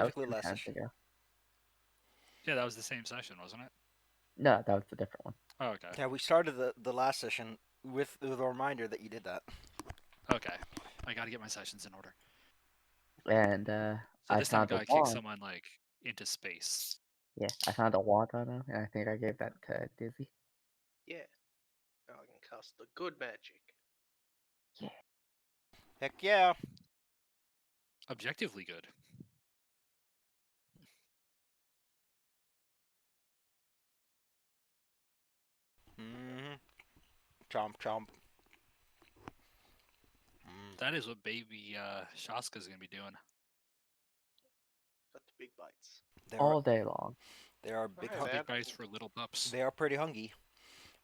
That was Specifically 2 last times session. ago. Yeah, that was the same session, wasn't it? No, that was a different one. Oh, okay. Yeah, we started the last session with a reminder that you did that. Okay. I gotta get my sessions in order. And So I this time I found a gotta kick wand. someone, like, into space. Yeah, I found a wand on him, and I think I gave that to Dizzy. Yeah. Now I can cast the good magic. Heck yeah. Objectively good. Mm-hmm. Chomp, chomp. That is what baby Shaska's gonna be doing. Got the big bites. All day long. They are big. Alright, Big bites for little pups. They are pretty hungry.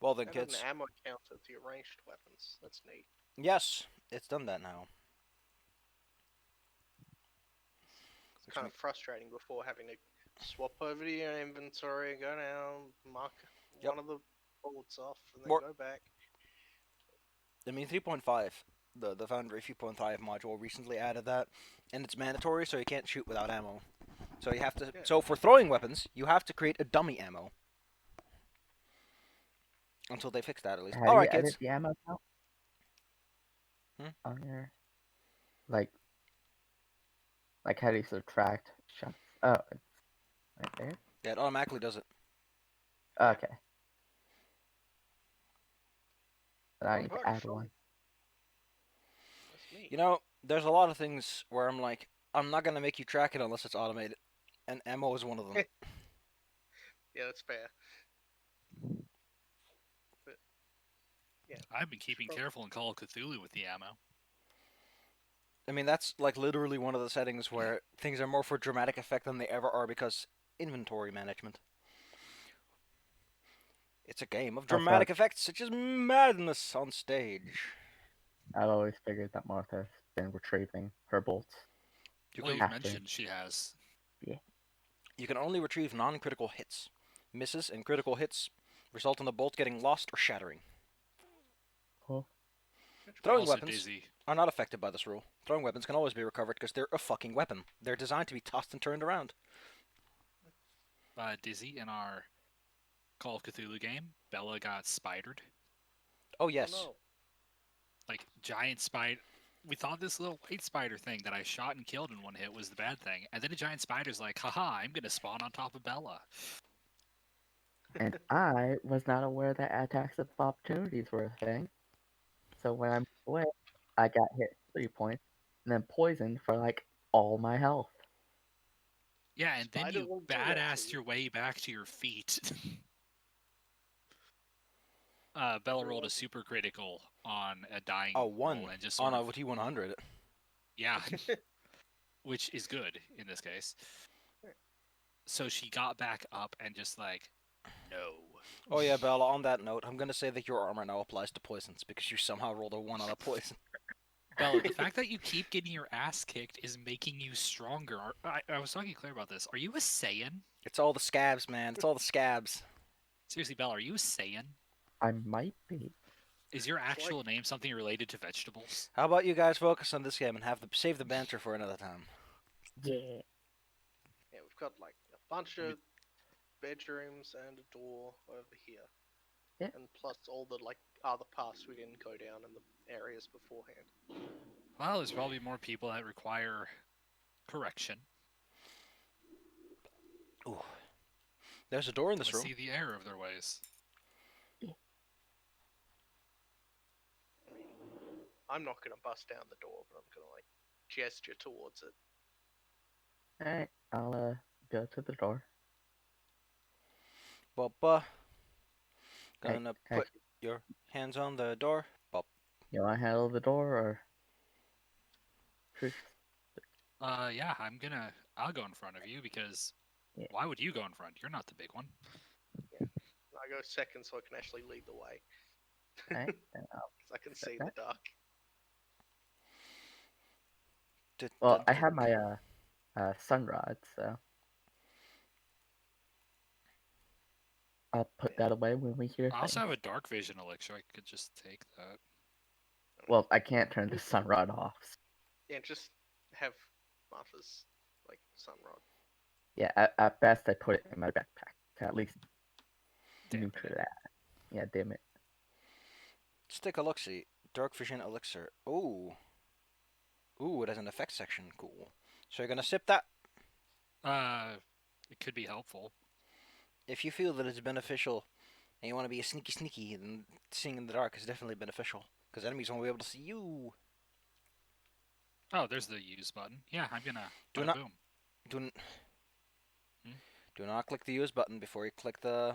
Well then, Added an kids. ammo counter to your ranged weapons. That's neat. Yes, it's done that now. It's kind of frustrating before having to swap over to your inventory, go down, mark one of the bullets off, and then go back. I mean, 3.5, the Foundry 3.5 module recently added that, and it's mandatory, so you can't shoot without ammo. So you have to. Yeah. So for throwing weapons, you have to create a dummy ammo. Until they fix that, at least. How All do right, you kids. edit the ammo count? On your, like how do you subtract shots? Oh, it's right there. Yeah, it automatically does it. Okay. But I Oh, need to right, add fine. one. That's neat. You know, there's a lot of things where I'm like, I'm not gonna make you track it unless it's automated, and ammo is one of them. Yeah, that's fair. But, yeah. I've been keeping careful in Call of Cthulhu with the ammo. I mean, that's like literally one of the settings where things are more for dramatic effect than they ever are because inventory management. It's a game of dramatic effects such as madness on stage. I've always figured that Martha's been retrieving her bolts. Well, you mentioned she has. Yeah. You can only retrieve non-critical hits. Misses and critical hits result in the bolt getting lost or shattering. Cool. Throwing weapons are not affected by this rule. Throwing weapons can always be recovered because they're a fucking weapon. They're designed to be tossed and turned around. Dizzy, in our Call of Cthulhu game, Bella got spidered. Oh, yes. Oh, no. Like, giant spider. We thought this little white spider thing that I shot and killed in one hit was the bad thing. And then a giant spider's like, haha, I'm going to spawn on top of Bella. And I was not aware that attacks of opportunities were a thing. So when I moved away, I got hit 3 points, and then poisoned for like all my health. Yeah, and then you badassed your way back to your feet. Bella rolled a super critical on a dying roll and just on a T100. Yeah, which is good in this case. So she got back up and just like, no. Oh yeah, Bella, on that note, I'm going to say that your armor now applies to poisons because you somehow rolled a 1 on a poison. Bella, the fact that you keep getting your ass kicked is making you stronger. I was talking to Claire about this. Are you a Saiyan? It's all the scabs, man. It's all the scabs. Seriously, Bella, are you a Saiyan? I might be. Is your actual name something related to vegetables? How about you guys focus on this game and save the banter for another time? Yeah. Yeah, we've got like a bunch of bedrooms and a door over here. Yeah. And plus all the like other paths we didn't go down in the areas beforehand. Well, there's probably more people that require correction. Ooh. There's a door in this room. See the error of their ways. I'm not gonna bust down the door, but I'm gonna like gesture towards it. Alright, I'll go to the door. Boppa. Gonna put your hands on the door. Bop. You want to handle the door or? Yeah, I'll go in front of you because why would you go in front? You're not the big one. Yeah. I go second so I can actually lead the way. Alright, because I can see in the dark. Well, I have my sun rod, so I'll put that away when we hear. I also have a dark vision elixir. I could just take that. Well, I can't turn the sun rod off. Yeah, just have Martha's like Sunrod. Yeah, at best I put it in my backpack to at least neuter that. Yeah, damn it. Let's take a look-see. Dark Vision Elixir. Ooh. Ooh, it has an effects section. Cool. So you're gonna sip that? It could be helpful. If you feel that it's beneficial and you want to be a sneaky, then seeing in the dark is definitely beneficial. Because enemies won't be able to see you. Oh, there's the use button. Yeah, I'm gonna. Do not. Boom. Do not click the use button before you click the...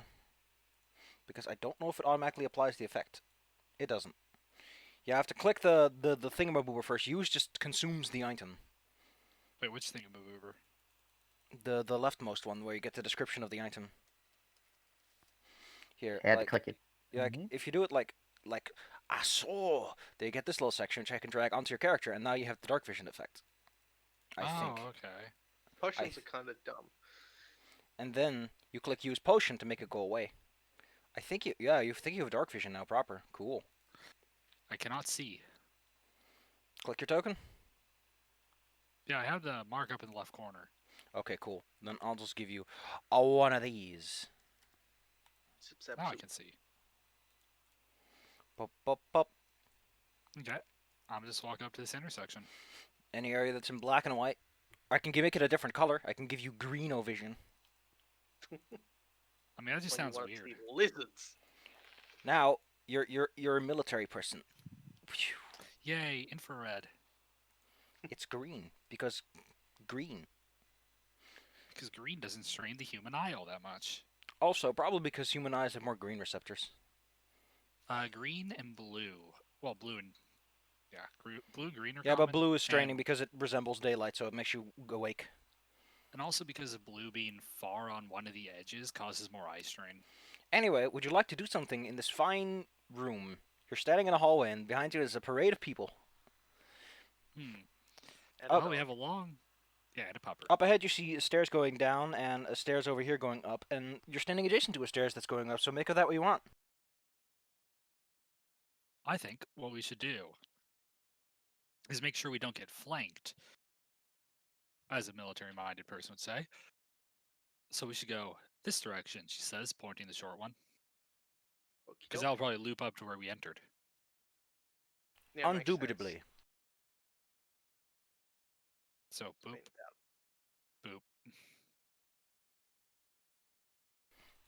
Because I don't know if it automatically applies the effect. It doesn't. You have to click the thingamaboober first. Use just consumes the item. Wait, which thingamaboober? The leftmost one where you get the description of the item. Here, I had to click it. Like if you do it like I saw, then you get this little section which I can drag onto your character, and now you have the dark vision effect. I think. Okay. Potions are kind of dumb. And then you click use potion to make it go away. I think you think you have dark vision now proper. Cool. I cannot see. Click your token. Yeah, I have the mark up in the left corner. Okay, cool. Then I'll just give you one of these. Now I can see. Pop, pop, pop. Okay. I'm just walking up to this intersection. Any area that's in black and white. I can make it a different color. I can give you greeno vision. I mean, that just sounds weird. Lizards. Now you're a military person. Yay, infrared. It's green because green. Because green doesn't strain the human eye all that much. Also, probably because human eyes have more green receptors. Green and blue. Well, blue and... Yeah, blue, green are Yeah, common, but blue is straining because it resembles daylight, so it makes you awake. And also because of blue being far on one of the edges causes more eye strain. Anyway, would you like to do something in this fine room? You're standing in a hallway, and behind you is a parade of people. Oh, we have a long... Yeah, and a pupper. Up ahead, you see stairs going down, and a stairs over here going up, and you're standing adjacent to a stairs that's going up, so make of that what you want. I think what we should do is make sure we don't get flanked, as a military-minded person would say. So we should go this direction, she says, pointing the short one. Because that'll probably loop up to where we entered. Yeah, Undoubtedly. So, boop. Boop.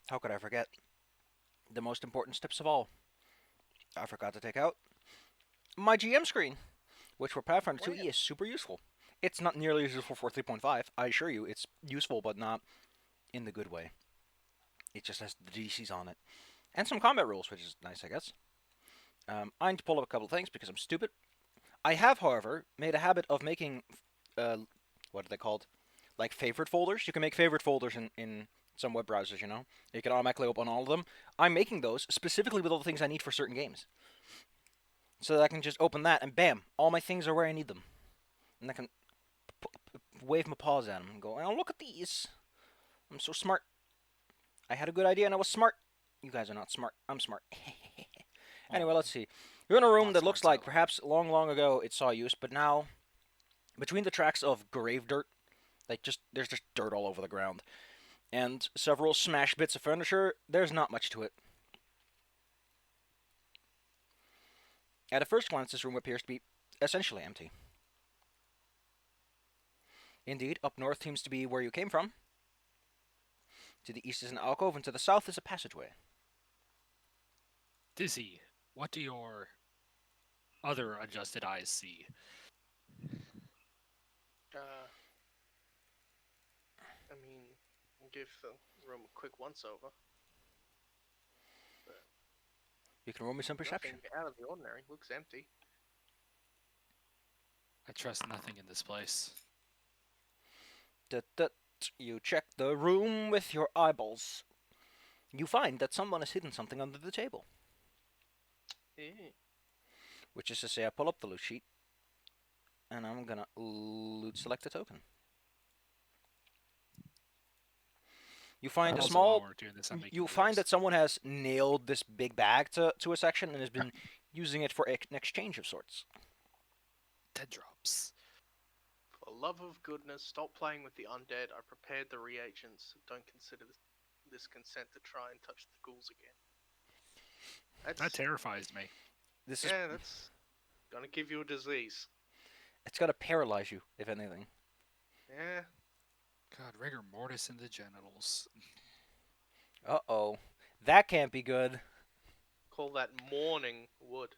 How could I forget? The most important steps of all. I forgot to take out my GM screen, which for Pathfinder 2E is super useful. It's not nearly as useful for 3.5. I assure you, it's useful, but not in the good way. It just has the DCs on it. And some combat rules, which is nice, I guess. I need to pull up a couple of things because I'm stupid. I have, however, made a habit of making, what are they called? Like favorite folders. You can make favorite folders in some web browsers, you know? You can automatically open all of them. I'm making those specifically with all the things I need for certain games. So that I can just open that and bam, all my things are where I need them. And I can wave my paws at them and go, oh, look at these. I'm so smart. I had a good idea and I was smart. You guys are not smart. I'm smart. Anyway, let's see. You're in a room that looks like perhaps long, long ago it saw use, but now between the tracks of grave dirt, like there's just dirt all over the ground, and several smashed bits of furniture, there's not much to it. At a first glance, this room appears to be essentially empty. Indeed, up north seems to be where you came from. To the east is an alcove, and to the south is a passageway. Dizzy, what do your other adjusted eyes see? I mean, give the room a quick once-over. You can roll me some perception. Nothing out of the ordinary. Looks empty. I trust nothing in this place. You check the room with your eyeballs. You find that someone has hidden something under the table. Which is to say, I pull up the loot sheet, and I'm gonna loot select a token. You find a small. You find that someone has nailed this big bag to a section and has been using it for an exchange of sorts. 10 drops. For the love of goodness, stop playing with the undead. I prepared the reagents. Don't consider this consent to try and touch the ghouls again. That terrifies me. That's gonna give you a disease. It's gonna paralyze you, if anything. Yeah. God, rigor mortis in the genitals. Uh-oh. That can't be good. Call that mourning wood.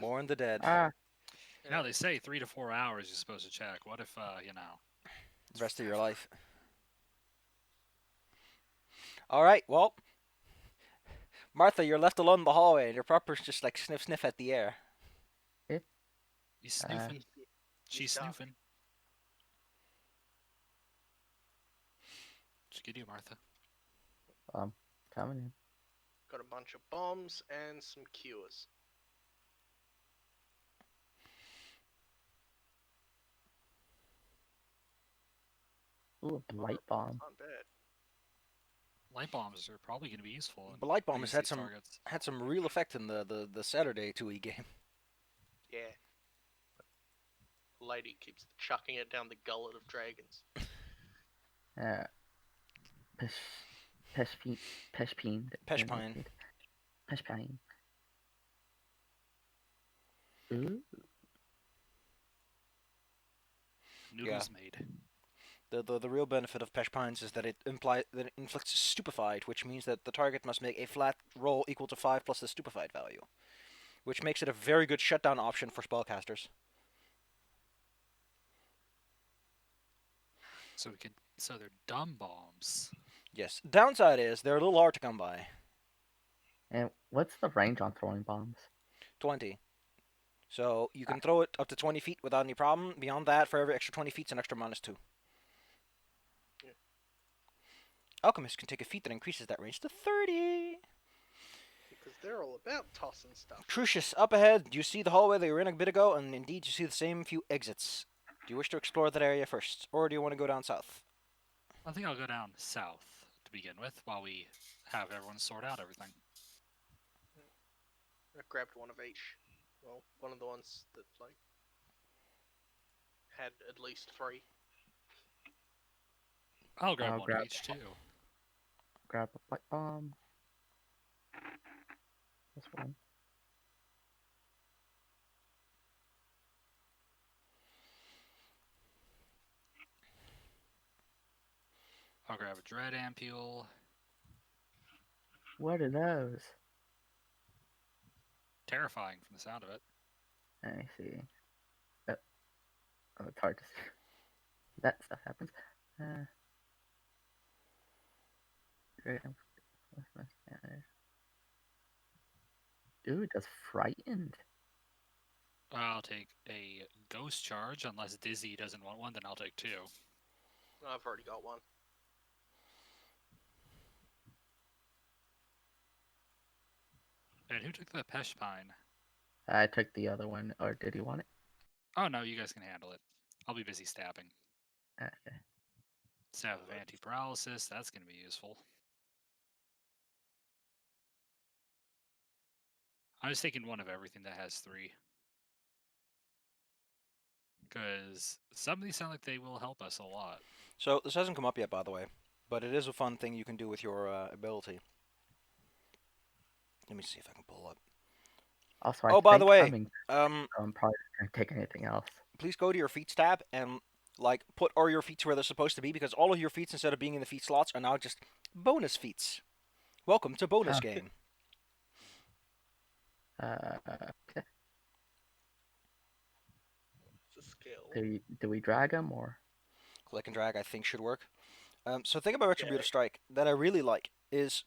Mourn the dead. Now they say 3 to 4 hours you're supposed to check. What if, The rest of your life. Alright, well. Martha, you're left alone in the hallway, and your prepper's just like sniff at the air. He's snoofing. She's snoofing. What'd you do, Martha? Coming in. Got a bunch of bombs and some cures. Ooh, a light bomb. Not bad. Light bombs are probably going to be useful. But light bombs had targets. some real effect in the Saturday 2E game. Yeah. Lady keeps chucking it down the gullet of dragons. Peshpine. Peshpine. Ooh. Noodles made. The real benefit of Peshpines is that it inflicts stupefied, which means that the target must make a flat roll equal to 5 plus the stupefied value, which makes it a very good shutdown option for spellcasters. So they're dumb bombs. Yes. Downside is they're a little hard to come by. And what's the range on throwing bombs? 20. So you can throw it up to 20 feet without any problem. Beyond that, for every extra 20 feet, it's an extra -2. Yeah. Alchemists can take a feat that increases that range to 30. Because they're all about tossing stuff. Trucius, up ahead, you see the hallway that you were in a bit ago, and indeed you see the same few exits. Do you wish to explore that area first, or do you want to go down south? I think I'll go down south to begin with, while we have everyone sort out everything. I grabbed one of each. Well, one of the ones that, had at least 3. I'll grab one of each, too. Grab a light bomb. This one. I'll grab a dread ampule. What are those? Terrifying from the sound of it. I see. Oh, it's hard to see. That stuff happens. Dude, that's frightened. I'll take a ghost charge, unless Dizzy doesn't want one, then I'll take 2. I've already got one. And who took the Peshpine? I took the other one, or did he want it? Oh no, you guys can handle it. I'll be busy stabbing. Okay. Staff of anti-paralysis, that's going to be useful. I was taking one of everything that has 3. Because some of these sound like they will help us a lot. So, this hasn't come up yet, by the way, but it is a fun thing you can do with your ability. Let me see if I can pull up. Also, by the way, I'm probably not going to take anything else. Please go to your feats tab and put all your feats where they're supposed to be, because all of your feats, instead of being in the feat slots, are now just bonus feats. Welcome to bonus game. Okay. It's a skill. Do we drag them or? Click and drag, I think, should work. So, the thing about Retributive Strike that I really like is,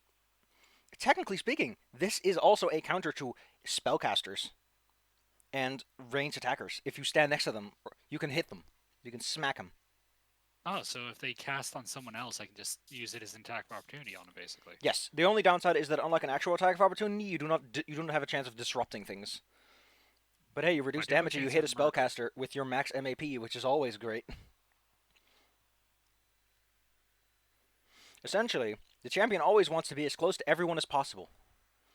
technically speaking, this is also a counter to spellcasters and ranged attackers. If you stand next to them, you can hit them. You can smack them. Oh, so if they cast on someone else, I can just use it as an attack of opportunity on them, basically. Yes. The only downside is that, unlike an actual attack of opportunity, you don't have a chance of disrupting things. But hey, you reduce damage and you hit a spellcaster with your max MAP, which is always great. Essentially, the champion always wants to be as close to everyone as possible.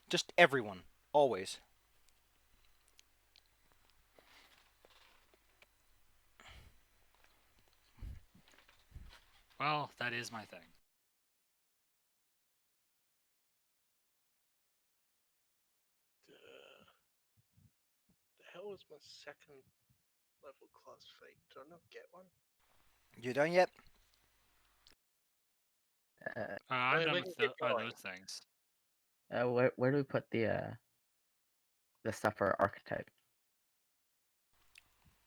Just everyone. Always. Well, that is my thing. The hell is my second level class feat? Did I not get one? You done yet? I'm mean, done we with can keep going. those things. Where do we put the stuff for archetype?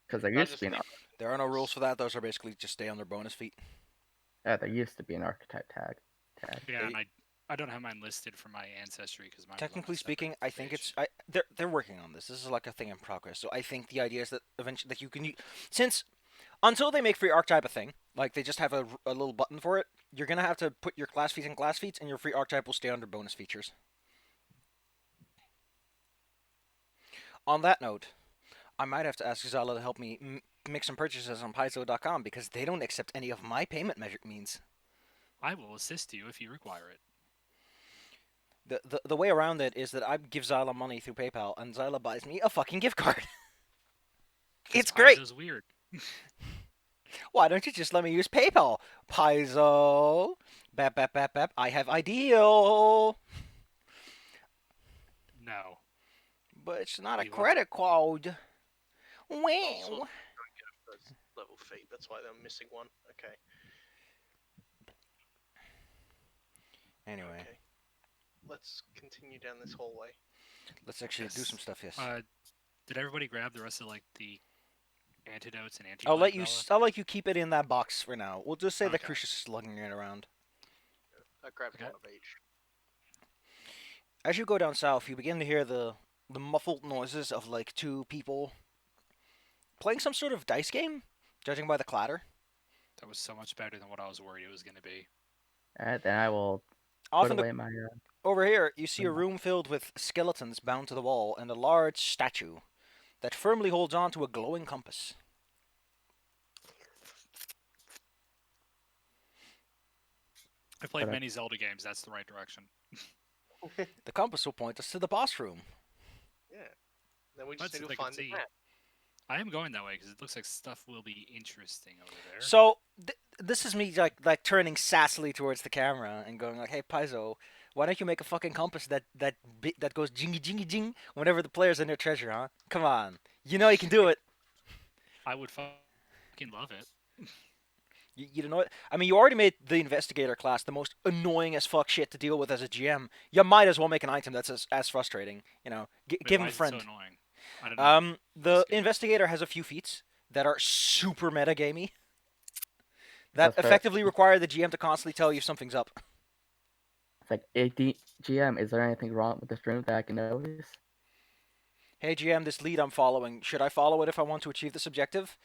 Because there used to be an There are no rules for that. Those are basically just stay on their bonus feat. there used to be an archetype tag. Yeah, and I don't have mine listed for my ancestry because mine. Technically was on a speaking, separate I think page. they're working on this. This is like a thing in progress. So I think the idea is that eventually that you can since until they make free archetype a thing, like they just have a little button for it. You're gonna have to put your class feats in class feats, and your free archetype will stay under bonus features. On that note, I might have to ask Zala to help me make some purchases on Paizo.com because they don't accept any of my payment means. I will assist you if you require it. The way around it is that I give Zyla money through PayPal, and Zyla buys me a fucking gift card. It's great. Paizo's weird. Why don't you just let me use PayPal? Paizo. Bap, bap, bap, bap. I have ideal. No. But it's not a You want credit code. Also, Wow. don't get a first level feat. That's why they're missing one. Okay. Anyway, Okay. Let's continue down this hallway. let's actually do Yes. some stuff. Yes. Did everybody grab the rest of like the antidotes and I'll let you. antiplague I'll let you keep it in that box for now. We'll just say that Okay. Crucius is lugging it around. I grabbed Okay. one of each. As you go down south, you begin to hear the muffled noises of like two people playing some sort of dice game, judging by the clatter. That was so much better than what I was worried it was going to be. Alright, then I will Off put in the away my. over here, you see a room filled with skeletons bound to the wall and a large statue that firmly holds on to a glowing compass. I played But I- many Zelda games. That's the right direction. The compass will point us to the boss room. Yeah. Then we just Let's need see to if I find can the see. map. I am going that way because it looks like stuff will be interesting over there. So this is me like turning sassily towards the camera and going like, "Hey Paizo, why don't you make a fucking compass that goes jingy jingy jing whenever the player's in their treasure, huh? Come on, you know you can do it." I would fucking love it. You know what? I mean, you already made the investigator class the most annoying as fuck shit to deal with as a GM. You might as well make an item that's as frustrating. You know, Wait, give him why a is it friend. so annoying? I don't know. The Skip. investigator has a few feats that are super meta gamey that Because for- effectively require the GM to constantly tell you something's up. It's like, GM, is there anything wrong with this room that I can notice? Hey GM, this lead I'm following, should I follow it if I want to achieve this objective?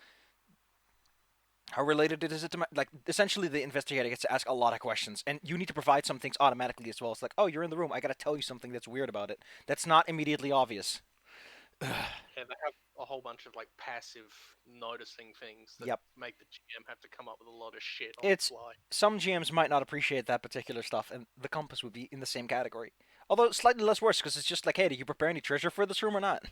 How related is it to my... Like, essentially the investigator gets to ask a lot of questions, and you need to provide some things automatically as well. It's like, oh, you're in the room, I gotta tell you something that's weird about it. That's not immediately obvious. Yeah, they have a whole bunch of like passive noticing things that Yep. make the GM have to come up with a lot of shit on It's the fly. Some GMs might not appreciate that particular stuff, and the compass would be in the same category. Although slightly less worse, because it's just like, hey, do you prepare any treasure for this room or not?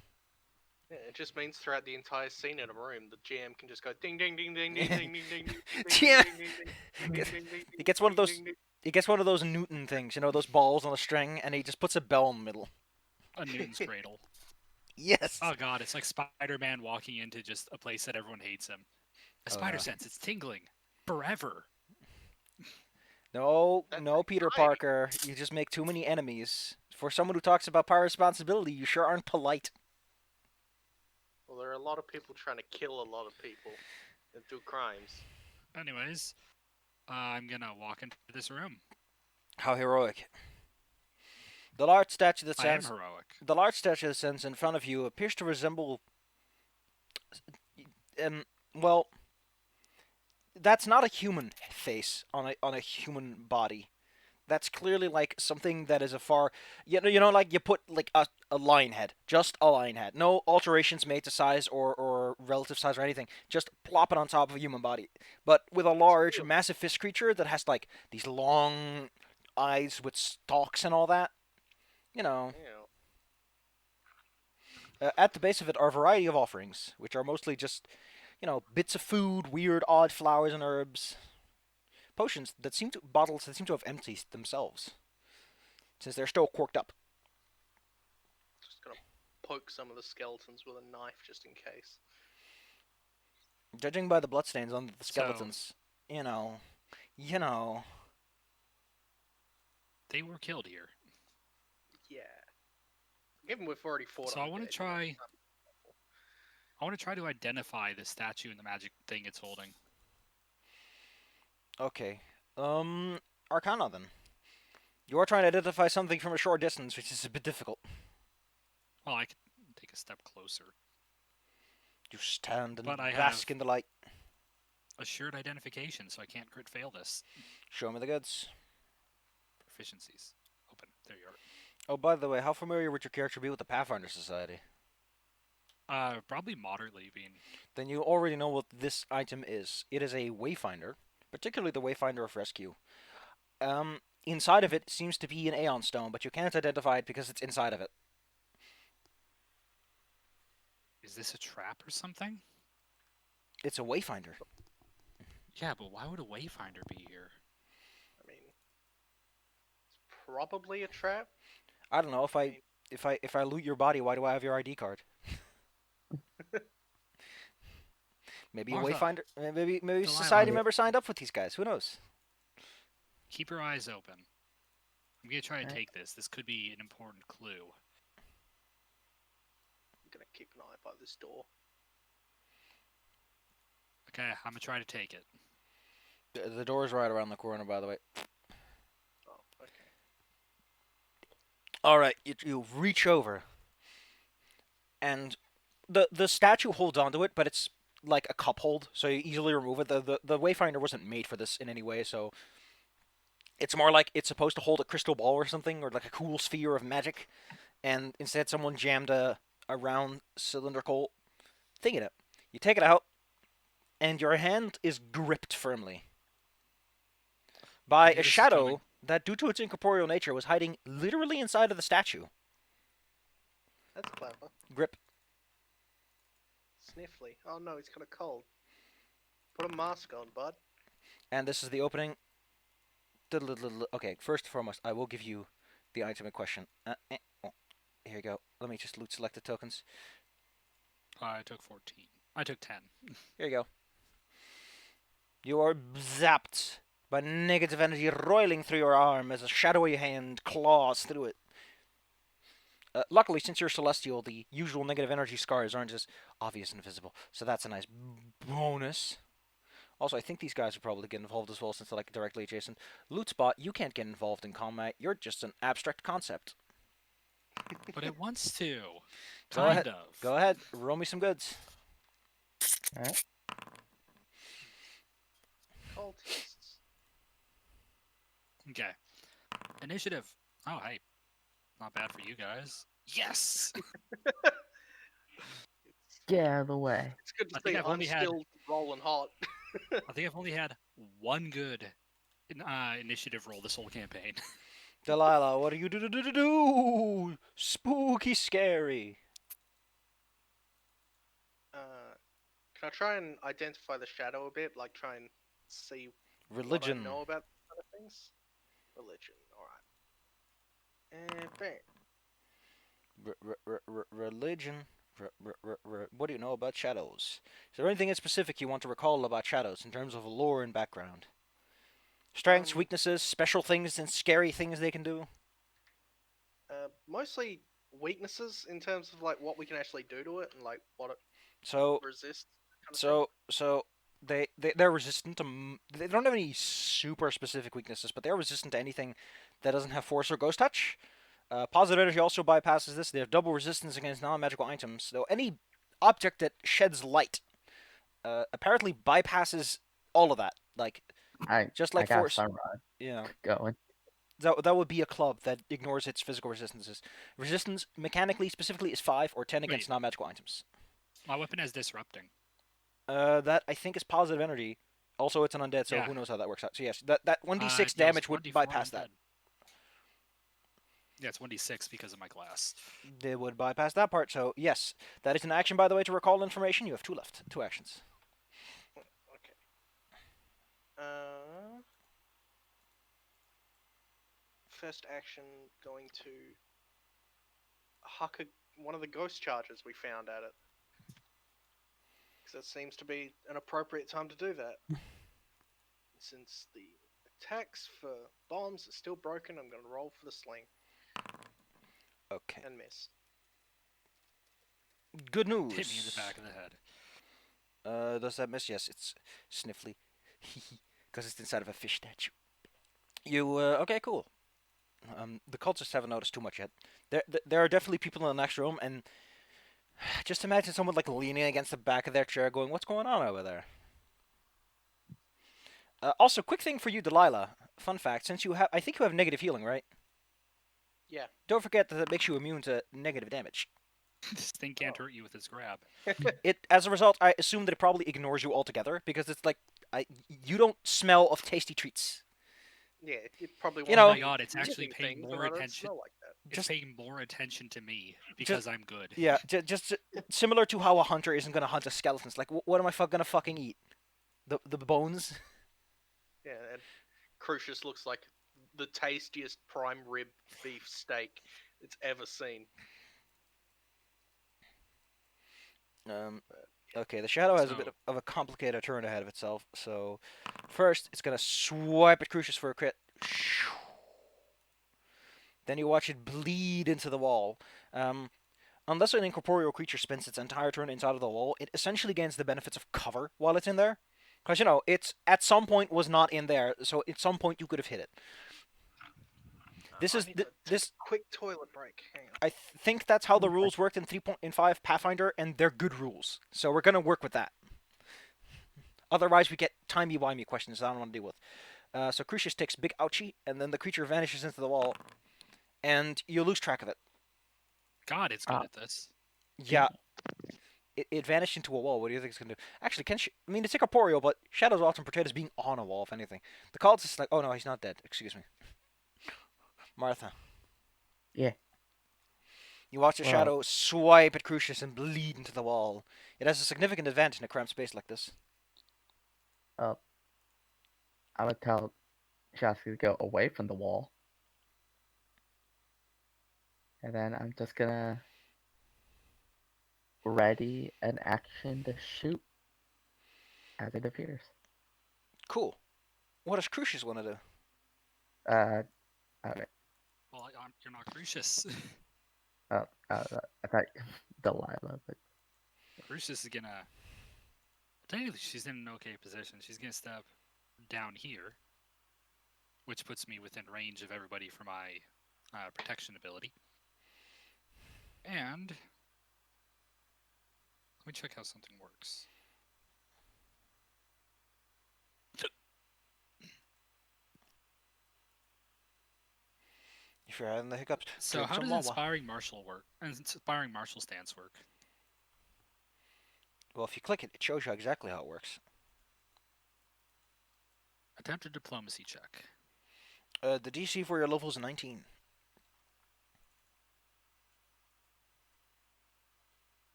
Yeah, it just means throughout the entire scene in a room, the GM can just go ding ding ding ding ding ding ding ding Yeah. ding. He gets one of those. He gets one of those Newton things, you know, those balls on a string, and he just puts a bell in the middle. A Newton's cradle. Yes. Oh god, it's like Spider-Man walking into just a place that everyone hates him. A spider sense, it's tingling. Forever. No, That's no, Peter anxiety. Parker. You just make too many enemies. For someone who talks about power responsibility, you sure aren't polite. Well, there are a lot of people trying to kill a lot of people and do crimes. Anyways, I'm gonna walk into this room. How heroic. The large statue that I am stands. heroic. The large statue that stands in front of you appears to resemble. Well, that's not a human face on a human body. That's clearly like something that is a far, you know, like you put like a lion head, just a lion head, no alterations made to size or relative size or anything, just plop it on top of a human body, but with a large, massive fist creature that has like these long eyes with stalks and all that, you know. At the base of it are a variety of offerings, which are mostly just, you know, bits of food, weird, odd flowers and herbs. potions that bottles that seem to have emptied themselves, since they're still corked up. Just gonna poke some of the skeletons with a knife just in case. Judging by the bloodstains on the skeletons, you know. They were killed here. Yeah. Given we've already fought. So I want to try to identify the statue and the magic thing it's holding. Okay. Arcana then. You are trying to identify something from a short distance, which is a bit difficult. Well, I could take a step closer. You stand and But I bask have in the light. assured identification, so I can't crit fail this. Show me the goods. Proficiencies. Open. There you are. Oh, by the way, how familiar would your character be with the Pathfinder Society? Probably moderately being. Then you already know what this item is. It is a Wayfinder, particularly the Wayfinder of Rescue. Inside of it seems to be an Aeon Stone, but you can't identify it because it's inside of it. Is this a trap or something? It's a Wayfinder. Yeah, but why would a Wayfinder be here? I mean, it's probably a trap. I don't know. If I loot your body, why do I have your ID card? Maybe a Wayfinder. Maybe society member signed up with these guys. Who knows? Keep your eyes open. I'm gonna try to take this. This could be an important clue. I'm gonna keep an eye by this door. Okay, I'm gonna try to take it. The door's right around the corner, by the way. Oh, okay. All right, you reach over, and the statue holds onto it, but it's like a cup hold, so you easily remove it. The Wayfinder wasn't made for this in any way, so it's more like it's supposed to hold a crystal ball or something, or like a cool sphere of magic, and instead someone jammed a round cylindrical thing in it. You take it out, and your hand is gripped firmly by a shadow that, due to its incorporeal nature, was hiding literally inside of the statue. That's clever. Grip. Sniffly. Oh no, he's got a cold. Put a mask on, bud. And this is the opening. Okay, first and foremost, I will give you the item in question. Here you go. Let me just loot selected tokens. I took 14. I took 10. Here you go. You are zapped by negative energy roiling through your arm as a shadowy hand claws through it. Luckily, since you're celestial, the usual negative energy scars aren't as obvious and visible, so that's a nice bonus. Also, I think these guys would probably get involved as well, since they're like directly adjacent. Loot spot, you can't get involved in combat. You're just an abstract concept. But it wants to. Go ahead. Roll me some goods. All right. Cultists. Okay. Initiative. Oh, hey. Not bad for you guys. Yes! Get out of the way. It's good to I think see I've only had- unskilled rolling hot. I think I've only had one good initiative roll this whole campaign. Delilah, what are you do? Spooky scary. Can I try and identify the shadow a bit? Like, try and see Religion. what I know about other things? Religion, alright. And bang. Religion. What do you know about shadows? Is there anything in specific you want to recall about shadows in terms of lore and background? Strengths, weaknesses, special things, and scary things they can do? Mostly weaknesses in terms of like what we can actually do to it and like what it resists. They're resistant to. They don't have any super specific weaknesses, but they're resistant to anything that doesn't have force or ghost touch. Positive energy also bypasses this. They have double resistance against non-magical items, though any object that sheds light apparently bypasses all of that. Like, just like force. Sunrise. Yeah. Going. That would be a club that ignores its physical resistances. Resistance, mechanically, specifically, is 5 or 10 against non-magical items. My weapon has disrupting. That, I think, is positive energy. Also, it's an undead, so who knows how that works out. So yes, that 1d6 damage would bypass that. Yeah, it's 1d6 because of my class. They would bypass that part, so yes. That is an action, by the way, to recall information. You have 2 left. 2 actions. Okay. first action going to huck one of the ghost charges we found at it. Because that seems to be an appropriate time to do that. Since the attacks for bombs are still broken, I'm going to roll for the sling. Okay. And miss. Good news. Hit me in the back of the head. Does that miss? Yes, it's sniffly. Because it's inside of a fish statue. You, okay, cool. The cultists haven't noticed too much yet. There are definitely people in the next room, and just imagine someone, like, leaning against the back of their chair going, what's going on over there? Also, quick thing for you, Delilah. Fun fact, since you have, I think you have negative healing, right? Yeah. Don't forget that it makes you immune to negative damage. This thing can't hurt you with its grab. As a result, I assume that it probably ignores you altogether, because it's like, you don't smell of tasty treats. Yeah, it probably You know, oh my god, it's actually paying more attention. Like that. It's paying more attention to me because I'm good. Yeah, just similar to how a hunter isn't going to hunt a skeleton. It's like, what am I going to fucking eat? The bones? Yeah, and Crucius looks like the tastiest prime rib beef steak it's ever seen. Okay, the shadow has a bit of a complicated turn ahead of itself. So, first, it's going to swipe at Crucius for a crit. Then you watch it bleed into the wall. Unless an incorporeal creature spends its entire turn inside of the wall, it essentially gains the benefits of cover while it's in there. Because, you know, it's at some point was not in there, so at some point you could have hit it. This quick toilet break. Hang on. I think that's how the rules worked in 3.5 Pathfinder, and they're good rules. So we're going to work with that. Otherwise, we get timey-wimey questions that I don't want to deal with. So Crucius takes big ouchie, and then the creature vanishes into the wall, and you lose track of it. God, it's good at this. Yeah. It vanished into a wall. What do you think it's going to do? Actually, it's incorporeal, but Shadow's often portrayed as being on a wall, if anything. The cultist is like, oh no, he's not dead. Excuse me. Martha. Yeah. You watch the shadow swipe at Crucius and bleed into the wall. It has a significant advantage in a cramped space like this. I would tell Shasky to go away from the wall. And then I'm just gonna ready an action to shoot as it appears. Cool. What does Crucius want to do? Okay. Well, you're not Crucius. I thought Delilah, but Crucius is gonna. Technically, she's in an okay position. She's gonna step down here, which puts me within range of everybody for my protection ability. And let me check how something works. If you're having the hiccups. So how does Inspiring Martial work? Inspiring Martial stance work? Well, if you click it, it shows you exactly how it works. Attempt a diplomacy check. The DC for your level is 19.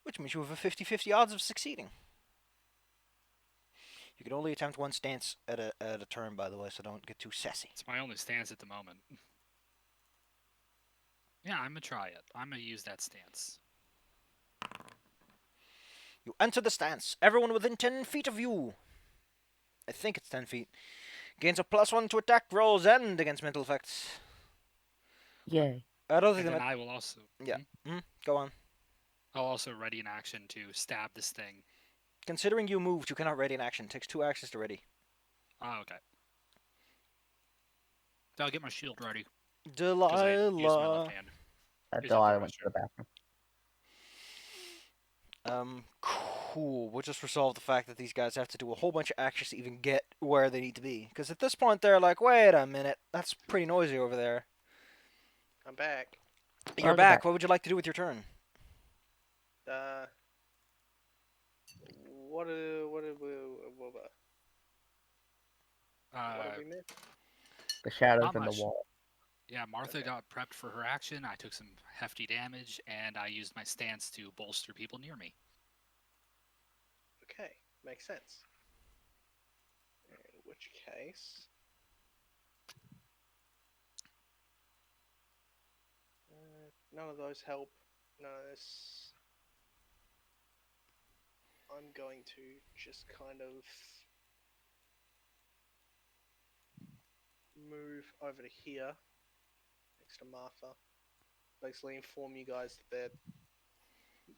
Which means you have a 50-50 odds of succeeding. You can only attempt one stance at a turn, by the way, so don't get too sassy. It's my only stance at the moment. Yeah, I'm gonna try it. I'm gonna use that stance. You enter the stance. Everyone within 10 feet of you. I think it's 10 feet. Gains a +1 to attack rolls and against mental effects. yay. I don't think and then I will also... Yeah. Go on. I'll also ready an action to stab this thing. Considering you moved, you cannot ready an action. It takes 2 actions to ready. Oh, okay. So I'll get my shield ready. Delilah. Delilah went to the bathroom. Cool. We'll just resolve the fact that these guys have to do a whole bunch of actions to even get where they need to be. Because at this point, they're like, wait a minute. That's pretty noisy over there. I'm back. You're back. What would you like to do with your turn? What did we miss? The shadows in the wall. Yeah, Martha got prepped for her action. I took some hefty damage, and I used my stance to bolster people near me. Okay, makes sense. In which case, None of those help. None of this. I'm going to just kind of move over to here, next to Martha. Basically inform you guys that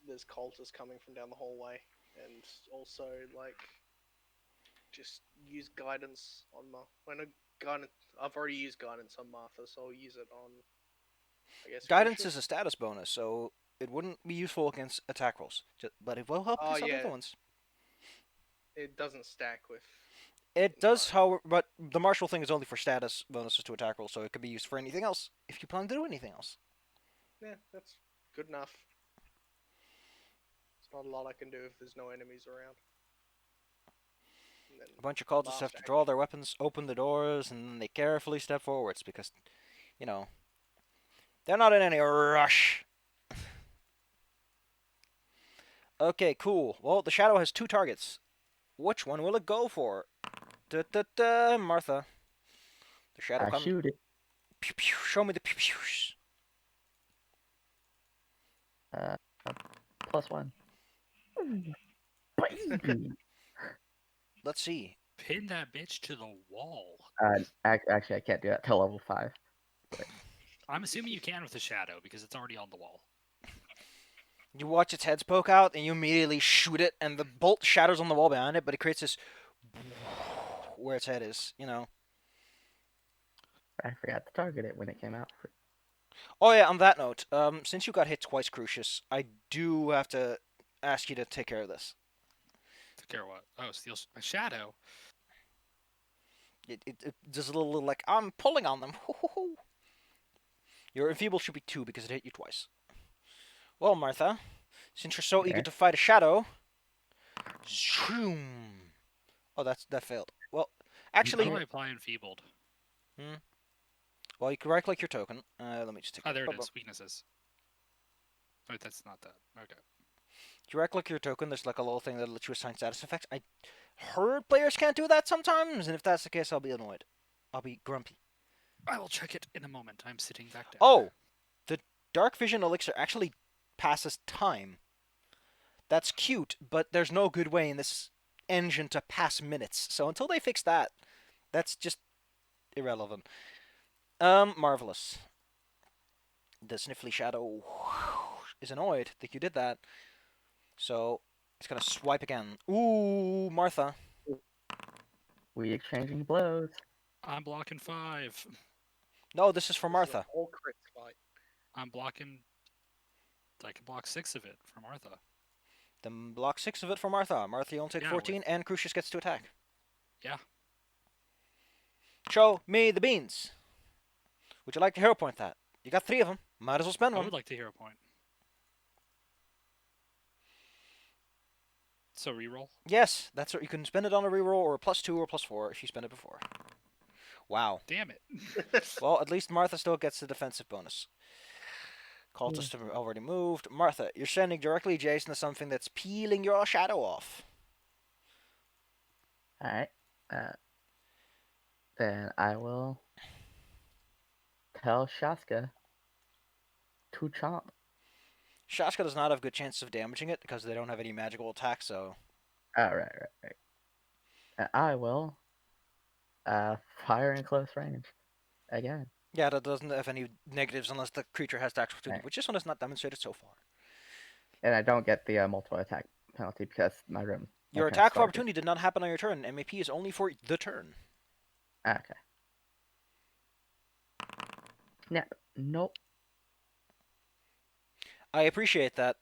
there's cultists coming from down the hallway, and also like just use guidance on guidance. I've already used guidance on Martha, so I'll use it on. I guess Guidance Crucius? is a status bonus, so it wouldn't be useful against attack rolls, but it will help Oh against yeah, other ones. it doesn't stack with. It does, however, but the martial thing is only for status bonuses to attack rolls, so it could be used for anything else if you plan to do anything else. Yeah, that's good enough. There's not a lot I can do if there's no enemies around. And then A bunch of cultists last have to draw their weapons, open the doors, and then they carefully step forwards because, you know, they're not in any rush. Okay, cool. Well, the shadow has 2 targets. Which one will it go for? Martha. The shadow I comes. shoot it. Pew, pew, show me the pew pews. +1. Baby. Let's see. Pin that bitch to the wall. Actually, I can't do that till level 5. I'm assuming you can with the shadow because it's already on the wall. You watch its heads poke out, and you immediately shoot it, and the bolt shatters on the wall behind it, but it creates this where its head is, you know. I forgot to target it when it came out. Oh yeah, on that note, since you got hit twice, Crucius, I do have to ask you to take care of this. Take care of what? Oh, steal a shadow. It does a little like, I'm pulling on them. Your enfeeble should be 2 because it hit you twice. Well, Martha, since you're so eager Yeah. to fight a shadow, zoom. Oh, that failed. Well, How actually, do I apply enfeebled? well, you can right-click your token. Let me just take. Oh, there it is. Weaknesses. Wait, that's not that. Okay. If you right-click your token, there's like a little thing that lets you assign status effects. I heard players can't do that sometimes, and if that's the case, I'll be annoyed. I'll be grumpy. I will check it in a moment. I'm sitting back down. Oh, the Dark Vision Elixir actually passes time. That's cute, but there's no good way in this engine to pass minutes. So until they fix that, that's just irrelevant. Marvelous. The Sniffly Shadow is annoyed that you did that. So it's gonna swipe again. Ooh, Martha. We exchanging blows. I'm blocking 5. No, this is for This is Martha. an all crits fight. I'm blocking. I can block 6 of it for Martha. Then block 6 of it for Martha. Martha, you only take Yeah, 14, and Crucius gets to attack. Yeah. Show me the beans. Would you like to hero point that? You got 3 of them. Might as well spend I one. would like to hero point. So reroll. Yes, that's what you can spend it on a reroll or a +2 or +4 if you spend it before. Wow. Damn it. Well, at least Martha still gets the defensive bonus. Cultists have already moved. Martha, you're sending directly adjacent to something that's peeling your shadow off. Alright. Then I will tell Shaska to chomp. Shaska does not have good chances of damaging it because they don't have any magical attack, so... Oh, right. And I will fire in close range. Again. Yeah, that doesn't have any negatives unless the creature has attack opportunity, Right. which this one has not demonstrated so far. And I don't get the multiple attack penalty because my room. Your attack of opportunity did not happen on your turn. MAP is only for the turn. Okay. Yeah. Nope. I appreciate that.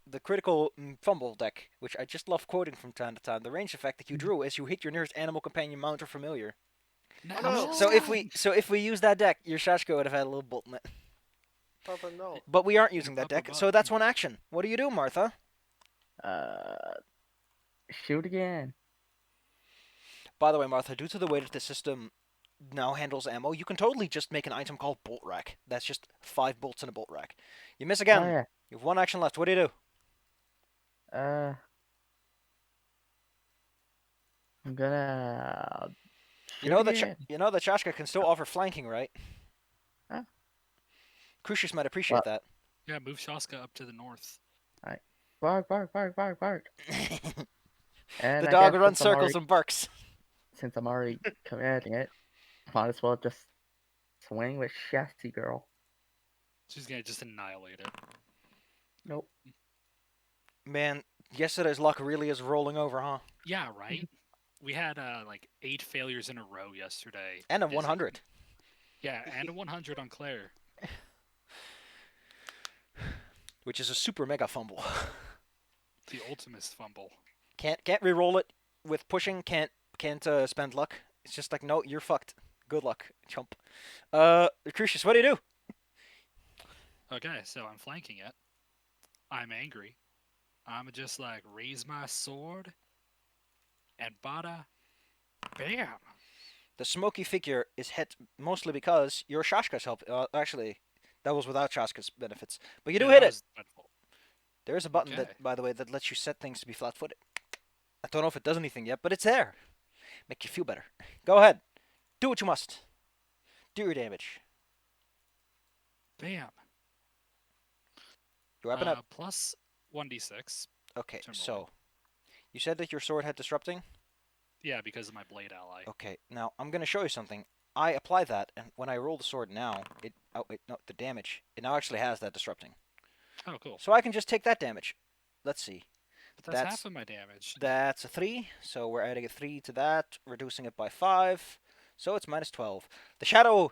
The critical fumble deck, which I just love quoting from time to time, the range effect that you drew as you hit your nearest animal companion, mount, or familiar. no. So if we use that deck, your Shashko would have had a little bolt in it. Papa, no. But we aren't using that deck, so that's one action. What do you do, Martha? Shoot again. By the way, Martha, due to the way that the system now handles ammo, you can totally just make an item called Bolt Rack. That's just 5 bolts in a bolt rack. You miss again. Oh, yeah. You have 1 action left. What do you do? I'm gonna. You know that Shashka can still offer flanking, right? Huh? Crucius might appreciate that. Yeah, move Shaska up to the north. Bark, bark, bark, bark, bark. And The I dog guess runs circles and barks. since I'm already commanding it, might as well just swing with Shasty Girl. She's gonna just annihilate it. Nope. Man, yesterday's luck really is rolling over, huh? Yeah, right. We had like 8 failures in a row yesterday. And a Is it- 100. Yeah, and a 100 on Claire. Which is a super mega fumble. The ultimate fumble. Can't re-roll it with pushing. Can't spend luck. It's just like, no, you're fucked. Good luck, chump. Crucius, what do you do? Okay, so I'm flanking it. I'm angry. I'm just like raise my sword and bada bam. The smoky figure is hit mostly because your Shashka's help. Actually, that was without Shashka's benefits. But you do Yeah, hit that it. was dreadful. There is a button Okay. that, by the way, that lets you set things to be flat-footed. I don't know if it does anything yet, but it's there. Make you feel better. Go ahead. Do what you must. Do your damage. Bam. Your weapon up. Plus 1d6. Okay, I'm so rolling. you said that your sword had disrupting? Yeah, because of my blade ally. Okay, now I'm going to show you something. I apply that, and when I roll the sword now, the damage, it now actually has that disrupting. Oh, cool. So I can just take that damage. Let's see. But that's half of my damage. That's a 3, so we're adding a 3 to that, reducing it by 5, so it's minus 12. The shadow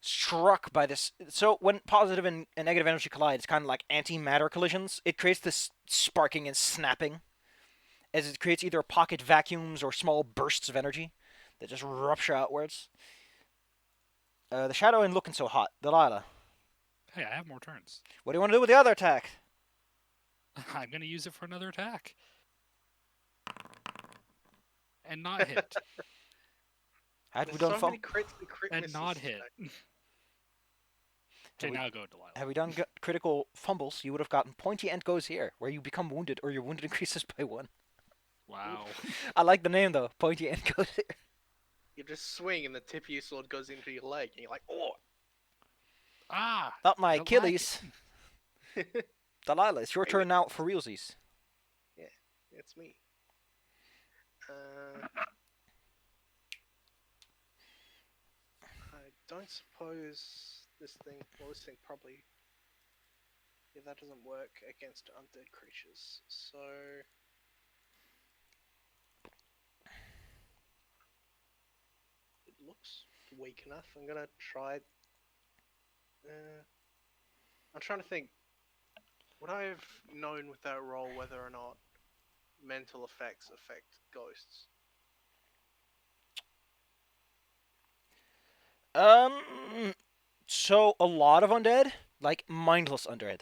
struck by this. So when positive and negative energy collide, it's kind of like antimatter collisions. It creates this sparking and snapping, as it creates either pocket vacuums or small bursts of energy that just rupture outwards. The shadow ain't looking so hot. Delilah, Hey, I have more turns. what do you want to do with the other attack? I'm going to use it for another attack. And not hit. Had we There's done so fum- many crits and crit And misses not hit. today. Okay, we- now go, Delilah. Have we done critical fumbles, you would have gotten pointy end goes here, where you become wounded or your wounded increases by 1. Wow. I like the name though, pointy end goes here. You just swing and the tip of your sword goes into your leg, and you're like, oh! Ah! Not my don't like Achilles. Delilah, it's your turn now for realsies. It's me. I don't suppose this thing probably... Yeah, that doesn't work against undead creatures, so... It looks weak enough. I'm gonna try... I'm trying to think. Would I have known with that roll whether or not mental effects affect ghosts? So a lot of undead, like mindless undead,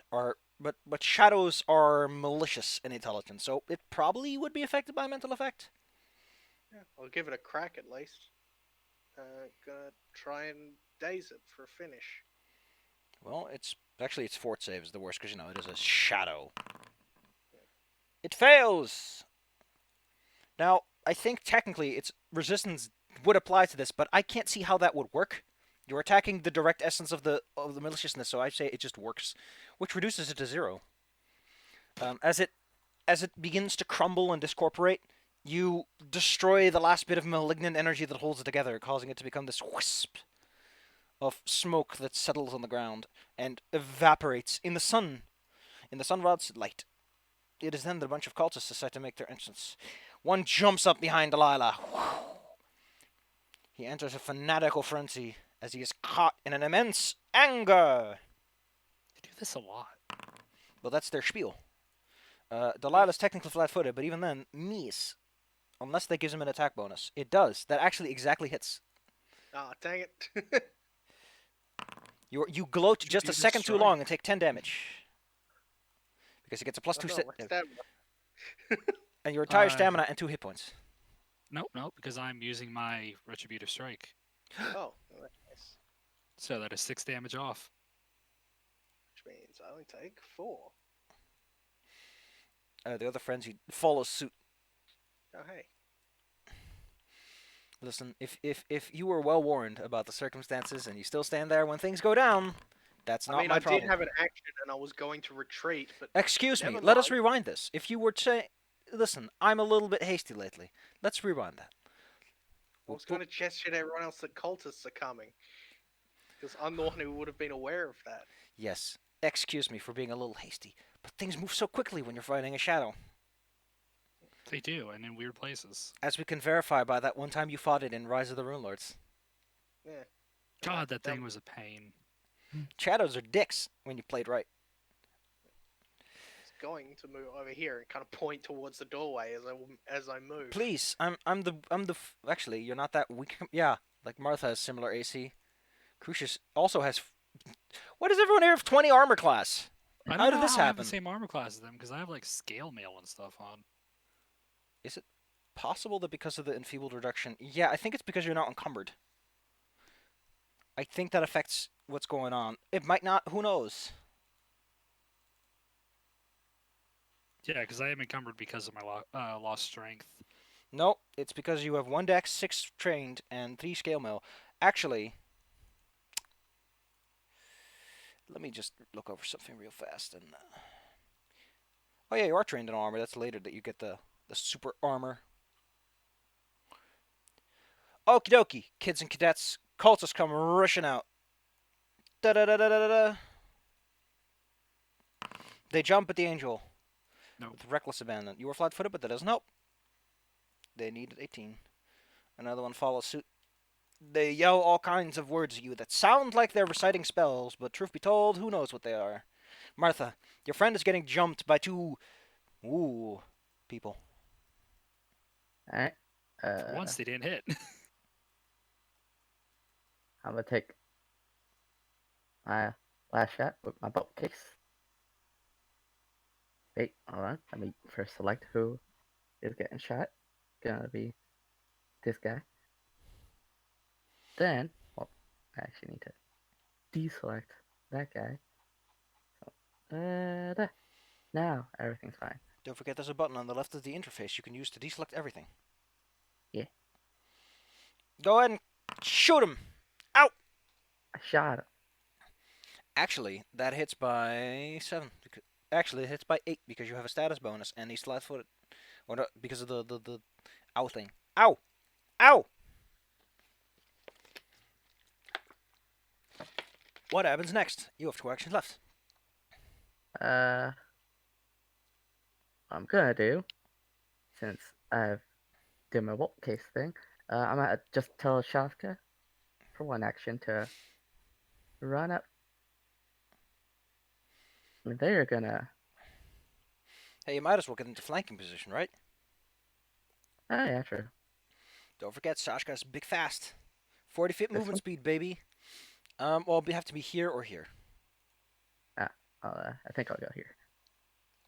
but shadows are malicious in intelligence, so it probably would be affected by a mental effect. Yeah, I'll give it a crack at least. Gonna try and daze it for a finish. Well, it's fort save is the worst because it is a shadow. It fails. Now I think technically its resistance would apply to this, but I can't see how that would work. You're attacking the direct essence of the maliciousness, so I say it just works, which reduces it to 0. As it begins to crumble and discorporate, you destroy the last bit of malignant energy that holds it together, causing it to become this wisp of smoke that settles on the ground and evaporates in the sun, in the sunrod's light. It is then that a bunch of cultists decide to make their entrance. One jumps up behind Delilah. He enters a fanatical frenzy as he is caught in an immense anger. They do this a lot. Well, that's their spiel. Delilah's technically flat-footed, but even then, miss. Unless that gives him an attack bonus. It does. That actually exactly hits. Ah, dang it. You gloat just a use a second too strike? long and take 10 damage. Because it gets a plus 2 Oh, no, my stamina. and your entire Uh, stamina and 2 hit points. Nope, because I'm using my Retributive Strike. Oh, well, that's nice. So that is 6 damage off. Which means I only take 4. The other frenzy follows suit. Oh, hey. Listen, if you were well warned about the circumstances and you still stand there when things go down, That's I not mean, my I problem. did have an action and I was going to retreat, but Excuse me, never let us mind. rewind this. If you were to say, listen, I'm a little bit hasty lately. Let's rewind that. I was going to gesture to everyone else that cultists are coming. Because I'm the one who would have been aware of that. Yes, excuse me for being a little hasty, but things move so quickly when you're fighting a shadow. They do, and in weird places. As we can verify by that one time you fought it in Rise of the Runelords. Yeah. God, that thing was a pain. Shadows are dicks when you played right. I was going to move over here and kind of point towards the doorway as I move. Please, actually, you're not that weak. Yeah, like Martha has similar AC. Crucius also has. Why does everyone here have 20 armor class? I don't How know did this how I have happen? the same armor class as them because I have like scale mail and stuff on. Is it possible that because of the enfeebled reduction? Yeah, I think it's because you're not encumbered. I think that affects what's going on. It might not. Who knows? Yeah, because I am encumbered because of my lost strength. No, it's because you have 1 dex, 6 trained, and 3 scale mail. Actually, let me just look over something real fast. And oh yeah, you are trained in armor. That's later that you get the super armor. Okie dokie, kids and cadets. Cultists come rushing out. Da da da da da da. They jump at the angel. Nope. With reckless abandon. You were flat-footed, but that doesn't help. They needed 18. Another one follows suit. They yell all kinds of words at you that sound like they're reciting spells, but truth be told, who knows what they are. Martha, your friend is getting jumped by 2... people. Alright. For once, they didn't hit. I'm gonna take my last shot with my bolt case. Wait, hold on. Let me first select who is getting shot. Gonna be this guy. Then, well, I actually need to deselect that guy. So, there. Now everything's fine. Don't forget there's a button on the left of the interface you can use to deselect everything. Yeah. Go ahead and shoot him! Ow! I shot him. Actually, that hits by 7. Actually, it hits by 8 because you have a status bonus and he's flat-footed. Or no, because of the ow thing. Ow! Ow! What happens next? You have 2 actions left. What I'm gonna do, since I've did my bolt case thing, I'm gonna just tell Shafka for 1 action to run up. And they're gonna. Hey, you might as well get into flanking position, right? Oh yeah, true. Don't forget, Sashka's big fast. 40 feet This movement one? speed, baby. Well, we have to be here or here. I think I'll go here.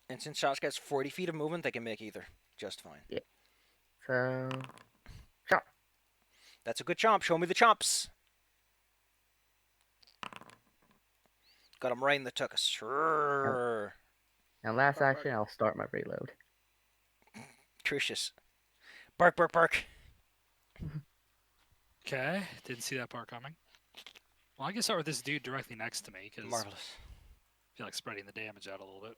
And since Sashka has 40 feet of movement, they can make either. Just fine. Yeah. So, chop. That's a good chomp. Show me the chomps. Got him right in the tuchus. Sure. And last action, I'll start my reload. Tricious. Bark, bark, bark. Okay, didn't see that part coming. Well, I can start with this dude directly next to me because I Marvelous. feel like spreading the damage out a little bit.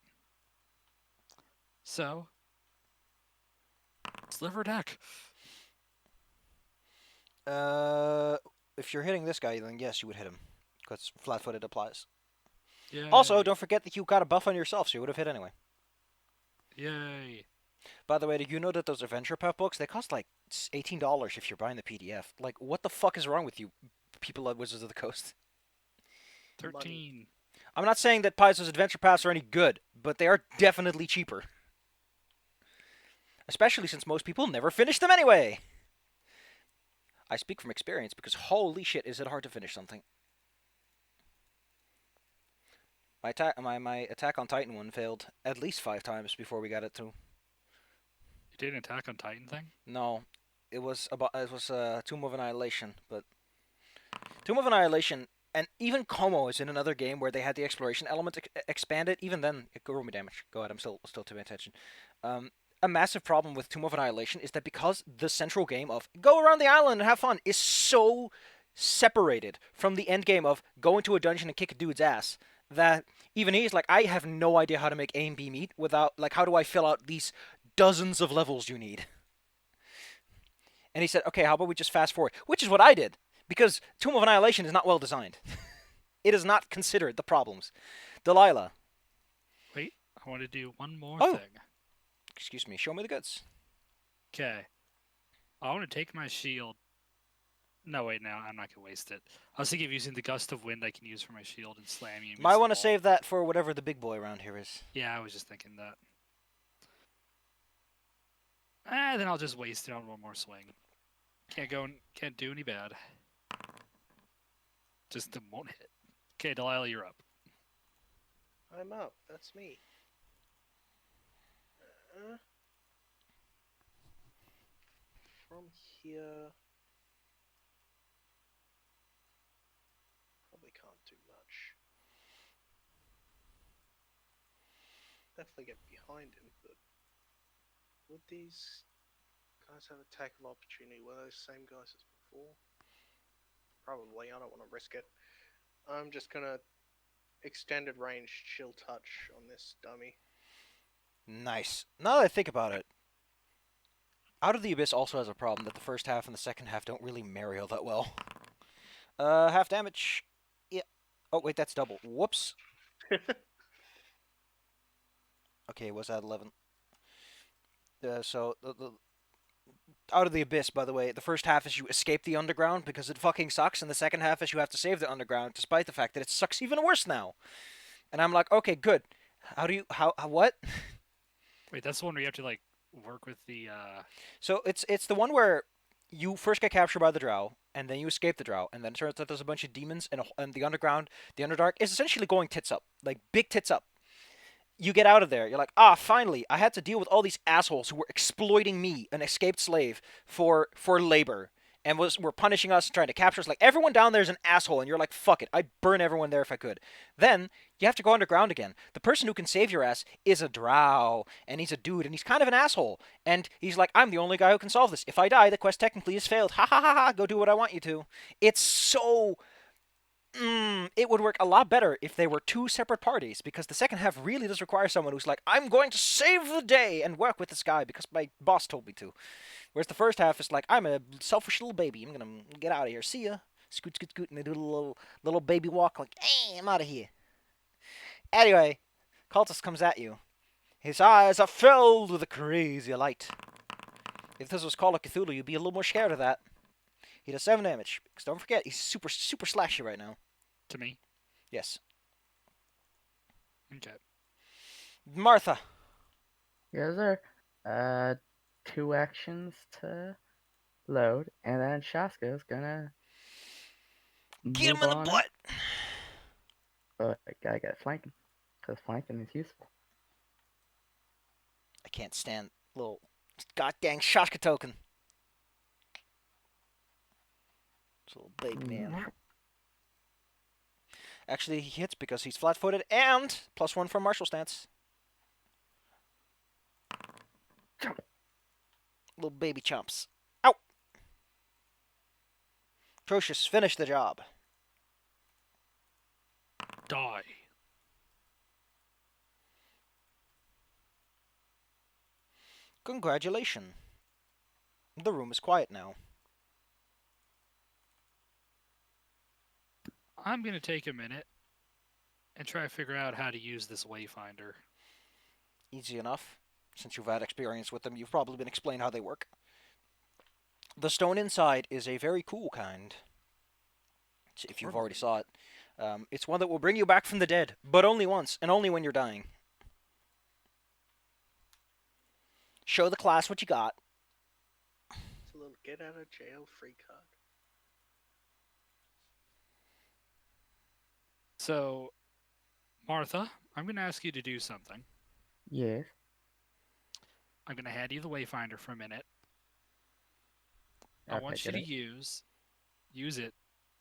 So, sliver deck. If you're hitting this guy, then yes, you would hit him. Because flat-footed applies. Yay. Also, don't forget that you got a buff on yourself, so you would have hit anyway. Yay. By the way, did you know that those Adventure Path books, they cost like $18 if you're buying the PDF? Like, what the fuck is wrong with you, people at Wizards of the Coast? 13. I'm not saying that Paizo's Adventure Paths are any good, but they are definitely cheaper. Especially since most people never finish them anyway. I speak from experience because holy shit, is it hard to finish something. My attack on Titan one failed at least 5 times before we got it through. You did an Attack on Titan thing? No, it was Tomb of Annihilation, but Tomb of Annihilation and even Como is in another game where they had the exploration element expanded. Even then, it could roll me damage. Go ahead, I'm still paying attention. A massive problem with Tomb of Annihilation is that because the central game of go around the island and have fun is so separated from the end game of go into a dungeon and kick a dude's ass that even he's like, I have no idea how to make A and B meet without, like, how do I fill out these dozens of levels you need? And he said, okay, how about we just fast forward? Which is what I did, because Tomb of Annihilation is not well designed. It is not considered the problems. Delilah. Wait, I want to do one more Oh. thing. Excuse me, show me the goods. Okay. I want to take my shield. No, wait, no, I'm not going to waste it. I was thinking of using the gust of wind I can use for my shield and slam you. Might want to save that for whatever the big boy around here is. Yeah, I was just thinking that. Then I'll just waste it on one more swing. Can't do any bad. Just won't hit. Okay, Delilah, you're up. I'm up. That's me. From here, probably can't do much. Definitely get behind him, but would these guys have attack of opportunity? Were those same guys as before? Probably. I don't want to risk it. I'm just gonna extended range chill touch on this dummy. Nice. Now that I think about it, Out of the Abyss also has a problem that the first half and the second half don't really marry all that well. Half damage. Yeah. Oh, wait, that's double. Whoops. Okay, was that 11? So, Out of the Abyss, by the way, the first half is you escape the underground because it fucking sucks, and the second half is you have to save the underground, despite the fact that it sucks even worse now. And I'm like, okay, good. What? Wait, that's the one where you have to, like, work with the, So it's the one where you first get captured by the Drow, and then you escape the Drow, and then it turns out there's a bunch of demons, and the underground, the Underdark, is essentially going tits up. Like, big tits up. You get out of there. You're like, finally, I had to deal with all these assholes who were exploiting me, an escaped slave, for labor, and were punishing us, trying to capture us. Like, everyone down there is an asshole, and you're like, fuck it, I'd burn everyone there if I could. Then, you have to go underground again. The person who can save your ass is a drow, and he's a dude, and he's kind of an asshole. And he's like, I'm the only guy who can solve this. If I die, the quest technically has failed. Ha ha ha ha, go do what I want you to. It's so... it would work a lot better if they were two separate parties, because the second half really does require someone who's like, I'm going to save the day and work with this guy because my boss told me to. Whereas the first half is like, I'm a selfish little baby. I'm going to get out of here. See ya. Scoot, scoot, scoot. And they do a little baby walk like, hey, I'm out of here. Anyway, Cultist comes at you. His eyes are filled with a crazy light. If this was Call of Cthulhu, you'd be a little more scared of that. He does 7 damage. Because don't forget, he's super, super slashy right now. to me. Yes. Okay. Martha. Yes, sir. 2 actions to load, and then Shaska's gonna Get him move in the on butt. up. But I gotta get flanking, because flanking is useful. I can't stand little goddamn Shashka token. It's a little big man. Actually, he hits because he's flat-footed and +1 from martial stance. Little baby chumps. Ow! Atrocious, finish the job. Die. Congratulations. The room is quiet now. I'm going to take a minute and try to figure out how to use this wayfinder. Easy enough. Since you've had experience with them, you've probably been explained how they work. The stone inside is a very cool kind. If you've already saw it. It's one that will bring you back from the dead, but only once, and only when you're dying. Show the class what you got. It's a little get out of jail free card. So, Martha, I'm going to ask you to do something. Yes. I'm going to hand you the wayfinder for a minute. I Okay, want you get to it. use it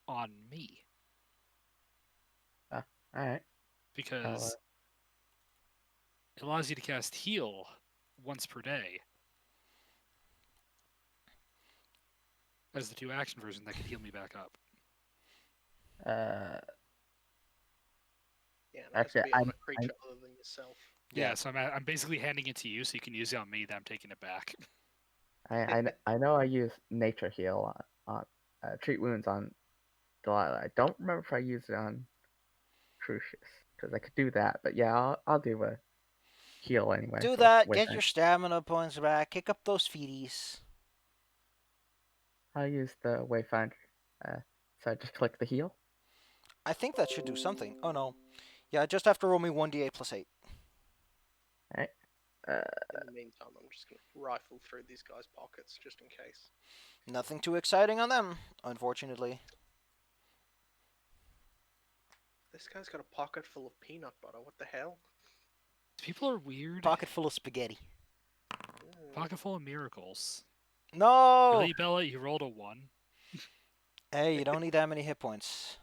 on me. Alright. Because it allows you to cast heal once per day. As the 2 action version that can heal me back up. Uh, Yeah, and it has to actually, be on a creature other than yourself. Yeah, so I'm basically handing it to you so you can use it on me, then I'm taking it back. I know I use Nature Heal on treat wounds on Delilah. I don't remember if I used it on Crucius because I could do that. But yeah, I'll do a heal anyway Do for that. Get Wayfind. your stamina points back. Kick up those feeties. I'll use the Wayfinder. So I just click the heal. I think that should do something. Oh no. Yeah, just have to roll me 1d8 plus 8. Alright. In the meantime, I'm just going to rifle through these guys' pockets just in case. Nothing too exciting on them, unfortunately. This guy's got a pocket full of peanut butter. What the hell? People are weird. Pocket full of spaghetti. Pocket full of miracles. No! Really, Bella? You rolled a 1? Hey, you don't need that many hit points.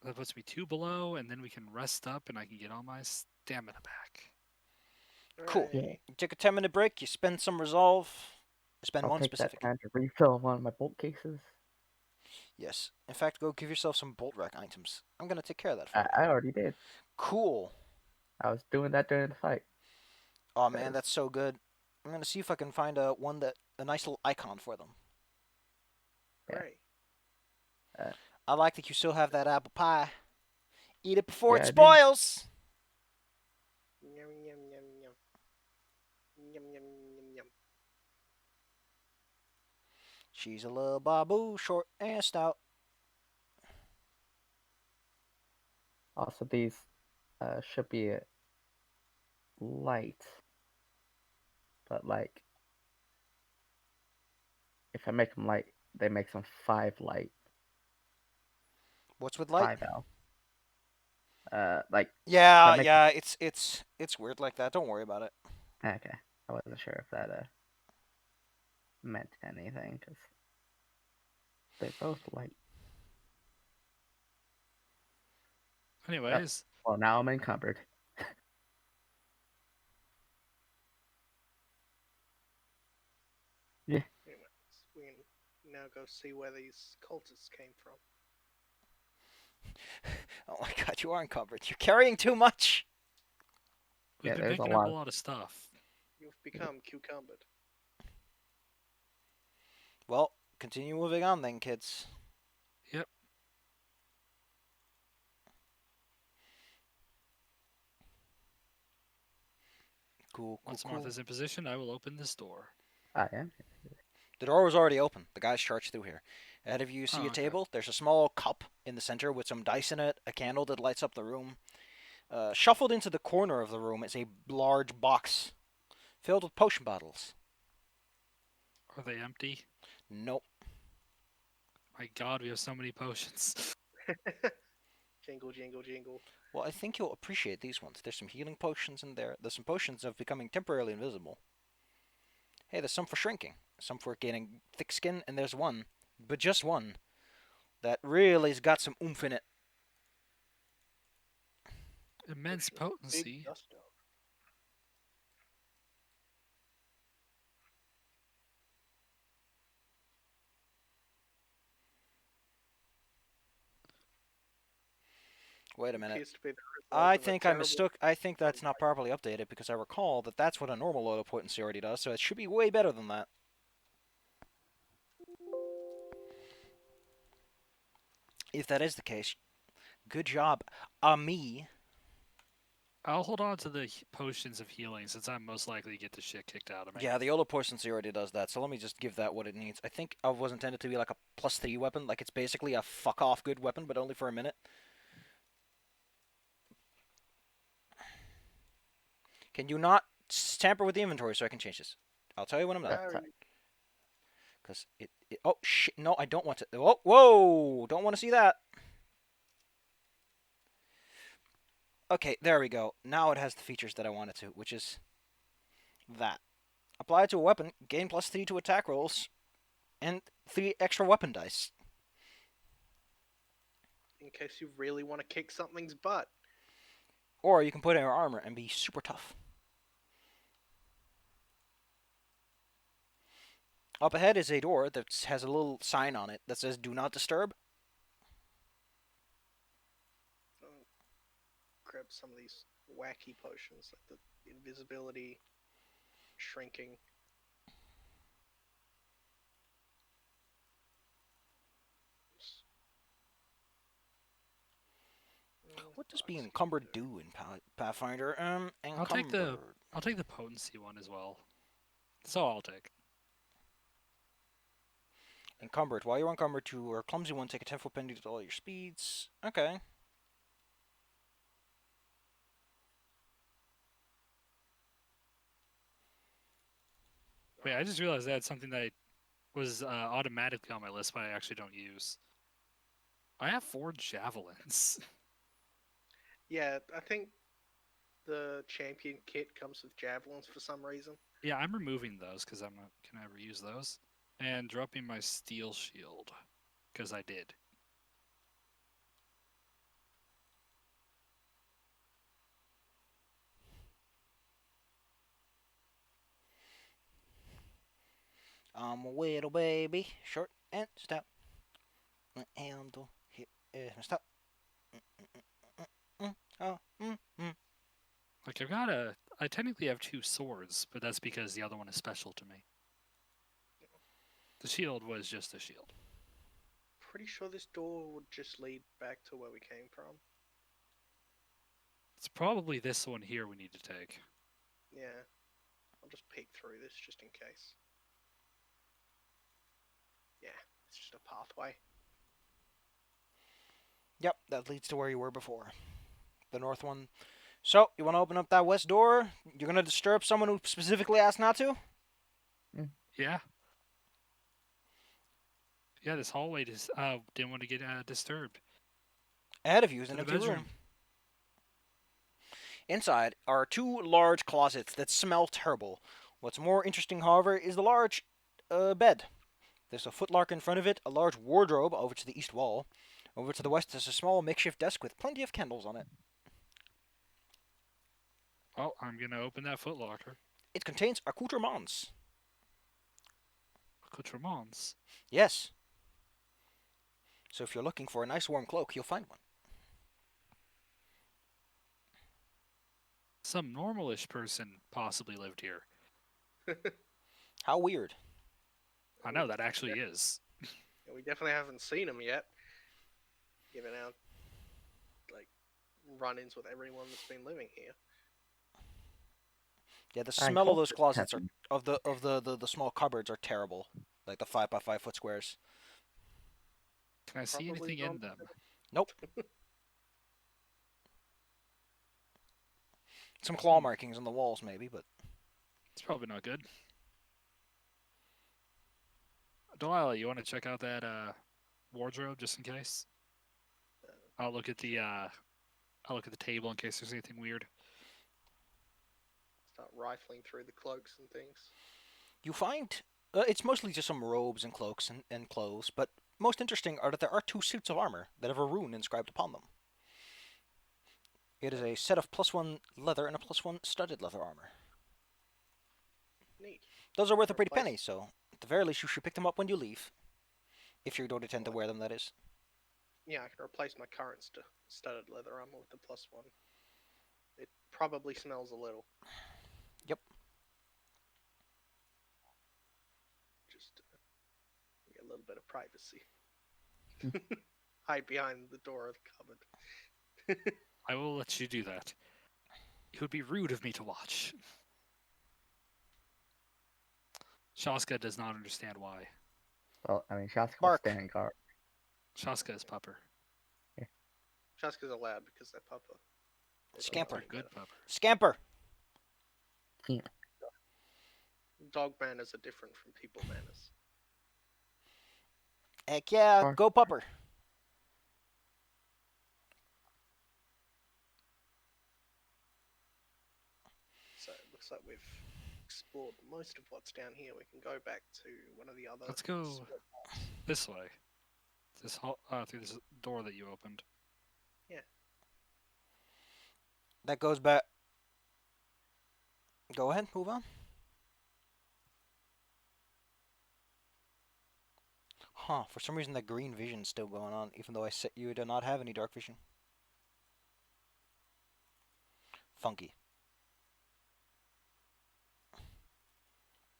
That puts me 2 below, and then we can rest up and I can get all my stamina back. Cool. Hooray. You take a 10-minute break, you spend some resolve. Spend I'll one take specific. that time to refill one of my bolt cases. Yes. In fact, go give yourself some bolt rack items. I'm gonna take care of that for you. I already did. Cool. I was doing that during the fight. Oh man, that's so good. I'm gonna see if I can find a nice little icon for them. Yeah. Hooray. I like that you still have that apple pie. Eat it before Yeah, it I do. spoils. Yum, yum, yum, yum. Yum, yum, yum, yum. She's a little babu, short and stout. Also, these should be light, but like if I make them light, they make them 5 light, What's with light? 5 L. Like Yeah, make- yeah, it's weird like that. Don't worry about it. okay, I wasn't sure if that meant anything because they're both light. Anyways, Well, now I'm encumbered. Anyways, we can now go see where these cultists came from. Oh my god, you are encumbered. You're carrying too much. we've Yeah, been there's a picking up lot a of- lot of stuff. You've become cucumbered. Well, continue moving on then, kids. Yep. Cool, cool, Once cool. Martha's in position, I will open this door. I am. The door was already open. The guys charged through here. Ahead of you see Oh, a okay. table. There's a small cup in the center with some dice in it, a candle that lights up the room. Shuffled into the corner of the room is a large box filled with potion bottles. Are they empty? Nope. My god, we have so many potions. Jingle, jingle, jingle. Well, I think you'll appreciate these ones. There's some healing potions in there. There's some potions of becoming temporarily invisible. Hey, there's some for shrinking, some for getting thick skin, and there's one, but just one, that really's got some oomph in it. Immense Big potency. dust dog. Wait a minute. Appears to be the result I of a think I terrible- mistook. I think that's not properly updated because I recall that that's what a normal load of potency already does, so it should be way better than that. If that is the case, good job, me. I'll hold on to the potions of healing since I'm most likely to get the shit kicked out of me. Yeah, the Olo potency already does that, so let me just give that what it needs. I think I was intended to be like a +3 weapon, like it's basically a fuck-off good weapon, but only for a minute. Can you not tamper with the inventory so I can change this? I'll tell you when I'm done. No, Because oh, shit. No, I don't want to. Oh, whoa. Don't want to see that. Okay, there we go. Now it has the features that I wanted to, which is that. Apply it to a weapon, gain +3 to attack rolls, and 3 extra weapon dice. in case you really want to kick something's butt. Or you can put in your armor and be super tough. Up ahead is a door that has a little sign on it that says "Do not disturb." grab some of these wacky potions, like the invisibility, shrinking. What does being encumbered do in Pathfinder? I'll take Encumbered. the potency one as well. So I'll take. Encumbered. While you're encumbered, you or clumsy one take a 10-foot penalty to all your speeds. Okay. Wait, I just realized I had something that was automatically on my list, but I actually don't use. I have 4 javelins. Yeah, I think the champion kit comes with javelins for some reason. Yeah, I'm removing those because I'm not gonna ever use those, and dropping my steel shield because I did. I'm a little baby, short and stout. And here is my stout. Oh, Like I technically have 2 swords, but that's because the other one is special to me. The shield was just a shield. Pretty sure this door would just lead back to where we came from. It's probably this one here we need to take. Yeah. I'll just peek through this just in case. Yeah, it's just a pathway. Yep, that leads to where you were before. The north one. So, you want to open up that west door? You're going to disturb someone who specifically asked not to? Yeah. Yeah, this hallway just didn't want to get disturbed. Ahead of you is To an the empty bedroom. room. Inside are 2 large closets that smell terrible. What's more interesting, however, is the large bed. There's a footlocker in front of it, a large wardrobe over to the east wall. Over to the west, there's a small makeshift desk with plenty of candles on it. Oh, I'm gonna open that footlocker. It contains accoutrements. Accoutrements. Yes. So if you're looking for a nice warm cloak, you'll find one. Some normalish person possibly lived here. How weird. I know that actually is. Yeah, we definitely haven't seen him yet. Given our run-ins with everyone that's been living here. Yeah, the And smell of those cultists closets have are the small cupboards are terrible. Like the 5x5 foot squares. Can I see Probably anything in not- them? Nope. Some claw markings on the walls, maybe, but It's probably not good. Delilah, you want to check out that wardrobe just in case? I'll look at the table in case there's anything weird. Start rifling through the cloaks and things. you find it's mostly just some robes and cloaks and clothes, but most interesting are that there are 2 suits of armor that have a rune inscribed upon them. It is a set of +1 leather and a +1 studded leather armor. Neat. Those are worth a pretty Replace- penny, so at the very least you should pick them up when you leave. If you don't intend to wear them, that is. Yeah, I can replace my current studded leather armor with the +1. It probably smells a little. Yep. Just get a little bit of privacy. Hide behind the door of the cupboard. I will let you do that. It would be rude of me to watch. Shaska does not understand why. Well, I mean, Shaska will Bark. stand guard. Shaska is pupper. Shaska's allowed because they're pupper. Scamper. They're good pupper. Scamper! Dog manners are different from people manners. Heck yeah, Bark. go pupper. So it looks like we've explored most of what's down here. We can go back to one of the other. Let's go split parts. this way. This through this door that you opened. That goes back. Go ahead, move on. Huh, for some reason that green vision's still going on, even though I set you to not have any dark vision. funky.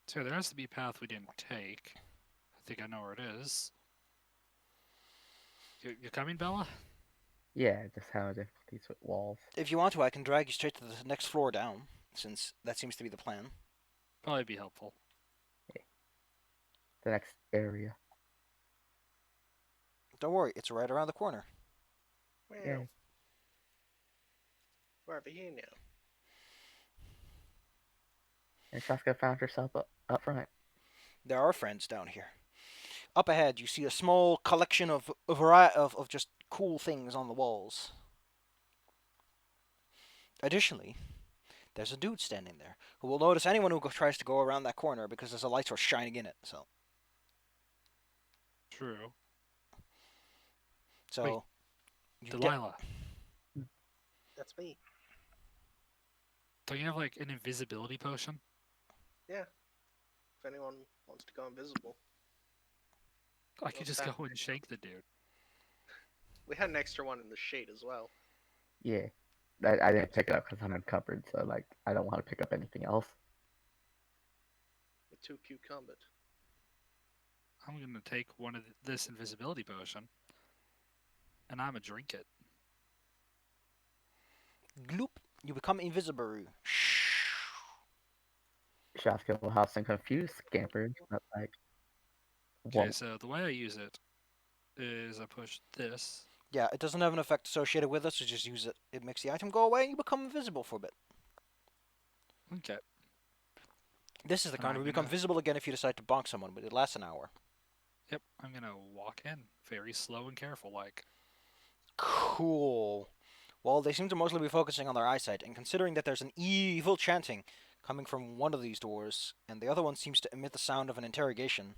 So there has to be a path we didn't take. I think I know where it is. You coming, Bella? Yeah, just having difficulties with walls. If you want to, I can drag you straight to the next floor down, since that seems to be the plan. Probably be helpful. The next area. Don't worry, it's right around the corner. Well, Yay. we're over here now. And Shaska found herself up front. There are friends down here. Up ahead, you see a small collection of a variety of just cool things on the walls. Additionally, there's a dude standing there who will notice anyone who tries to go around that corner because there's a light source shining in it. True. So, Wait, you get Delilah, That's me. don't you have like an invisibility potion? Yeah. If anyone wants to go invisible. I could just Okay. go and shank the dude. We had an extra one in the sheet as well. Yeah. I didn't pick it up because I'm encumbered, so like I don't want to pick up anything else. We're too cucumbered. I'm gonna take one of this invisibility potion, and I'm gonna drink it. gloop, you become invisible. Shaska will have some confused scampers, but like, Okay, won't. so the way I use it is I push this. Yeah, it doesn't have an effect associated with it, so just use it. It makes the item go away and you become invisible for a bit. Okay. This is the kind I'm where you become gonna- visible again if you decide to bonk someone, but it lasts an hour. Yep, I'm gonna walk in, very slow and careful, like. Cool. Well, they seem to mostly be focusing on their eyesight, and considering that there's an evil chanting coming from one of these doors, and the other one seems to emit the sound of an interrogation,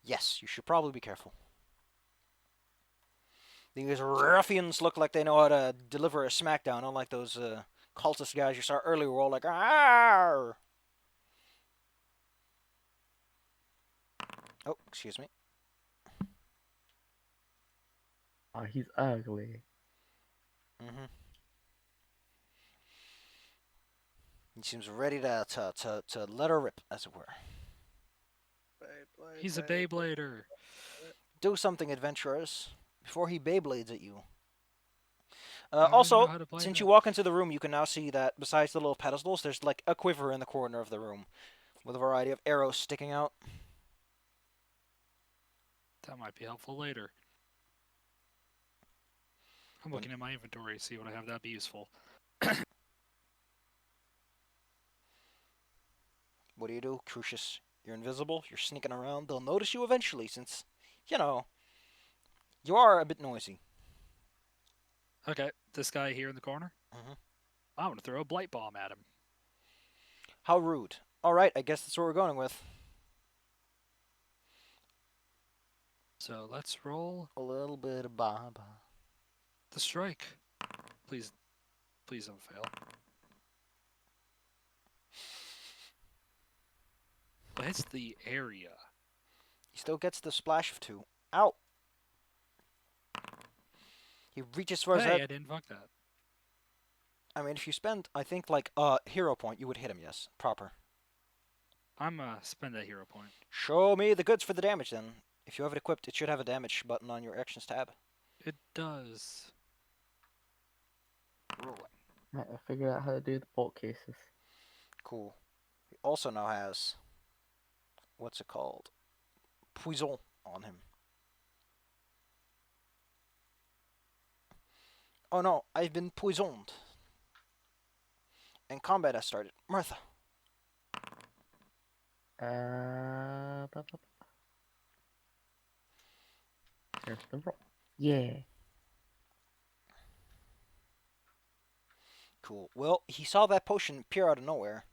yes, you should probably be careful. These ruffians look like they know how to deliver a smackdown, unlike those cultist guys you saw earlier who were all like, "Arr!" Oh, excuse me. Oh, he's ugly. Mm-hmm. He seems ready to let her rip, as it were. Beyblade, He's a Beyblader. Do something adventurous before he Beyblades at you. I don't know Also, how to play since that. you walk into the room, you can now see that besides the little pedestals, there's like a quiver in the corner of the room with a variety of arrows sticking out. That might be helpful later. I'm looking at my inventory to see what I have that'd be useful. What do? Crucius, you're invisible, you're sneaking around. They'll notice you eventually since, you know, you are a bit noisy. Okay, this guy here in the corner. Mhm. I'm gonna throw a blight bomb at him. How rude. Alright, I guess that's what we're going with. So let's roll A little bit of Baba. the strike. Please don't fail. But hits the area. He still gets the splash of 2. Ow! He reaches for his Hey, head. I didn't fuck that. I mean, if you spend, I think, like a hero point, you would hit him, yes. Proper. I'm spend that hero point. Show me the goods for the damage, then. If you have it equipped, it should have a damage button on your actions tab. It does. Rolling. I figured out how to do the bolt cases. Cool. He also now has, what's it called? Poison on him. Oh no, I've been poisoned. And combat has started. Martha. Here's the roll. Yeah. Cool. Well, he saw that potion appear out of nowhere.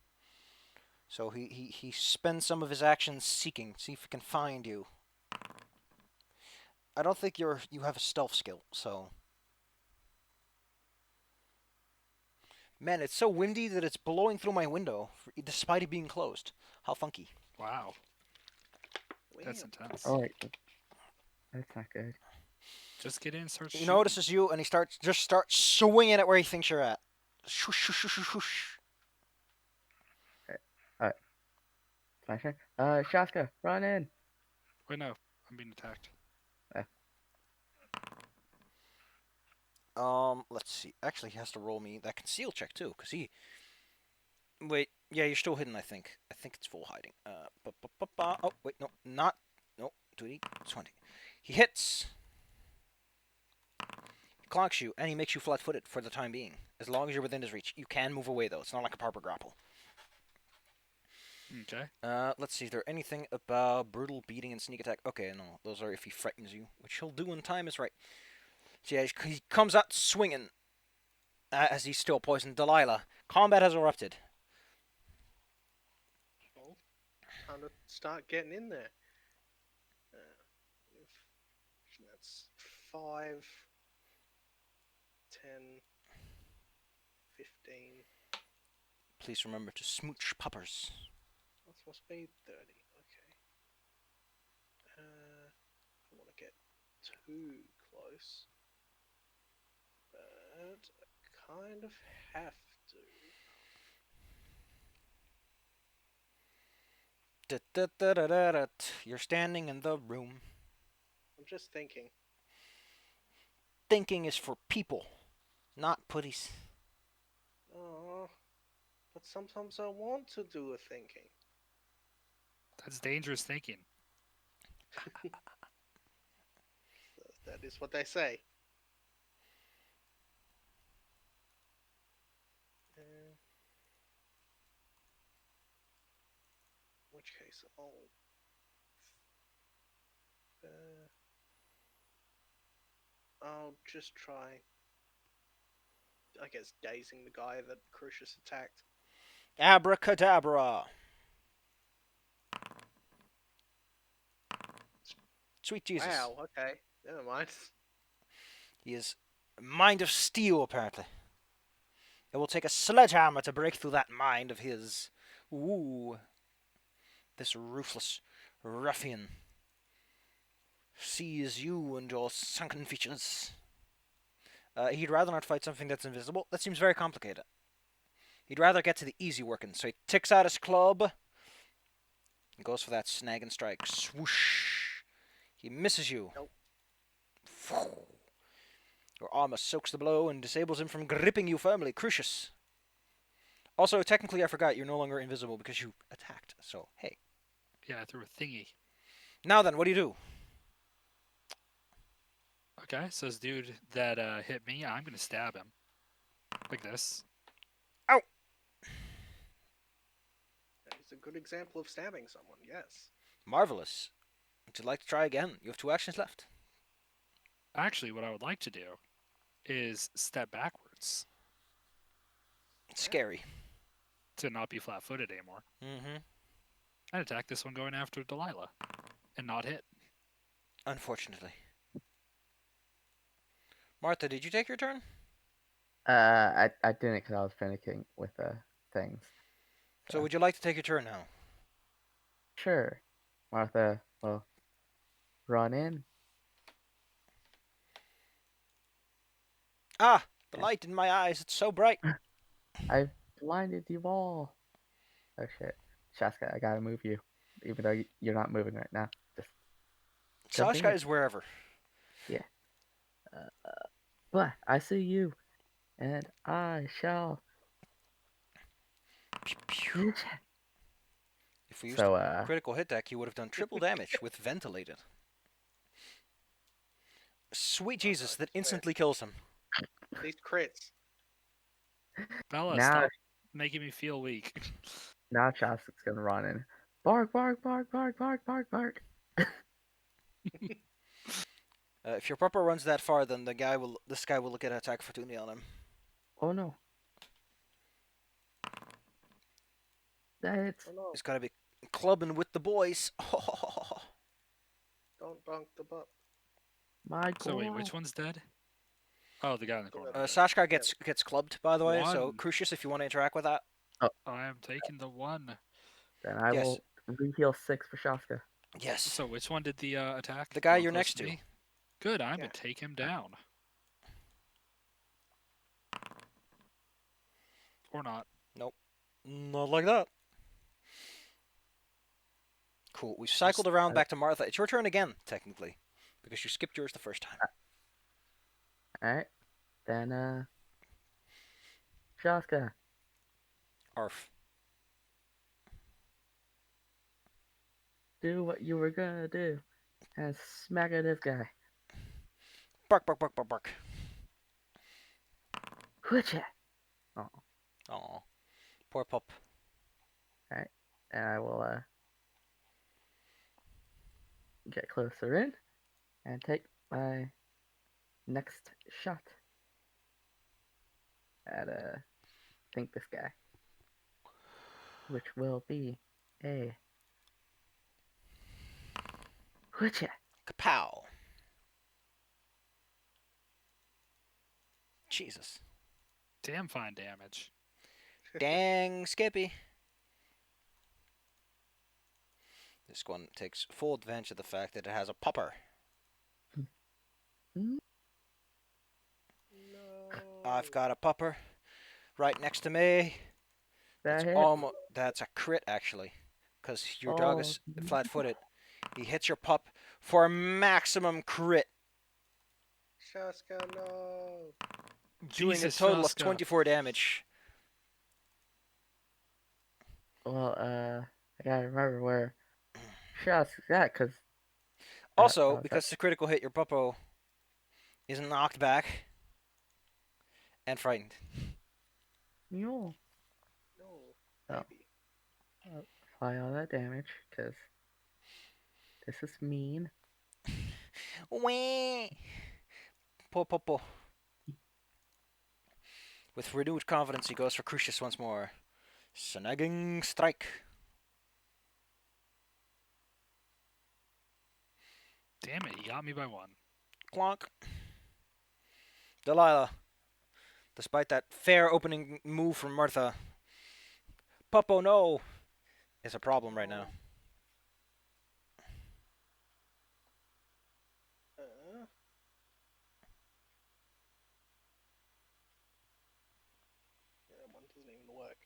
So he spends some of his actions seeking, see if he can find you. I don't think you have a stealth skill, so. Man, it's so windy that it's blowing through my window, despite it being closed. How funky. Wow, that's Wow. intense. Oh wait, that's not good. Just get in, start He shooting. notices you, and he starts swinging at where he thinks you're at. Shush, shush, shush, shush, shush. Alright. It's my turn. Shaska, run in. Wait, no. I'm being attacked. Let's see. Actually, he has to roll me that conceal check too, because he. Wait, yeah, you're still hidden. I think it's full hiding. Oh wait, no, not. No, 20. He hits. He clonks you, and he makes you flat-footed for the time being. As long as you're within his reach, you can move away though. It's not like a proper grapple. Okay. Let's see. Is there anything about brutal beating and sneak attack? Okay, no, those are if he frightens you, which he'll do when time is right. So yeah, he comes out swinging. As he's still poisoned. Delilah, combat has erupted. Well, time to start getting in there. That's 5, 10, 15. Please remember to smooch puppers. That's supposed to be 30. Okay. I don't want to get too close, but I kind of have to. You're standing in the room. I'm just thinking. Thinking is for people, not putties. Oh, but sometimes I want to do a thinking. That's dangerous thinking. That is what they say. In which case, I'll just try, I guess, dazing the guy that Crucius attacked. Abracadabra. Sweet Jesus. Wow, okay. Never mind. He is a mind of steel, apparently. It will take a sledgehammer to break through that mind of his. Ooh. This ruthless ruffian sees you and your sunken features. He'd rather not fight something that's invisible. That seems very complicated. He'd rather get to the easy working, so he ticks out his club. He goes for that snag and strike. Swoosh. He misses you. Nope. Your armor soaks the blow and disables him from gripping you firmly. Crucius. Also, technically, I forgot you're no longer invisible because you attacked. So, hey. Yeah, I threw a thingy. Now then, what do you do? Okay, so this dude that hit me, I'm gonna stab him. Like this. Ow! It's a good example of stabbing someone, yes. Marvelous. Would you like to try again? You have 2 actions left. Actually, what I would like to do is step backwards It's scary. to not be flat-footed anymore. Mm-hmm. And attack this one going after Delilah. And not hit. Unfortunately. Martha, did you take your turn? I didn't because I was finicking with the things. So would you like to take your turn now? Sure. Martha will run in. Ah! The light in my eyes, it's so bright. I've blinded you all. Oh shit. Shaska, I gotta move you. Even though you're not moving right now. Just jump Sashka in. is wherever. But I see you. And I shall. Pew, pew. If we used So, a critical hit deck, he would have done triple damage with ventilated. Sweet Jesus, that instantly kills him. These crits. Bella, now, stop making me feel weak. now Shaska's gonna run in. Bark, bark, bark, bark, bark, bark, bark. If your pupper runs that far, then this guy will get an attack opportunity on him. Oh no. That's Oh no, He's gotta be clubbing with the boys. don't bunk the butt. my So wait, god. which one's dead? Oh, the guy in the corner. Sashka gets clubbed, by the way, so One. Crucius, if you want to interact with that. I am taking the one. Then I Yes. will re-heal 6 for Shaska. Yes. So which one did the attack? The guy one you're close next to. me? Good, I'm Yeah. gonna take him down. Or not. Nope. Not like that. Cool. We cycled around back to Martha. It's your turn again, technically, because you skipped yours the first time. Alright. Then, Shaska, Arf. do what you were gonna do and smack at this guy. Bark, bark, bark, bark, bark. Whatcha? Oh. Aw. Poor pup. Alright. And I will, get closer in and take my next shot at, I think this guy. Which will be a... Whatcha? Kapow. Jesus. Damn fine damage. Dang, Skippy. This one takes full advantage of the fact that it has a popper. Hmm? No. I've got a popper right next to me. That hit? That's a crit, actually. Because your dog is Oh. flat-footed. He hits your pup for a maximum crit, Shaska, no. doing a Jesus, total of Shaska. 24 damage. Well, I gotta remember where Shaska's at, because... Also, because the critical hit, your puppo is knocked back and frightened. No. No. Oh. Baby. Apply all that damage, because this is mean. Wee! Poor puppo. With renewed confidence, he goes for Crucius once more. Snagging strike. Damn it, he got me by 1. Clonk. Delilah. Despite that fair opening move from Martha, Puppo, no, is a problem right now. Yeah, that one doesn't even work.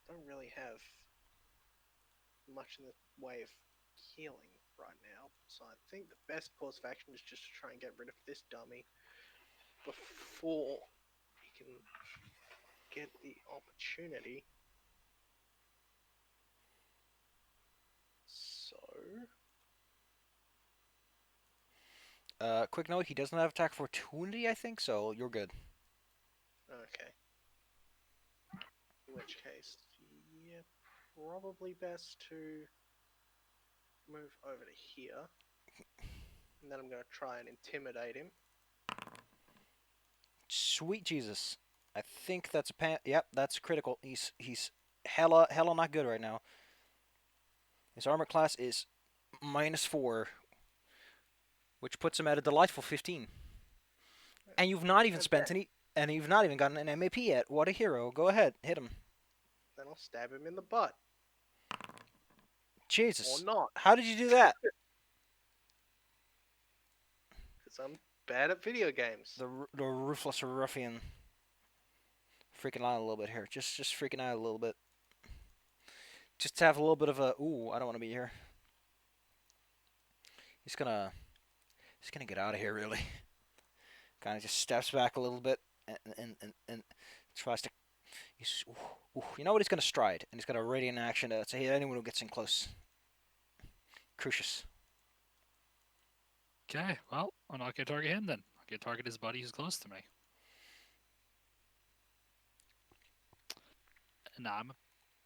Don't really have much in the way of healing right now, so I think the best course of action is just to try and get rid of this dummy before he can get the opportunity. So, Quick note, he doesn't have attack of opportunity, I think, so you're good. okay. In which case, yeah, probably best to move over to here. And then I'm going to try and intimidate him. Sweet Jesus. I think that's a pan. Yep, that's critical. He's hella not good right now. His armor class is -4, which puts him at a delightful 15. And you've not even spent any, and you've not even gotten an MAP yet. What a hero! Go ahead, hit him. Then I'll stab him in the butt. Jesus. Or not, How did you do that? because I'm bad at video games. The ruthless ruffian. Freaking out a little bit here. Just freaking out a little bit. Just to have a little bit of a ooh, I don't want to be here. He's gonna get out of here really. Kind of just steps back a little bit and tries to. You know what? He's gonna stride and he's gonna radiant action to hit anyone who gets in close. Crucius. Okay, well, I'm not going to target him then. I'll get target his buddy who's close to me. And I'm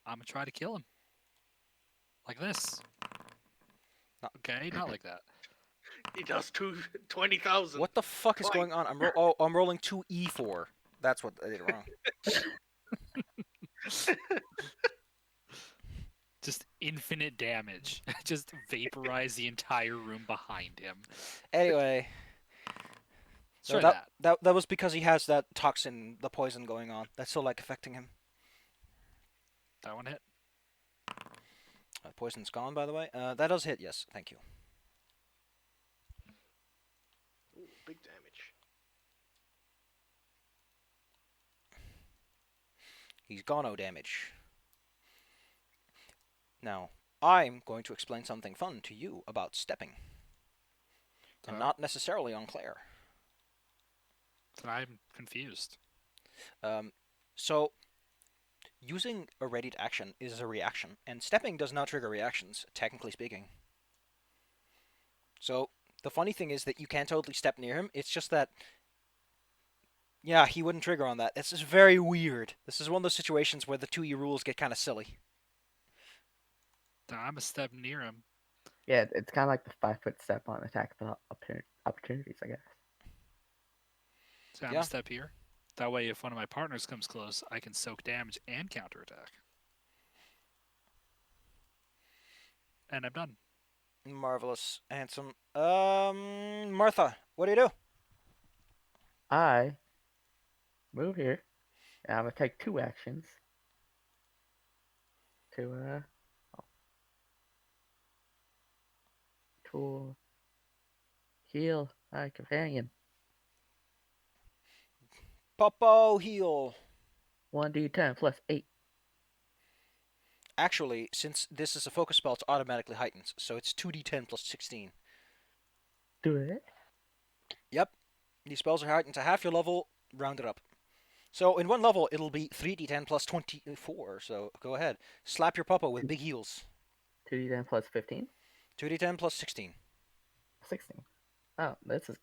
going to try to kill him. Like this. Okay, not like that. He does 20,000. What the fuck is Right. going on? I'm rolling 2e4. That's what I did wrong. Just infinite damage. Just vaporize the entire room behind him. Anyway. Let's try that. That was because he has that toxin, the poison going on. That's still like affecting him. That one hit. Poison's gone, by the way. That does hit, yes. Thank you. Ooh, big damage. He's got no damage. Now, I'm going to explain something fun to you about stepping. And Huh? not necessarily on Claire. I'm confused. So, using a readied action is a reaction, and stepping does not trigger reactions, technically speaking. So, the funny thing is that you can totally step near him, it's just that, yeah, he wouldn't trigger on that. This is very weird. This is one of those situations where the 2E rules get kind of silly. I'm a step near him. Yeah, it's kind of like the 5-foot step on attack of opportunities, I guess. So I'm Yeah. a step here. That way, if one of my partners comes close, I can soak damage and counterattack. And I'm done. Marvelous. Handsome. Martha, what do you do? I move here, and I'm gonna take 2 actions to to heal my companion. Popo heal. 1d10 plus 8. Actually, since this is a focus spell, it's automatically heightened, so it's 2d10 plus 16. Do it. Yep. These spells are heightened to half your level, rounded up. So in one level, it'll be 3d10 plus 24, so go ahead. Slap your Popo with big heals. 2d10 plus 15. 2d10 plus 16. 16. Oh, this is.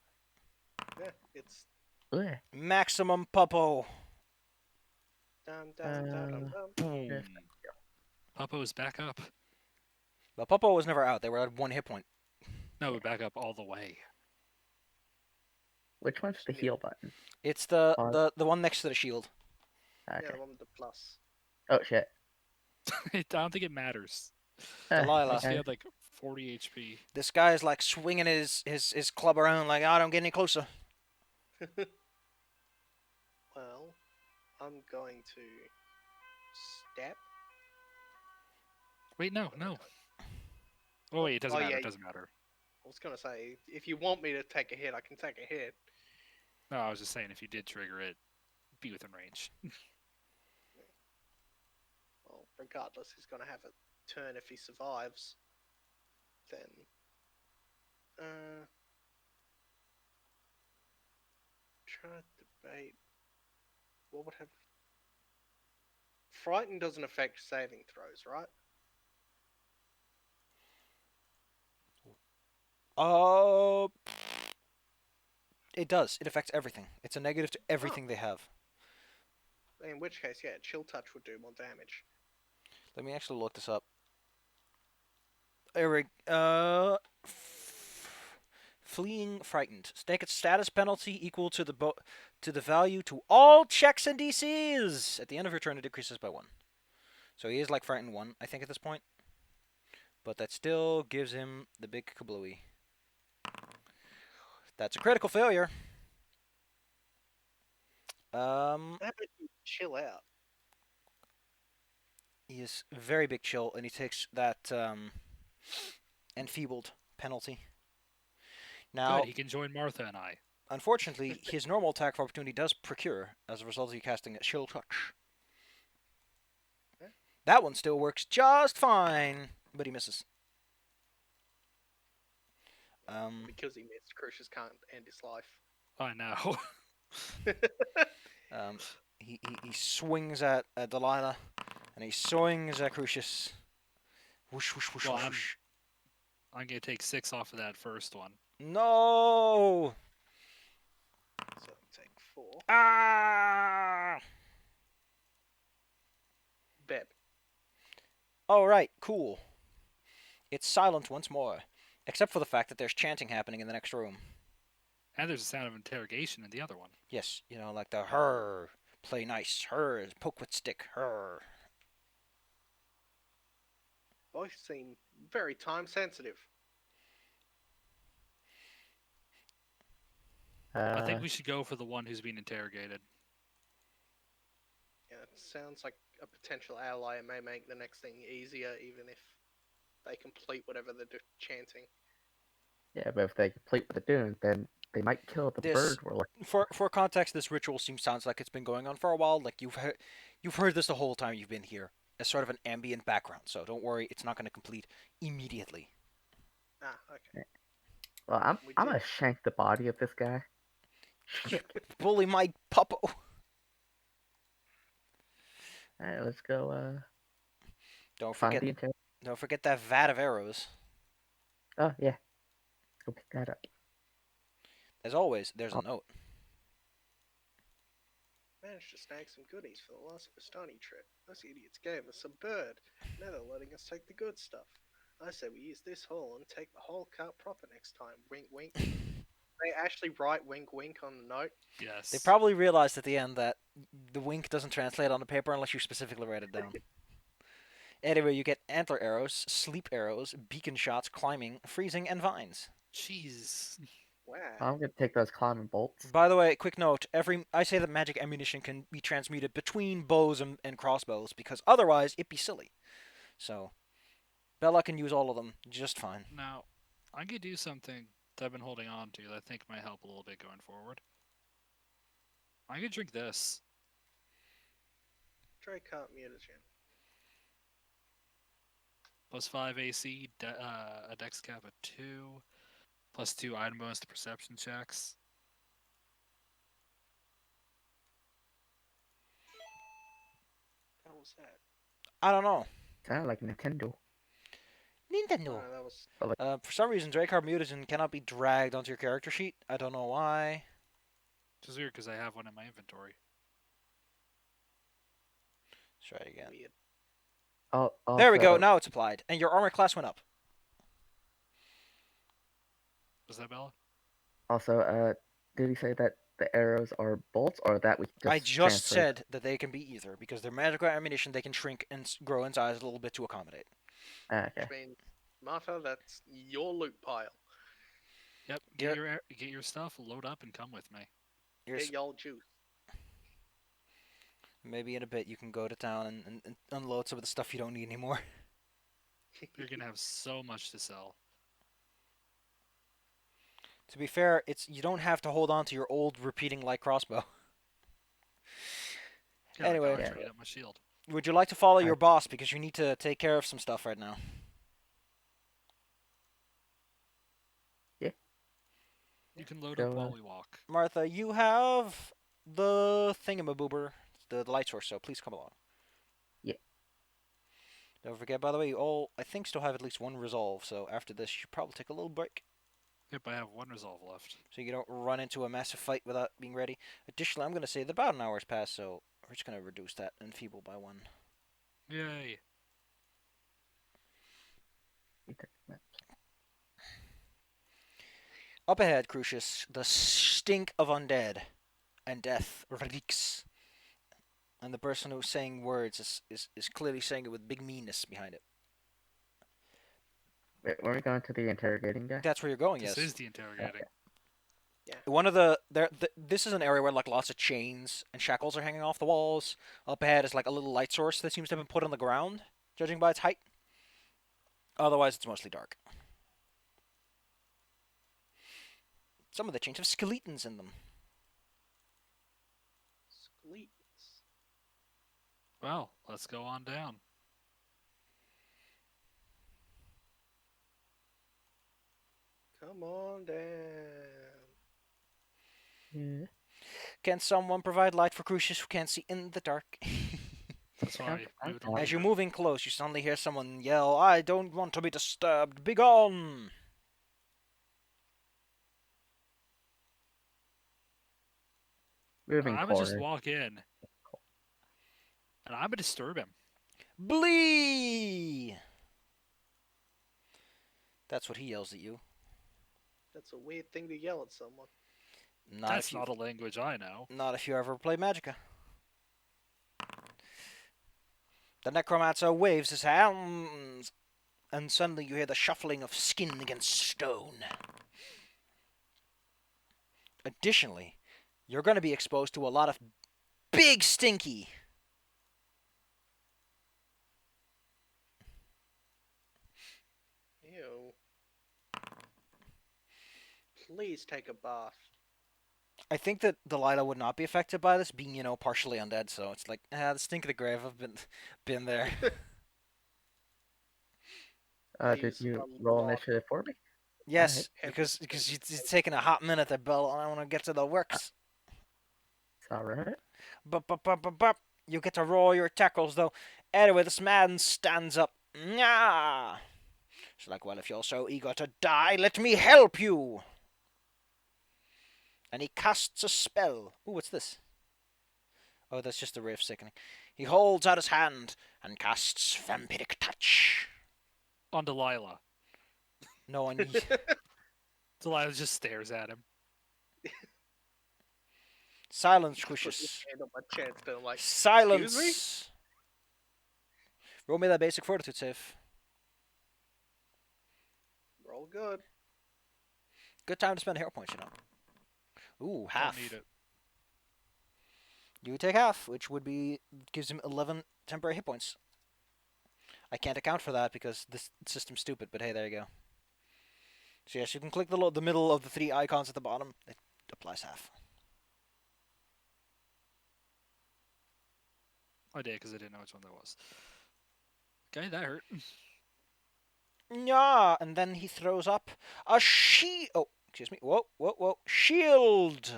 Yeah, it's Bleh. Maximum Popo. dum dum dum dum dum. Boom. Yes. Puppo is back up. But Popo was never out. They were at 1 hit point. No, we're back up all the way. Which one's the heal button? It's the Pause. one next to the shield. Okay. Yeah, the one with the plus. Oh shit. I don't think it matters. Delilah. Unless he Okay. had like 40 HP. This guy is like swinging his club around like, I don't get any closer. Well, I'm going to step. Wait, no. Oh wait, it doesn't Oh, matter. yeah. It doesn't matter. I was gonna say, if you want me to take a hit, I can take a hit. No, I was just saying if you did trigger it, be within range. Well, regardless, he's gonna have a turn if he survives. Then, try to debate. What would have? Frighten doesn't affect saving throws, right? It does. It affects everything. It's a negative to everything they have. In which case, yeah, chill touch would do more damage. Let me actually look this up. There we fleeing frightened. Take a status penalty equal to the value to all checks and DCs. At the end of your turn, it decreases by 1. So he is like frightened 1, I think, at this point. But that still gives him the big kablooey. That's a critical failure. How about you chill out? He is very big chill, and he takes that enfeebled penalty. Now, Good, he can join Martha and I. unfortunately, his normal attack of opportunity does procure as a result of you casting a chill touch. Yeah. That one still works just fine, but he misses. Because he missed, Crucius can't end his life. I know. He swings at Delilah, and he swings at Crucius. Whoosh, whoosh, whoosh, Well, whoosh, whoosh. I'm gonna take 6 off of that first one. No! So take 4. Ah! Bet. Alright, cool. It's silent once more, except for the fact that there's chanting happening in the next room. And there's a sound of interrogation in the other one. Yes, you know, like the her, play nice, her, poke with stick, her. Both seem very time sensitive. I think we should go for the one who's being interrogated. Yeah, it sounds like a potential ally. It may make the next thing easier, even if they complete whatever they're chanting. Yeah, but if they complete what they're doing, then they might kill the This- bird we're looking For context, this ritual sounds like it's been going on for a while. Like you've heard this the whole time you've been here as sort of an ambient background. So don't worry, it's not going to complete immediately. Ah, okay. Well, I'm We gonna did. shank the body of this guy. Bully my puppo. Alright, let's go Don't find forget, the inter- don't forget that vat of arrows. Oh yeah. Let's go pick that up. As always, there's a Oh. note. Managed to snag some goodies for the last Vistani trip. Those idiots gave us a bird. Now they're letting us take the good stuff. I say we use this hole and take the whole cart proper next time. Wink, wink. They actually write wink, wink on the note. Yes. They probably realized at the end that the wink doesn't translate on the paper unless you specifically write it down. Anyway, you get antler arrows, sleep arrows, beacon shots, climbing, freezing, and vines. Jeez. Wow. I'm gonna take those climbing bolts. By the way, quick note: I say that magic ammunition can be transmuted between bows and crossbows because otherwise it'd be silly. So, Bella can use all of them just fine. Now, I could do something that I've been holding on to that I think might help a little bit going forward. I could drink this. Dracart Mutagen. Plus 5 AC, a dex cap of 2. Plus 2 item bonus to perception checks. How was that? I don't know. Sound like Nintendo. Nintendo. No, that was. For some reason, Dracard Mutagen cannot be dragged onto your character sheet. I don't know why. Which is weird because I have one in my inventory. Let's try it again. Weird. Oh, There we go. also- Now it's applied, and your armor class went up. Was that Bella? Also, did he say that the arrows are bolts or that we just I just transferred? said that they can be either because they're magical ammunition. They can shrink and grow in size a little bit to accommodate. Okay. Which means, Martha, that's your loot pile. Yep. Yeah. Get your stuff, load up, and come with me. Here's- Get y'all juice. Maybe in a bit you can go to town and unload some of the stuff you don't need anymore. You're gonna have so much to sell. To be fair, you don't have to hold on to your old repeating light crossbow. Yeah, Anyway. I'll Yeah. trade up my shield. Would you like to follow I- your boss because you need to take care of some stuff right now? You can load Go, up while we walk. Martha, you have the thingamaboober, the light source, so please come along. Yeah. Don't forget, by the way, you all, I think, still have at least one resolve, so after this, you should probably take a little break Yep, I have one resolve left. so you don't run into a massive fight without being ready. Additionally, I'm going to say that about an hour's passed, so we're just going to reduce that enfeeble by 1. Yay. Up ahead, Crucius, the stink of undead and death reeks. And the person who's saying words is clearly saying it with big meanness behind it. Wait, were we going to the interrogating guy? That's where you're going, This yes. is the interrogating. One of this is an area where like lots of chains and shackles are hanging off the walls. Up ahead is like a little light source that seems to have been put on the ground, judging by its height. Otherwise, it's mostly dark. Some of the chains have skeletons in them. Skeletons. Well, let's go on down. Come on down. Yeah. Can someone provide light for Crucius who can't see in the dark? That's why we would As you're remember. moving close, you suddenly hear someone yell, "I don't want to be disturbed. Begone!" Moving I'm gonna just forward. walk in. And I'm gonna disturb him. Blee! That's what he yells at you. That's a weird thing to yell at someone. Not That's if you, not a language I know. not if you ever play Magicka. The Necromancer waves his hands, and suddenly you hear the shuffling of skin against stone. Additionally, you're going to be exposed to a lot of big stinky. Ew. please take a bath. I think that Delilah would not be affected by this, being, partially undead, so it's like, the stink of the grave, I've been there. Did He's you a roll lot initiative for me? Yes, Heavy because skin. it's taking a hot minute there, Bill, and I want to get to the works. It's alright. Bup. You get to roll your tackles, though. Anyway, this man stands up. Nyah! It's like, well, if you're so eager to die, let me help you. And he casts a spell. Ooh, what's this? Oh, that's just the ray of sickening. He holds out his hand and casts vampiric touch. On Delilah. No one. Delilah just stares at him. Silence, Put his squishes. hand on my chest and like, Silence. excuse me? Roll me that basic fortitude save. Roll good. Good time to spend hero points, Ooh, half. Don't need it. You take half, which would be gives him 11 temporary hit points. I can't account for that because this system's stupid, but hey, there you go. So yes, you can click the middle of the 3 icons at the bottom. It applies half. I did because I didn't know which one that was. Okay, that hurt. Yeah, and then he throws up a Oh, excuse me. Whoa. Shield.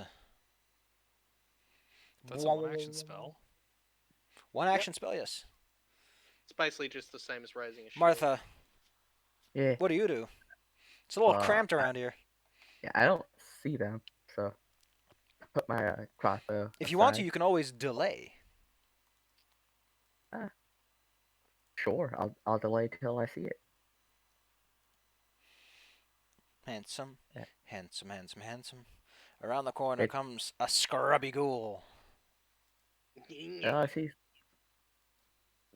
That's a one-action spell. One action spell, yes. It's basically just the same as raising a shield. Martha, Yeah. what do you do? It's a little Well, cramped around here. Yeah, I don't see them, so put my crossbow. If you want to, aside. you can always delay. Sure, I'll delay till I see it. Handsome, Yeah. handsome. Around the corner It- comes a scrubby ghoul. Oh, I see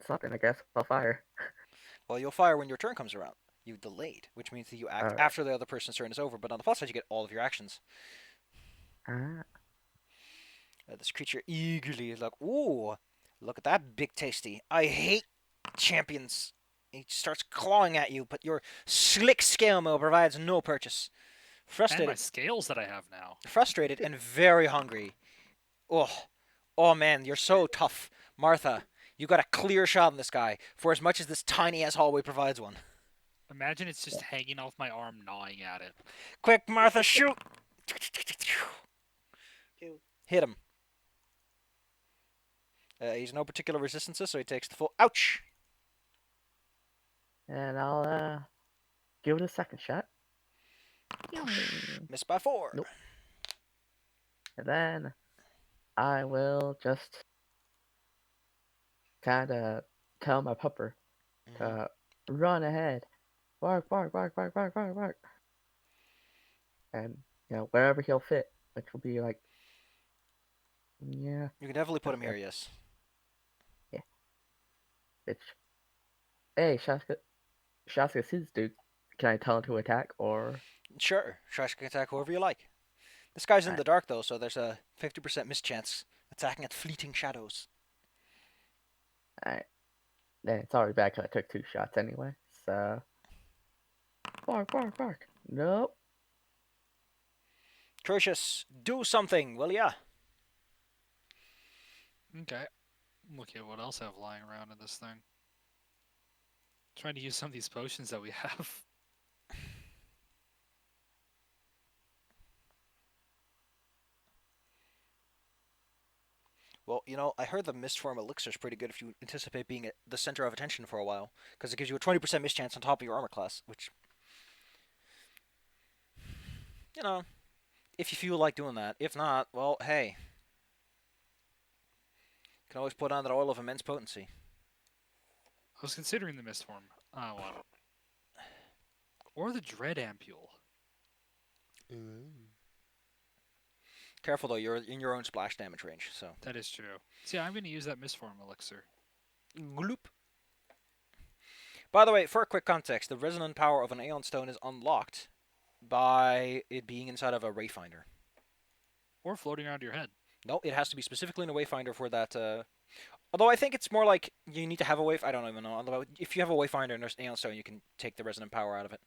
something. I guess I'll fire. Well, you'll fire when your turn comes around. You delayed, which means that you act Alright. after the other person's turn is over. But on the plus side, you get all of your actions. Ah, This creature eagerly is like, ooh, look at that big tasty. I hate champions. He starts clawing at you, but your slick scale mail provides no purchase. And my Frustrated, scales that I have now. and very hungry. Oh man, you're so tough, Martha. You got a clear shot on this guy for as much as this tiny ass hallway provides one. Imagine it's just hanging off my arm, gnawing at it. Quick, Martha, shoot! Kill. Hit him. He's no particular resistances, so he takes the full. Ouch! and I'll give it a second shot. Missed by 4. Nope. And then I will just kind of tell my pupper to run ahead. Bark. And, wherever he'll fit, which will be like, yeah, You can definitely put him here, yes. bitch. Hey, Shaska sees dude. Can I tell him to attack or? Sure, Trash can attack whoever you like. This guy's in Alright. the dark, though, so there's a 50% mischance attacking at fleeting shadows. Alright. Then it's already bad because I took 2 shots anyway. So. Bark. Nope. Crucius, do something, will ya? Okay. Look at what else I have lying around in this thing. Trying to use some of these potions that we have. Well, I heard the Mistform Elixir is pretty good if you anticipate being at the center of attention for a while, because it gives you a 20% mischance on top of your armor class, which, if you feel like doing that. If not, well, hey. You can always put on that oil of immense potency. I was considering the Mistform one. Or the Dread Ampule. Careful, though, you're in your own splash damage range, so. That is true. See, I'm going to use that Mistform Elixir. Gloop. By the way, for a quick context, the resonant power of an Aeon Stone is unlocked by it being inside of a Wayfinder. Or floating around your head. No, it has to be specifically in a Wayfinder for that. Although I think it's more like you need to have a I don't even know. Although if you have a Wayfinder and there's Aeon Stone, you can take the resonant power out of it.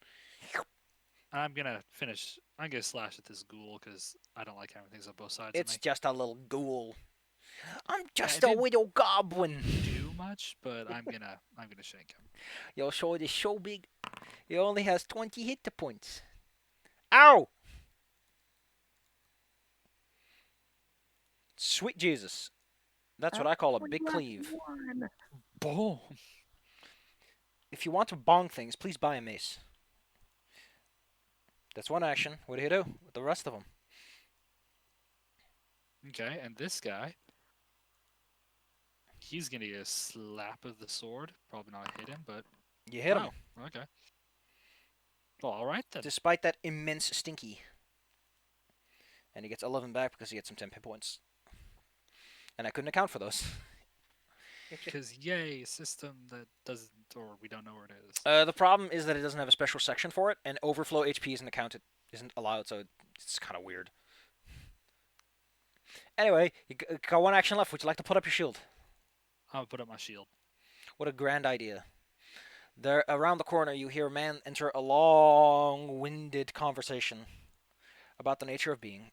I'm gonna finish. I'm gonna slash at this ghoul because I don't like having things on both sides of It's me. just a little ghoul. I'm just it a didn't little goblin. Do much, but I'm gonna shank him. Your sword is so big. It only has 20 hit points. Ow! Sweet Jesus. That's what I call a big cleave. Boom. If you want to bong things, please buy a mace. That's one action. What do you do with the rest of them? Okay, and this guy, he's gonna get a slap of the sword. Probably not hit him, but You hit him. Okay. Well, all right then. Despite that immense stinky. And he gets 11 back because he had some 10 hit points. And I couldn't account for those. Because yay, system that doesn't, or we don't know where it is. The problem is that it doesn't have a special section for it, and overflow HP isn't allowed, so it's kind of weird. Anyway, you got one action left. Would you like to put up your shield? I'll put up my shield. What a grand idea. There, around the corner, you hear a man enter a long-winded conversation about the nature of being.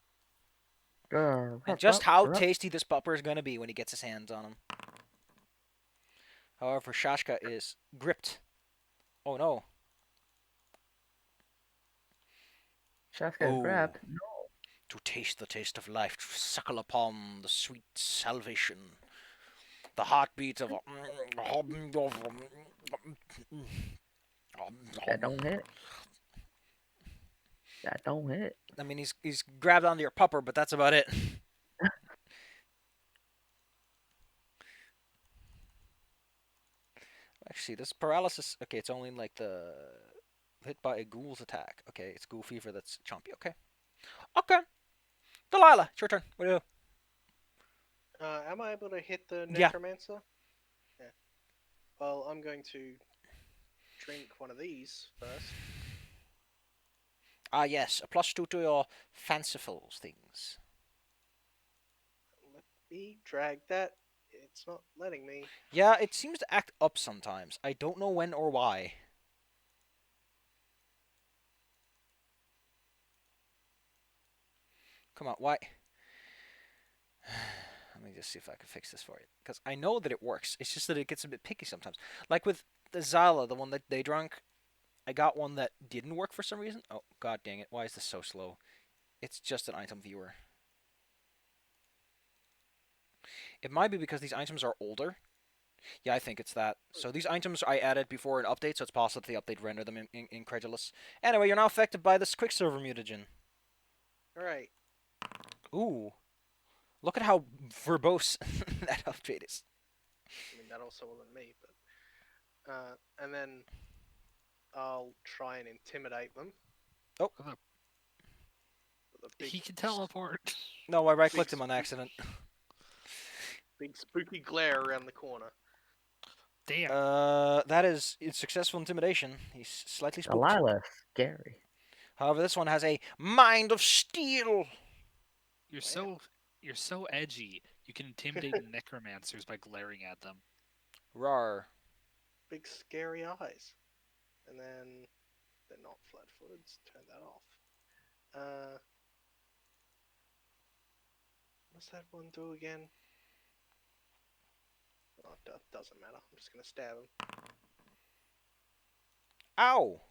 And just how tasty this pupper is going to be when he gets his hands on him. However, Shashka is gripped. Oh no. Shashka is grabbed. No. To taste the taste of life, to suckle upon the sweet salvation. The heartbeat of That don't hit. That don't hit. I mean, he's grabbed onto your pupper, but that's about it. Actually, this paralysis... Okay, it's only like the... Hit by a ghoul's attack. Okay, it's ghoul fever that's chompy. Okay. Okay. Delilah, it's your turn. What do you do? Am I able to hit the necromancer? Yeah. Well, I'm going to drink one of these first. Ah, yes. A +2 to your fanciful things. Let me drag that. It's not letting me. Yeah, it seems to act up sometimes. I don't know when or why. Come on, why? Let me just see if I can fix this for you. Because I know that it works. It's just that it gets a bit picky sometimes. Like with the Zyla, the one that they drank, I got one that didn't work for some reason. Oh, god dang it. Why is this so slow? It's just an item viewer. It might be because these items are older. Yeah, I think it's that. So these items I added before an update, so it's possible that the update rendered them incredulous. Anyway, you're now affected by this Quicksilver Mutagen. Alright. Ooh. Look at how verbose that update is. I mean, that also wasn't me, but... and then I'll try and intimidate them. Oh. He can teleport. No, I right-clicked him on accident. Big spooky glare around the corner. Damn. That is successful intimidation. He's slightly spooked. Delilah, scary. However, this one has a mind of steel. You're so edgy. You can intimidate necromancers by glaring at them. Rar. Big scary eyes. And then they're not flat-footed. Turn that off. What's that one do again? Oh, it doesn't matter. I'm just gonna stab him. Ow!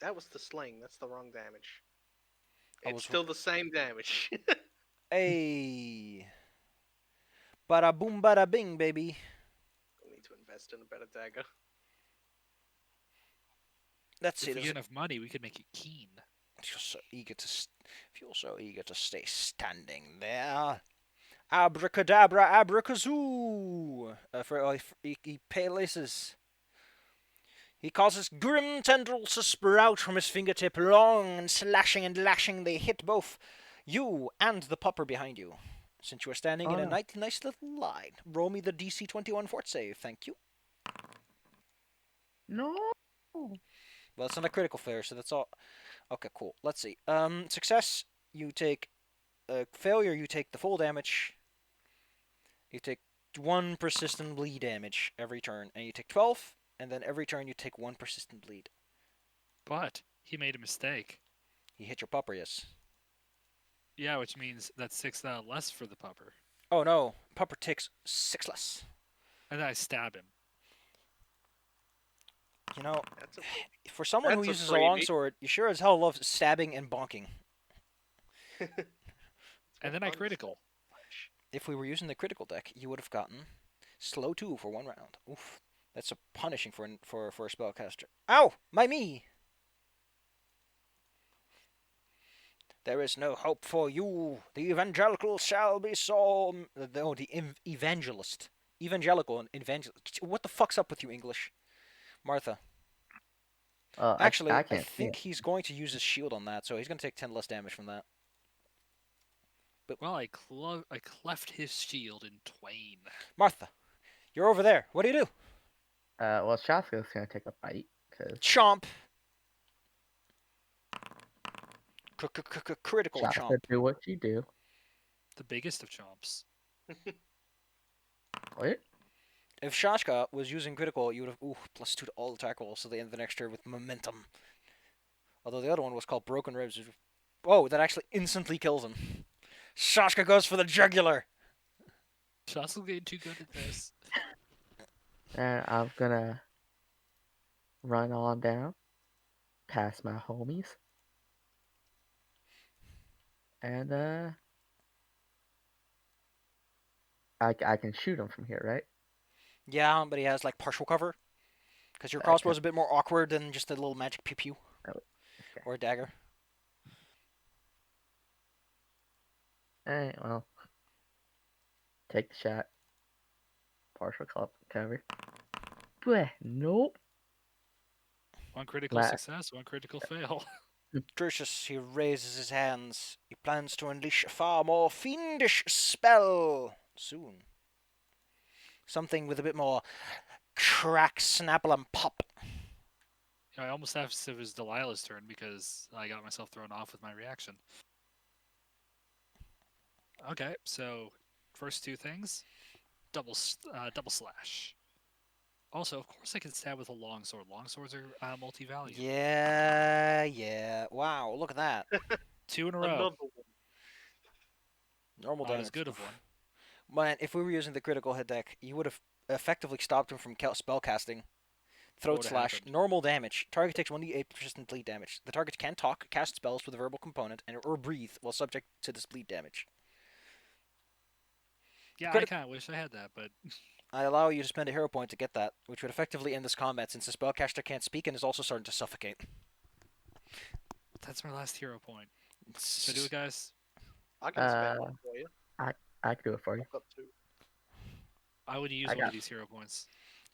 That was the sling. That's the wrong damage. I It's was- still the same damage. Hey. Bada boom, bada bing, baby. I need to invest in a better dagger. Let's see. If we There's get enough money, we could make it keen. You're so eager to. If you're so eager to stay standing there, abracadabra, abracazoo. He palaces. He causes grim tendrils to sprout from his fingertip, long and slashing and lashing. They hit both you and the pupper behind you. Since you are standing in a nice little line, roll me the DC 21 fort save. Thank you. No. Well, it's not a critical failure, so that's all. Okay, cool. Let's see. Success, you take... failure, you take the full damage. You take 1 persistent bleed damage every turn. And you take 12, and then every turn you take 1 persistent bleed. But he made a mistake. He hit your pupper, yes. Yeah, which means that's 6 less for the pupper. Oh no, pupper takes 6 less. And then I stab him. You know, That's a for someone who That's a uses a freebie. longsword, you sure as hell love stabbing and bonking. And then I critical. If we were using the critical deck, you would have gotten slow 2 for 1 round. Oof. That's a punishing for a spellcaster. Ow! My me! There is no hope for you. The evangelical shall be so... No, the evangelist. Evangelical and evangelist. What the fuck's up with you, English? Martha. Actually, I I can't see think it. he's going to use his shield on that, so he's going to take 10 less damage from that. Well, I cleft his shield in twain. Martha, you're over there. What do you do? Well, Shaska's gonna take a bite because Chomp. Critical Shaska chomp. do what you do. The biggest of chomps. What? If Shashka was using critical, you would have +2 to all attack rolls to the end of the next turn with momentum. Although the other one was called Broken Ribs. Oh, that actually instantly kills him. Shashka goes for the jugular. Shots will get too good at this. And I'm gonna run on down, past my homies, and I can shoot him from here, right? Yeah, but he has like partial cover. Because your I crossbow can. is a bit more awkward than just a little magic pew pew. Oh, okay. Or a dagger. Alright, well, take the shot. Partial cover. Bleh, nope. One critical success, one critical fail. Drusus, he raises his hands. He plans to unleash a far more fiendish spell soon. Something with a bit more crack, snapple, and pop. I almost asked if it was Delilah's turn because I got myself thrown off with my reaction. Okay, so first two things, double slash. Also, of course, I can stab with a longsword. Longswords are multi-value. Yeah. Wow, look at that. 2 in a row. Another one. Normal Not damage. as good of one. Man, if we were using the critical hit deck, you would have effectively stopped him from spellcasting. Throat would've slash, happened? normal damage. Target takes 1d8 persistent bleed damage. The target can talk, cast spells with a verbal component, or breathe while subject to this bleed damage. Yeah, I kind of wish I had that, but I allow you to spend a hero point to get that, which would effectively end this combat since the spellcaster can't speak and is also starting to suffocate. that's my last hero point. Should I do it, guys? I can spend one for you. I can do it for you. I've got 2. I would use I one got- of these hero points.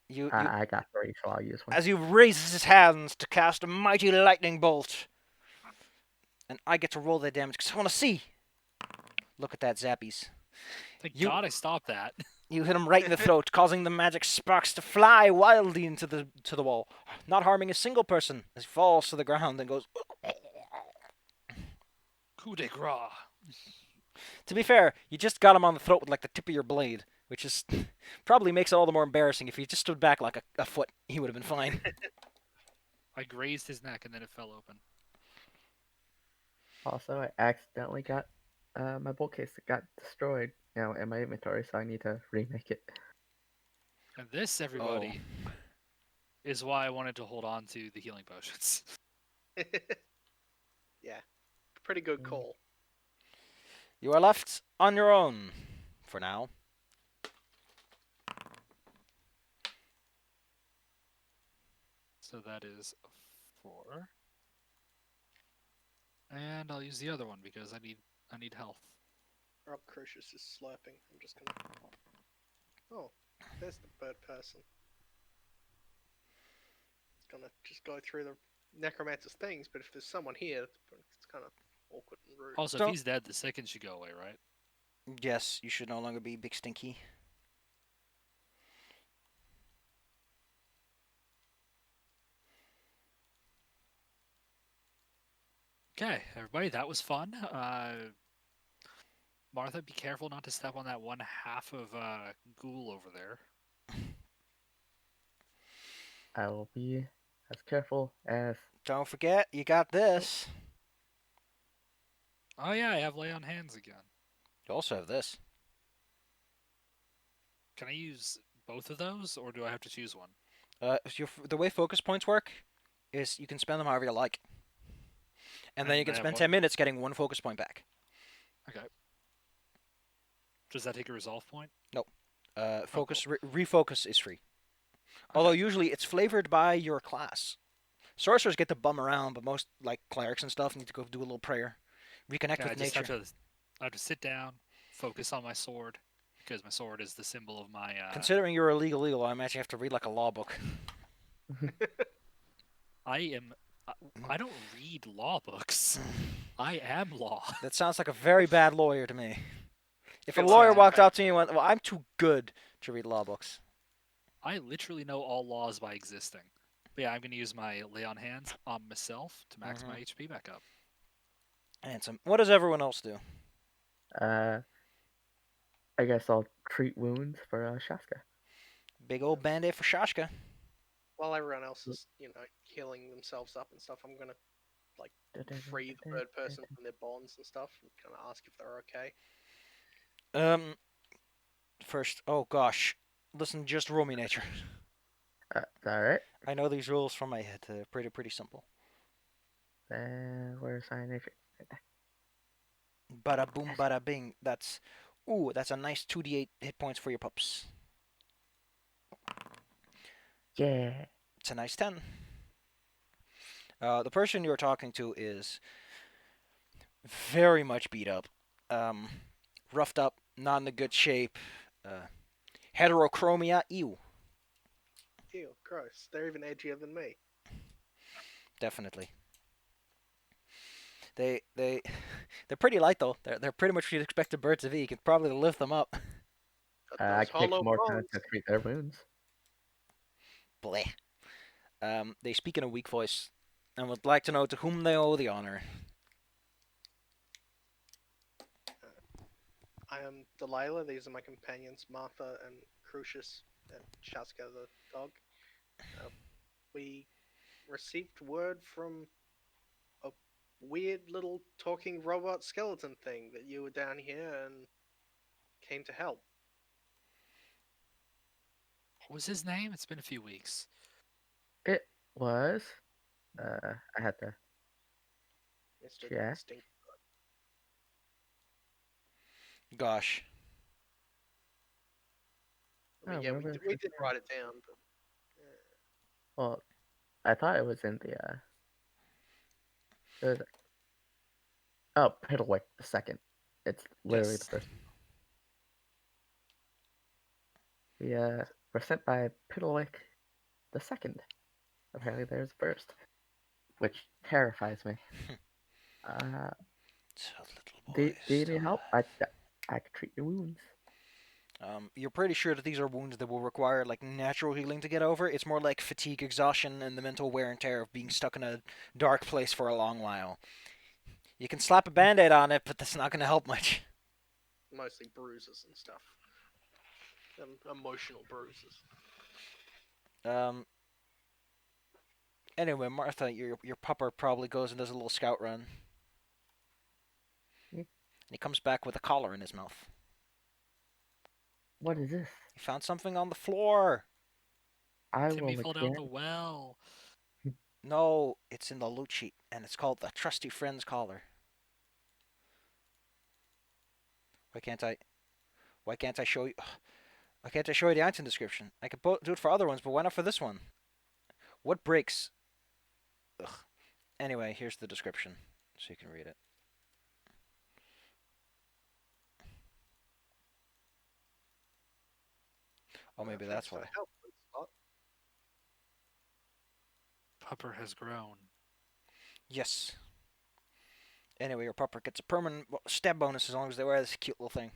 I got 3, so I'll use one. As he raises his hands to cast a mighty lightning bolt. And I get to roll that damage because I want to see. Look at that, Zappies. Thank God I stopped that. You hit him right in the throat, causing the magic sparks to fly wildly into the wall, not harming a single person as he falls to the ground and goes. Coup de grace. To be fair, you just got him on the throat with like the tip of your blade, which is probably makes it all the more embarrassing. If he just stood back like a foot, he would have been fine. I grazed his neck and then it fell open. Also, I accidentally got my bolt case got destroyed, in my inventory, so I need to remake it. And this, everybody, is why I wanted to hold on to the healing potions. Yeah. Pretty good call. You are left on your own for now. So that is 4. And I'll use the other one because I need health. Rob Crucius is slurping. I'm just gonna. Oh, there's the bird person. Gonna just go through the necromancer's things, but if there's someone here, it's kind of awkward and rude. Also, Don't- if he's dead, the second should go away, right? Yes, you should no longer be Big Stinky. Okay, everybody, that was fun. Martha, be careful not to step on that one half of ghoul over there. I will be as careful as. Don't forget, you got this. Oh yeah, I have lay on hands again. You also have this. Can I use both of those, or do I have to choose one? The way focus points work is you can spend them however you like, and then you And can I have spend one. 10 minutes getting one focus point back. Okay. Does that take a resolve point? Nope. Oh, cool. Refocus is free. Although usually it's flavored by your class. Sorcerers get to bum around, but most like clerics and stuff need to go do a little prayer, reconnect Yeah, I with just nature. have to sit down, focus on my sword, because my sword is the symbol of my. Considering you're a legal, I imagine you have to read like a law book. I am. I don't read law books. I am law. That sounds like a very bad lawyer to me. If a Feel lawyer like walked up to me and went, "Well, I'm too good to read law books," I literally know all laws by existing. But yeah, I'm going to use my lay on hands on myself to max my HP back up. handsome. What does everyone else do? I guess I'll treat wounds for Shaska. Big old band-aid for Shashka. while everyone else is, healing themselves up and stuff, I'm gonna free the third person from their bonds and stuff, and kind of ask if they're okay. First, oh gosh, listen, just roll me nature. Alright. I know these rules from my head. They're pretty simple. Where's my nature? Bada boom, bada bing. That's a nice 2d8 hit points for your pups. Yeah. It's a nice 10. The person you're talking to is very much beat up, roughed up, not in a good shape. Heterochromia, ew. Ew, gross. They're even edgier than me. Definitely. They're pretty light though. They're pretty much what you'd expect a bird to be. You could probably lift them up. Got I those can take hollow some more time bones. to treat their wounds. Bleh. They speak in a weak voice and would like to know to whom they owe the honor. I am Delilah. These are my companions, Martha and Crucius and Chaska the dog. We received word from a weird little talking robot skeleton thing that you were down here and came to help. What was his name? It's been a few weeks. It was. I had to Mr. check. Stink. Gosh. I mean, Oh, yeah, where we was did, we his did name? write it down, but Well, I thought it was in the it was, oh, Piddlewick the second. It's literally Yes. the first. We were sent by Piddlewick the second. Apparently, there's first, which terrifies me. It's a little Do boy you still. need help? I can treat your wounds. You're pretty sure that these are wounds that will require like natural healing to get over. It's more like fatigue, exhaustion, and the mental wear and tear of being stuck in a dark place for a long while. You can slap a band-aid on it, but that's not going to help much. mostly bruises and stuff. Emotional bruises. Anyway, Martha, your pupper probably goes and does a little scout run. Yeah. And he comes back with a collar in his mouth. What is this? He found something on the floor. I Timmy will fell down again. the well. No, it's in the loot sheet, and it's called the Trusty Friend's Collar. Why can't I? Why can't I show you? Why can't I show you the item description? I could do it for other ones, but why not for this one? What breaks? Ugh. Anyway, here's the description, so you can read it. Oh, maybe Thanks that's for why. the help, Scott. Pupper has grown. Yes. Anyway, your pupper gets a permanent stab bonus as long as they wear this cute little thing.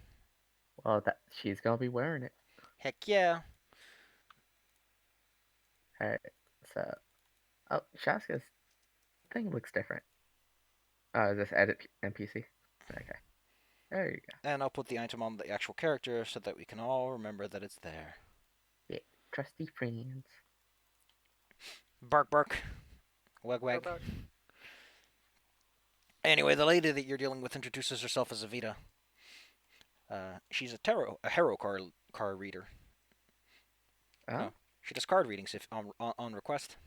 Well, that she's gonna be wearing it. Heck yeah. Alright, so Shaska's thing looks different. Oh, is this edit NPC? Okay, there you go. And I'll put the item on the actual character so that we can all remember that it's there. Yeah, trusty friends. Bark, bark. Wag, wag. Bark. Anyway, the lady that you're dealing with introduces herself as Evita. She's a hero card reader. Oh, No, she does card readings if on request.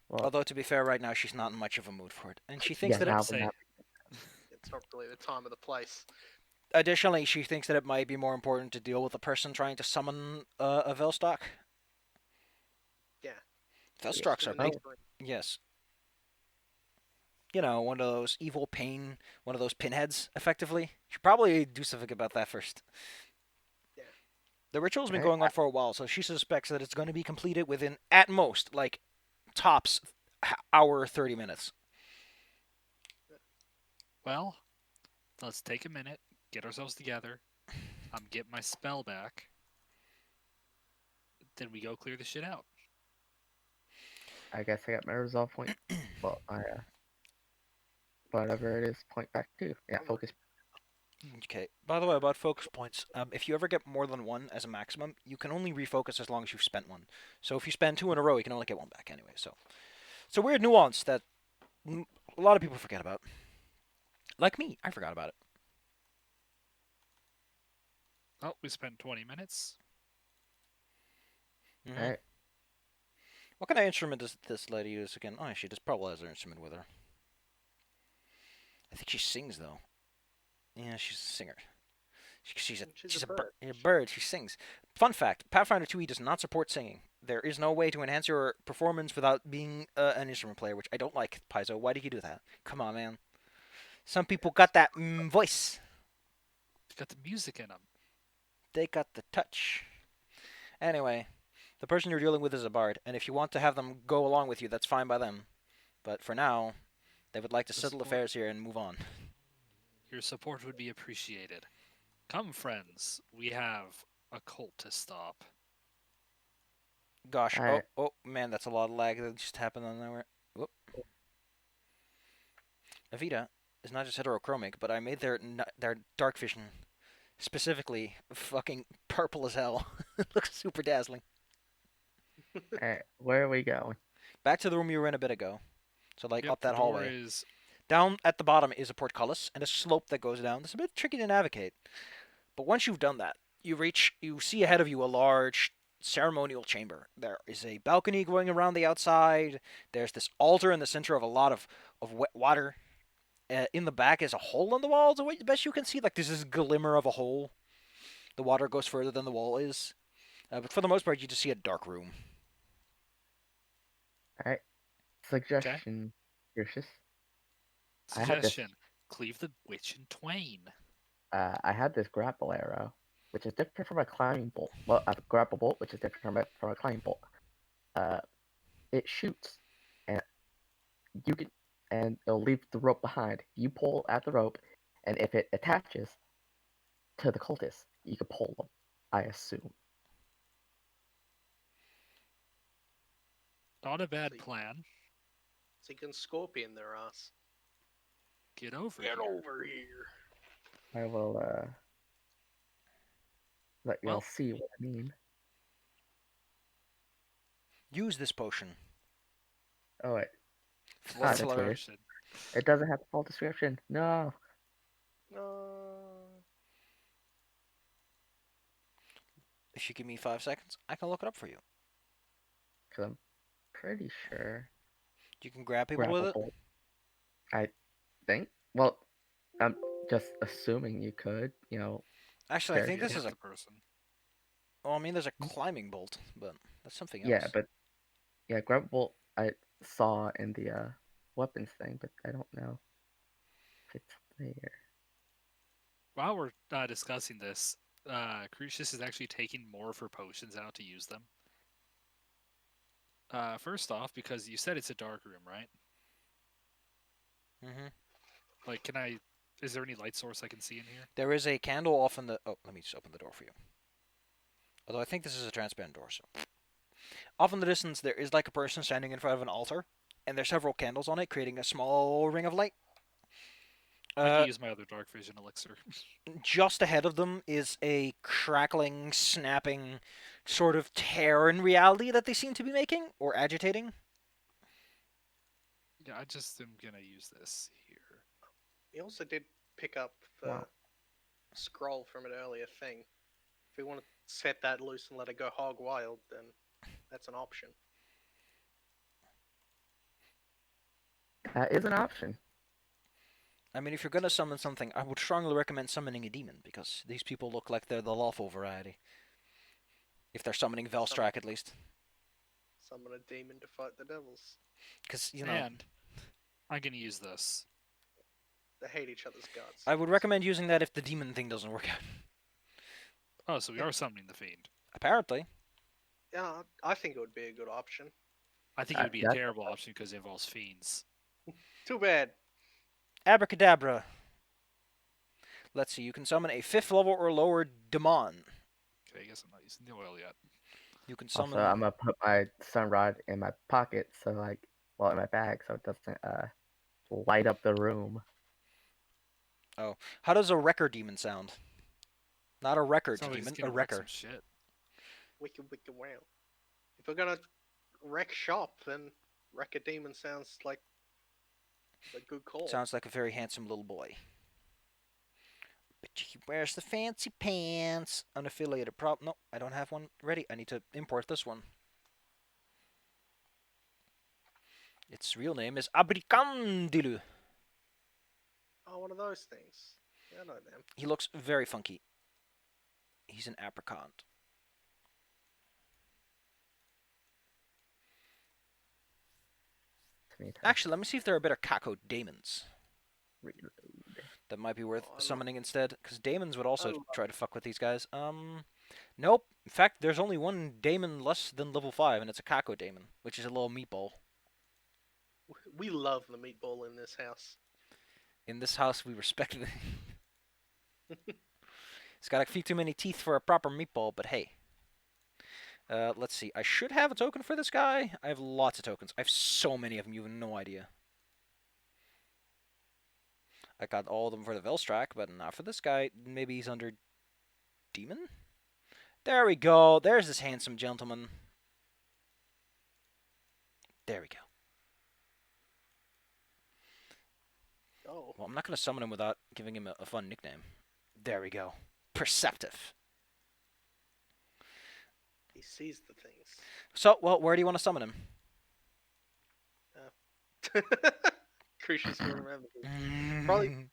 well, Although to be fair, right now she's not in much of a mood for it, and she thinks yeah, that I it, would now we're say not. It's not really the time or the place. additionally she thinks that it might be more important to deal with a person trying to summon a Velstock. Yeah. Velstocks Do are the big. next one. Yes. You know, one of those evil pain, one of those pinheads, effectively. Should probably do something about that first. Yeah. The ritual's been Right. going on for a while, so she suspects that it's going to be completed within, at most, like, tops, hour 30 minutes. well, let's take a minute, get ourselves together. Get my spell back. Then we go clear the shit out. I guess I got my resolve point. Well, I whatever it is, point back to. Yeah, focus. Okay. By the way, about focus points, if you ever get more than one as a maximum, you can only refocus as long as you've spent one. So if you spend 2 in a row, you can only get 1 back anyway. So it's a weird nuance that a lot of people forget about. Like me, I forgot about it. Oh, we spent 20 minutes. Mhm. Alright. What kind of instrument does this lady use again? Oh, she just probably has her instrument with her. I think she sings though. Yeah, she's a singer. She's a bird. bird. She sings. Fun fact: Pathfinder 2e does not support singing. There is no way to enhance your performance without being an instrument player, which I don't like. Paizo, why did you do that? Come on, man. Some people got that voice. Got the music in them. They got the touch. Anyway, the person you're dealing with is a bard, and if you want to have them go along with you, that's fine by them. But for now, they would like to settle affairs here and move on. Your support would be appreciated. Come, friends. We have a cult to stop. Gosh, Alright. oh man, that's a lot of lag that just happened on nowhere. Whoop. Avita is not just heterochromic, but I made their dark vision specifically fucking purple as hell. It looks super dazzling. Alright, where are we going? Back to the room you were in a bit ago. So like up that the door hallway. is Down at the bottom is a portcullis and a slope that goes down. It's a bit tricky to navigate. But once you've done that, you see ahead of you a large ceremonial chamber. There is a balcony going around the outside. There's this altar in the center of a lot of wet water. In the back is a hole in the wall, the best you can see. Like, there's this glimmer of a hole. The water goes further than the wall is. But for the most part, you just see a dark room. Alright. Suggestion, Lucius. I had this- suggestion. Cleave the witch in twain. I had this grapple arrow, which is different from a climbing bolt. Well, a grapple bolt, which is different from a climbing bolt. It shoots, and it'll leave the rope behind. You pull at the rope, and if it attaches to the cultists, you can pull them. I assume. Not a bad See. plan. So you can scorpion their ass. Get over Get here. over here. I will let y'all Well- see what I mean. Use this potion. Oh wait, Let's that's learn. weird. It doesn't have the full description. No. If you give me 5 seconds, I can look it up for you. Cause I'm pretty sure. You can grab people with it. Grapple bolt. I think. Well, I'm just assuming you could. You know. Actually, I There think you this is a. the person. Well, I mean, there's a climbing bolt, but that's something else. Yeah, but yeah, grapple bolt I saw in the weapons thing, but I don't know if it's there. While we're discussing this, Crucius is actually taking more of her potions out to use them. First off, because you said it's a dark room, right? Mm-hmm. Like, is there any light source I can see in here? There is a candle off in the. Oh, let me just open the door for you. Although I think this is a transparent door, so. Off in the distance, there is like a person standing in front of an altar, and there's several candles on it, creating a small ring of light. I can use my other dark vision elixir. Just ahead of them is a crackling, snapping sort of tear in reality that they seem to be making or agitating. Yeah, I just am gonna use this here. He also did pick up the Wow. scroll from an earlier thing. If we want to set that loose and let it go hog wild, then that's an option. That is an option. I mean, if you're gonna summon something, I would strongly recommend summoning a demon, because these people look like they're the lawful variety. If they're summoning Velstrak, at least. Summon a demon to fight the devils. Because, you know, And I'm gonna use this. They hate each other's guts. I would recommend using that if the demon thing doesn't work out. Oh, so we are summoning the fiend. Apparently. Yeah, I think it would be a good option. I think it would be a That's- terrible option because it involves fiends. Too bad. Abracadabra. Let's see, you can summon a 5th level or lower demon. Okay, I guess I'm not using the oil yet. You can summon... Also, I'm gonna put my sun rod in my pocket, so like, well, in my bag, so it doesn't light up the room. Oh, how does a wrecker demon sound? Not a records Sounds like it's demon, a gonna wreck wrecker. some shit. Wicked, wicked wow. If we're gonna wreck shop, then wreck a demon sounds like a good call. Sounds like a very handsome little boy. But he wears the fancy pants. Unaffiliated prop. No, I don't have one ready. I need to import this one. Its real name is Abricandilu. Oh, one of those things. Yeah, I know them. He looks very funky. He's an apricot. Actually, let me see if there are better Kako daemons Reload. that might be worth Oh, I summoning instead. Because daemons would also love try to fuck with these guys. Nope. In fact, there's only one daemon less than level 5, and it's a Kako daemon, which is a little meatball. We love the meatball in this house. In this house, we respect it. It's got a few too many teeth for a proper meatball, but hey. Let's see. I should have a token for this guy. I have lots of tokens. I have so many of them, you have no idea. I got all of them for the Velstrak, but not for this guy. Maybe he's under demon? There we go. There's this handsome gentleman. There we go. Oh, Well, I'm not going to summon him without giving him a fun nickname. There we go. Perceptive. he sees the things. So, well, where do you want to summon him? Crucius will remember this. Probably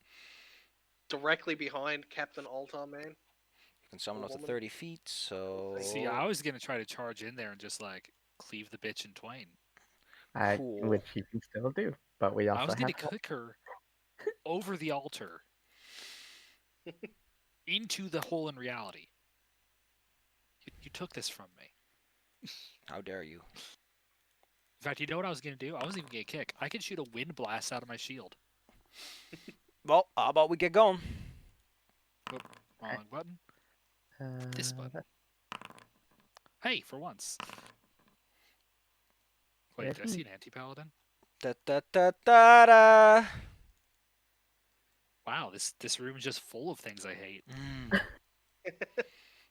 directly behind Captain Altar Man. You can summon Or up to woman. 30 feet, so... See, I was gonna try to charge in there and just like cleave the bitch in twain. Cool. Which you can still do, but we I also was gonna have. kick her over the altar into the hole in reality. You took this from me. How dare you? In fact, you know what I was gonna do? I wasn't even gonna kick. I could shoot a wind blast out of my shield. Well, how about we get going? Wrong button. This button. Hey, for once. Wait, Yes, did I see an anti-paladin? Da da da da da. Wow, this room is just full of things I hate.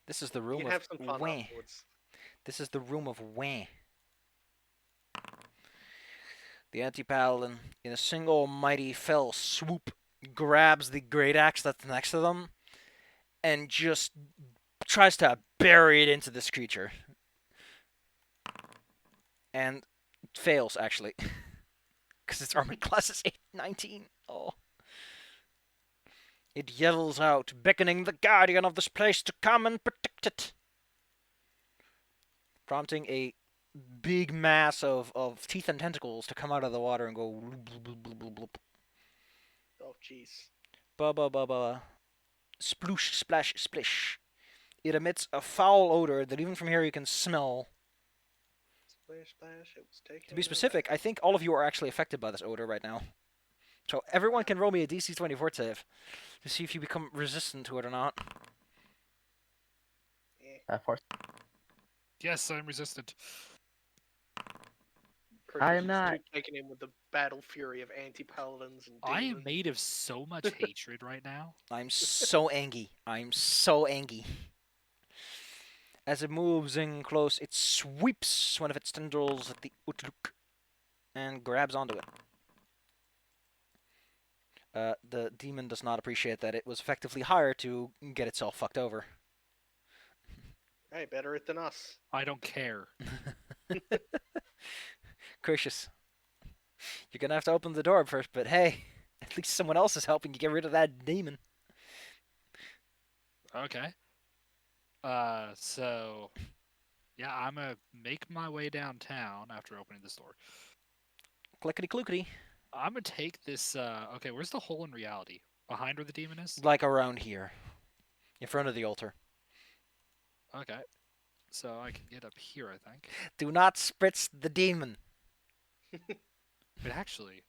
This is the You room can of have some fun wah. afterwards. This is the room of wah. The anti-paladin, in a single mighty fell swoop, grabs the great axe that's next to them, and just tries to bury it into this creature. And fails, actually. Because its armor class is 19. Oh. It yells out, beckoning the guardian of this place to come and protect it. Prompting a big mass of teeth and tentacles to come out of the water and go bloop, bloop, bloop, bloop, bloop, bloop. Oh, jeez. Ba ba ba ba. Sploosh, splash, splish. It emits a foul odor that even from here you can smell. Splash, splash. It was taken. To be specific, I think all of you are actually affected by this odor right now. So everyone can roll me a DC 24 save to see if you become resistant to it or not. Force. Yes, I'm resistant. I am not. Taken in with the battle fury of anti-paladins and I am demons. made of so much hatred right now. I'm so angry. I'm so angry. As it moves in close, it sweeps one of its tendrils at the Utluk and grabs onto it. The demon does not appreciate that it was effectively hired to get itself fucked over. Hey, better it than us. I don't care. Crucius. You're gonna have to open the door first, but hey, at least someone else is helping you get rid of that demon. Okay. So yeah, I'm gonna make my way downtown after opening this door. Clickety clickety. I'm gonna take this. Okay, where's the hole in reality? Behind where the demon is? Like around here. In front of the altar. Okay. So I can get up here, I think. Do not spritz the demon. But actually,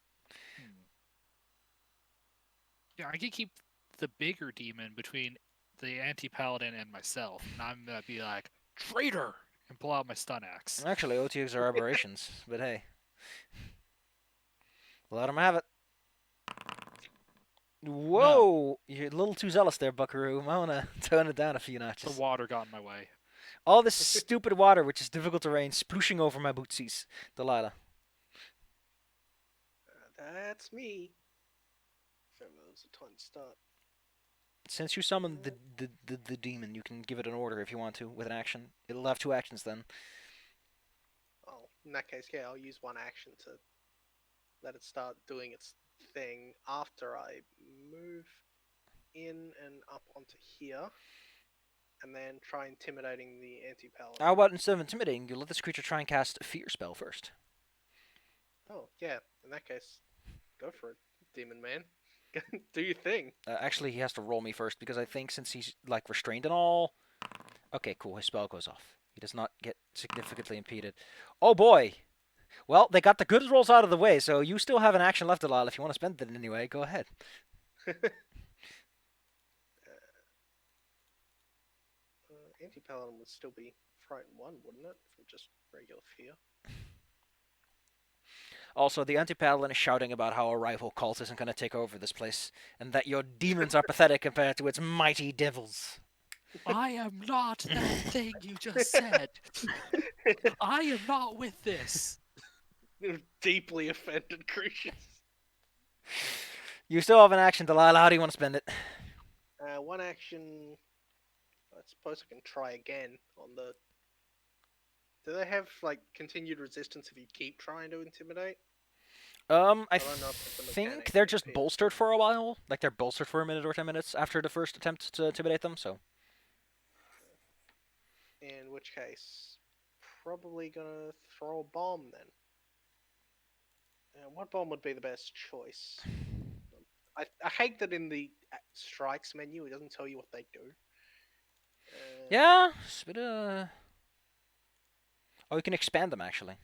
yeah, I can keep the bigger demon between the anti-paladin and myself, and I'm gonna be like, traitor, and pull out my stun axe. Actually, OTUs are aberrations, but hey. Let them have it. Whoa! You're a little too zealous there, Buckaroo. I want to tone it down a few The notches. water got in my way. All this stupid water, which is difficult to rain, splooshing over my bootsies. Delilah. That's me. If ever there was a time to start. Since you summoned the demon, you can give it an order if you want to, with an action. It'll have 2 actions then. Oh, in that case, yeah, I'll use one action to let it start doing its thing after I move in and up onto here, and then try intimidating the anti-paladin. How about instead of intimidating, you let this creature try and cast a fear spell first? Oh, yeah, in that case, go for it, demon man. Do your thing. Actually, he has to roll me first, because I think since he's, like, restrained and all... Okay, cool, his spell goes off. He does not get significantly impeded. Oh boy! Well, they got the good rolls out of the way, so you still have an action left, Delilah. If you want to spend it anyway, go ahead. Anti-paladin would still be frightened 1, wouldn't it? From just regular fear. Also, the anti-paladin is shouting about how a rival cult isn't going to take over this place, and that your demons are pathetic compared to its mighty devils. I am not that thing you just said. I am not with this. Deeply offended creatures. You still have an action, Delilah. How do you want to spend it? 1 action. I suppose I can try again on the. Do they have like continued resistance if you keep trying to intimidate? I don't know if it's a think mechanic they're or just anything. bolstered for a while. Like, they're bolstered for a minute or 10 minutes after the first attempt to intimidate them, so... In which case, probably gonna throw a bomb then. What bomb would be the best choice? I hate that in the strikes menu it doesn't tell you what they do. Yeah, it's a bit Oh, you can expand them, actually.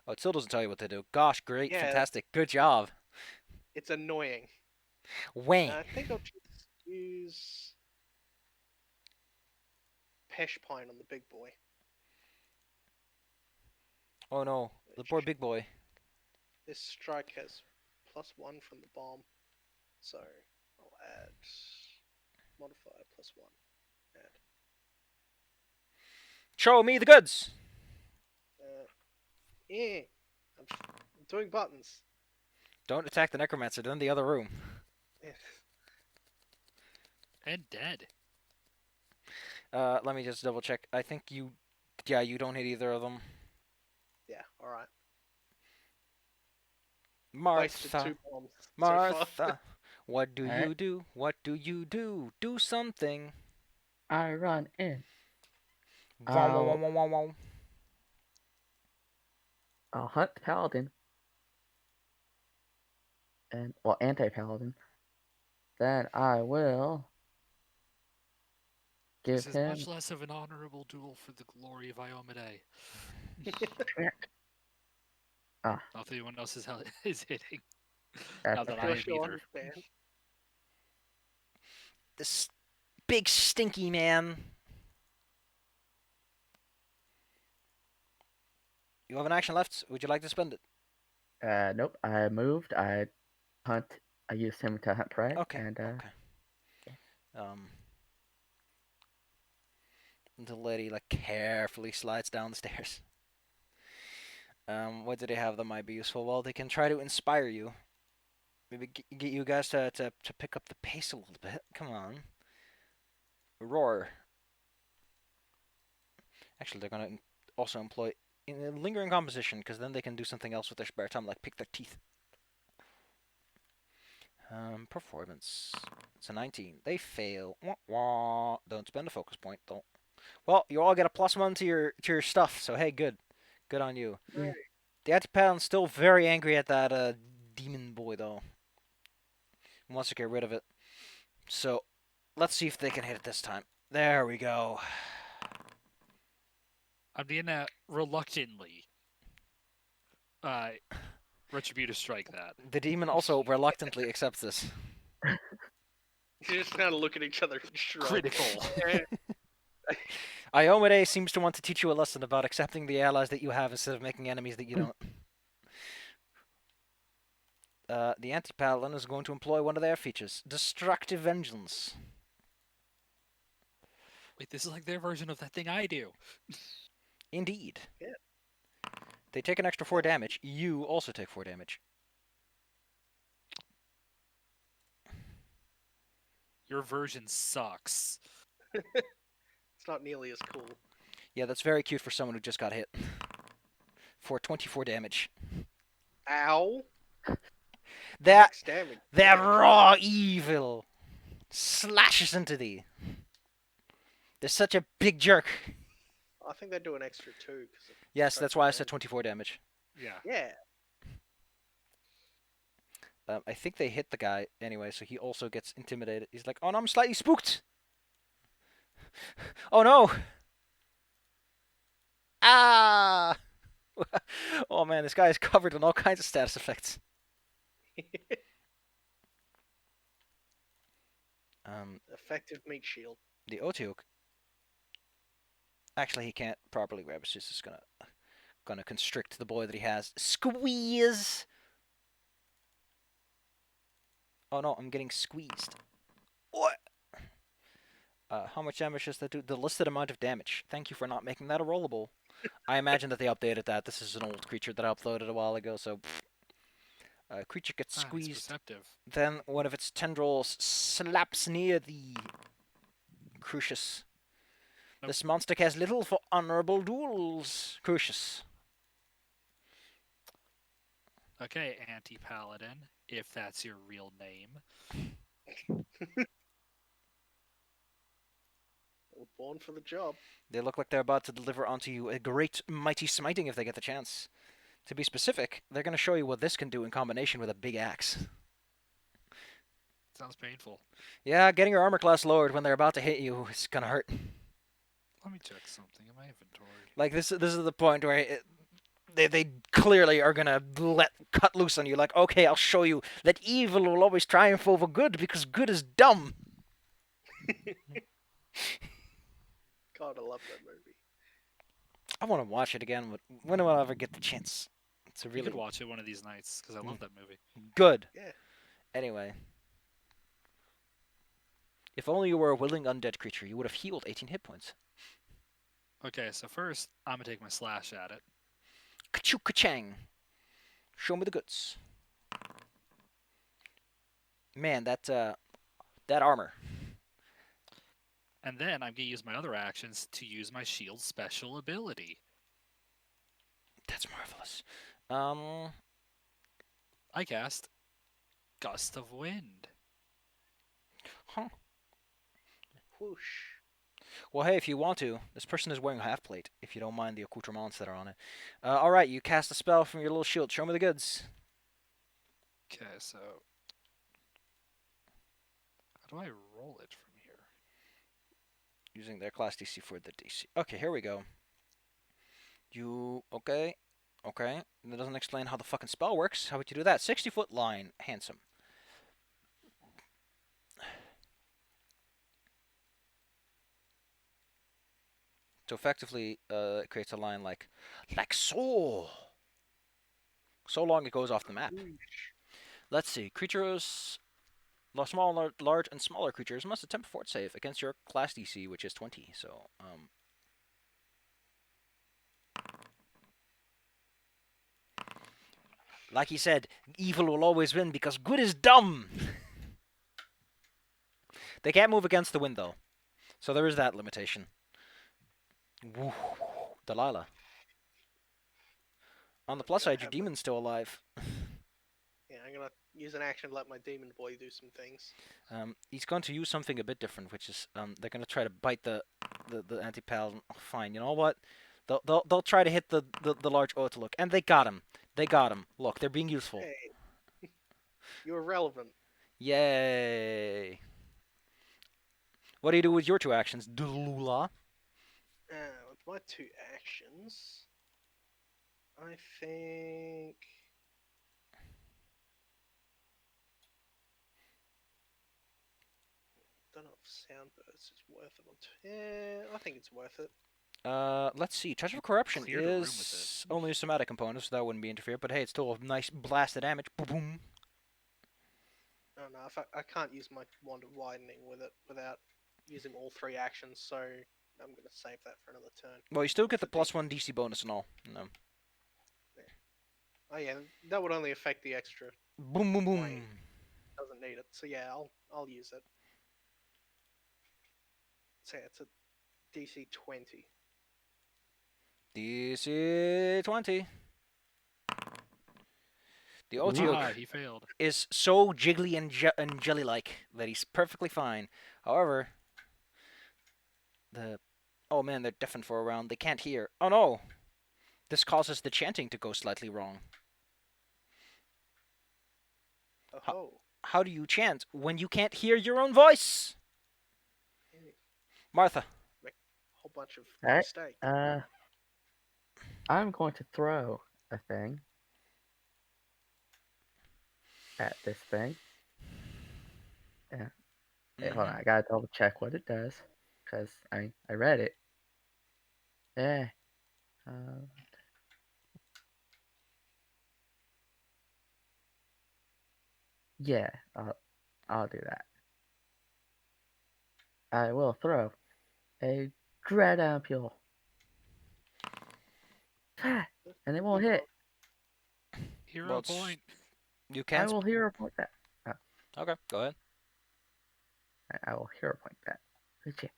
Oh, it still doesn't tell you what they do. Gosh, great, Yeah. fantastic, good job. It's annoying. Wayne. I think I'll just use Pesh Pine on the big boy. Oh no, the poor big boy. This strike has +1 from the bomb, so I'll add modifier +1. Add. Show me the goods! Yeah, I'm doing buttons. Don't attack the necromancer, they're in the other room. Yeah. And dead. Let me just double check. I think you... Yeah, you don't hit either of them. Yeah, alright. Wasted Martha, 2 bombs so far. Martha, what do Alright. you do? What do you do? Do something. I run in. Wow, wow, wow, wow, wow, wow. I'll hunt the paladin. And, well, anti-paladin. Then I will give This is him... much less of an honorable duel for the glory of Iomade. Ah. Not that anyone else is hitting. That's Not that I I am sure either. understand. This big stinky man. You have an action left. Would you like to spend it? Nope. I moved. I used him to hunt prey. Okay. And, Okay. The lady like carefully slides down the stairs. What do they have that might be useful? Well, they can try to inspire you. Maybe get you guys to pick up the pace a little bit. Come on. Roar. Actually, they're gonna also employ in a lingering composition, because then they can do something else with their spare time, like pick their teeth. Performance. It's a 19. They fail. Wah, wah. Don't spend a focus point. Don't. Well, you all get a +1 to your stuff. So hey, good on you. Yeah. The anti-paladin's still very angry at that demon boy though. He wants to get rid of it. So let's see if they can hit it this time. There we go. I'm gonna reluctantly retributive strike that. The demon also reluctantly accepts this. You just kind of look at each other and shrug. Critical. Iomade seems to want to teach you a lesson about accepting the allies that you have instead of making enemies that you don't. The anti-paladin is going to employ one of their features, Destructive Vengeance. Wait, this is like their version of that thing I do. Indeed. Yeah. They take an extra 4 damage. You also take 4 damage. Your version sucks. It's not nearly as cool. Yeah, that's very cute for someone who just got hit. For 24 damage. Ow! That Max damage. raw evil slashes into thee. They're such a big jerk. I think they do an extra 2. Yes, that's why I said 24 damage. Yeah. Yeah. I think they hit the guy anyway, so he also gets intimidated. He's like, oh no, I'm slightly spooked. Oh no. Ah. Oh man, this guy is covered in all kinds of status effects. Effective meat shield. The Otiok. Actually, he can't properly grab. It's just gonna constrict the boy that he has. Squeeze. Oh no, I'm getting squeezed. What? How much damage does that do? The listed amount of damage. Thank you for not making that a rollable. I imagine that they updated that. This is an old creature that I uploaded a while ago, so... creature gets It's squeezed. perceptive. Then one of its tendrils slaps near the Crucius. Nope. This monster cares little for honorable duels, Crucius. Okay, anti-paladin, if that's your real name. They were born for the job. They look like they're about to deliver onto you a great mighty smiting if they get the chance. To be specific, they're going to show you what this can do in combination with a big axe. Sounds painful. Yeah, getting your armor class lowered when they're about to hit you is going to hurt. Let me check something in my inventory. Like, this is the point where they clearly are going to cut loose on you. Like, okay, I'll show you that evil will always triumph over good because good is dumb. God, I love that movie. I want to watch it again, but when will I ever get the chance? It's a You really could watch it one of these nights, because I love that movie. good. Yeah. Anyway. If only you were a willing undead creature, you would have healed 18 hit points. Okay, so first, I'm going to take my slash at it. Ka-choo ka-chang. Show me the goods. Man, that armor. And then I'm going to use my other actions to use my shield special ability. That's marvelous. I cast Gust of Wind. Huh. Whoosh. Well, hey, if you want to, this person is wearing a half plate, if you don't mind the accoutrements that are on it. Alright, you cast a spell from your little shield. Show me the goods. Okay, so... How do I roll it from here? Using their class DC for the DC. Okay, here we go. Okay. That doesn't explain how the fucking spell works. How would you do that? 60-foot line. Handsome. So effectively, it creates a line like so. So long it goes off the map. Let's see. Creatures, small, large, and smaller creatures must attempt a fort save against your class DC, which is 20. So, Like he said, evil will always win because good is dumb. They can't move against the wind, though. So there is that limitation. Woo. Delilah. On the plus Gonna side, your have demon's still alive. Yeah, I'm gonna use an action to let my demon boy do some things. He's going to use something a bit different, which is they're going to try to bite the anti-paladin. Oh, fine, you know what? They'll try to hit the large Otoluk, and they got him. They got him. Look, they're being useful. Hey, you're relevant. Yay! What do you do with your 2 actions, Dulula? With my 2 actions, I think. Don't know if sound burst is worth it. Yeah, I think it's worth it. Let's see. Touch of Corruption Cleared a room with is it. only a somatic component, so that wouldn't be interfered. But hey, it's still a nice blast of damage. Boom, boom. I don't know if I can't use my wand of widening with it without using all 3 actions, so I'm gonna save that for another turn. Well, you still get the For +1 DC bonus and all. No. Oh yeah, that would only affect the extra. Boom, boom, boom. Wait. Doesn't need it, so yeah, I'll use it. So yeah, it's a DC 20. DC 20. The Ah, Otiok he failed. is so jiggly and jelly-like that he's perfectly fine. However, oh man, they're deafened for a round. They can't hear. Oh no! This causes the chanting to go slightly wrong. Oh. How do you chant when you can't hear your own voice? Martha. Make a whole bunch of Alright, mistakes. I'm going to throw a thing at this thing. Yeah. Wait, hold on, I gotta double check what it does. Because, I read it. Yeah. Yeah, I'll do that. I will throw a dread ampule. And it won't hit. Hero Well, it's- point. You I can't. will hero point that. Okay, go ahead. I will hero point that. Good shit.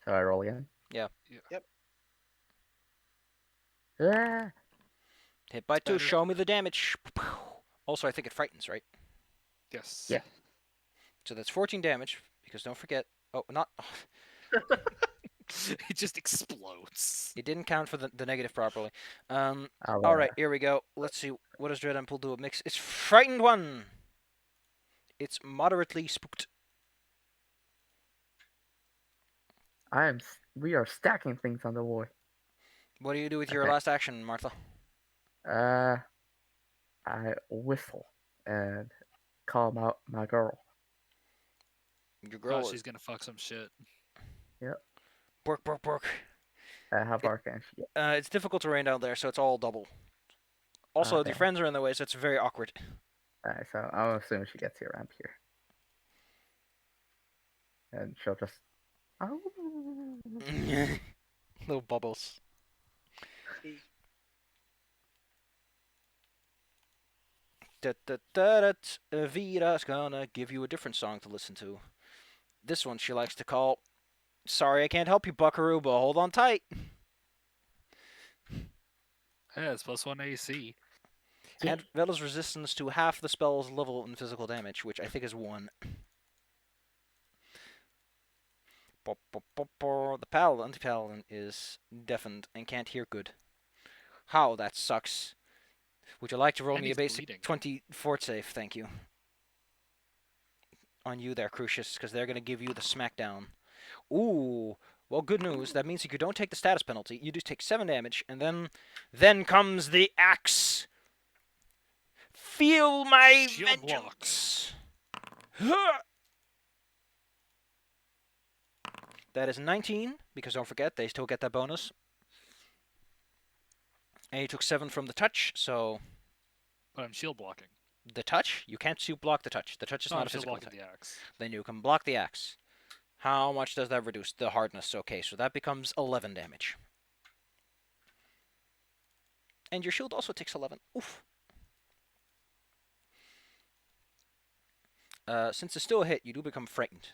So I roll again. Yeah. Yep. Ah! Hit by 2. Better. Show me the damage. Also, I think it frightens, right? Yes. Yeah. So that's 14 damage. Because don't forget. Oh, not. It just explodes. It didn't count for the negative properly. I'll, All right, here we go. Let's see. What does Dread Ampule do? It mix. It's frightened 1. It's moderately spooked. We are stacking things on the board. What do you do with your Okay. last action, Martha? I whistle and call my girl. Your Oh, girl. she's gonna fuck some shit. Bork, bork, bork. How far can she get? It's difficult to rain down there, so it's all double. Also, Okay. your friends are in the way, so it's very awkward. Alright, so I'm assuming she gets here around here. And she'll just. Oh. Little bubbles. Vita's gonna give you a different song to listen to. This one she likes to call Sorry I Can't Help You, Buckaroo, but hold on tight. Yeah, it's +1 AC. Yeah. And Vela's resistance to half the spell's level in physical damage, which I think is 1. The anti-paladin is deafened and can't hear good. How? That sucks. Would you like to roll And me a he's basic bleeding. 20 fort save? Thank you. On you there, Crucius, because they're going to give you the smackdown. Ooh. Well, good news. That means if you don't take the status penalty, you just take 7 damage, and then comes the axe. Feel my Shield vengeance. That is 19, because don't forget, they still get that bonus. And you took 7 from the touch, so... But I'm shield blocking. The touch? You can't block the touch. The touch is No, not I'm a shield physical blocking attack. the axe. Then you can block the axe. How much does that reduce? The hardness. Okay, so that becomes 11 damage. And your shield also takes 11. Oof. Since it's still a hit, you do become frightened.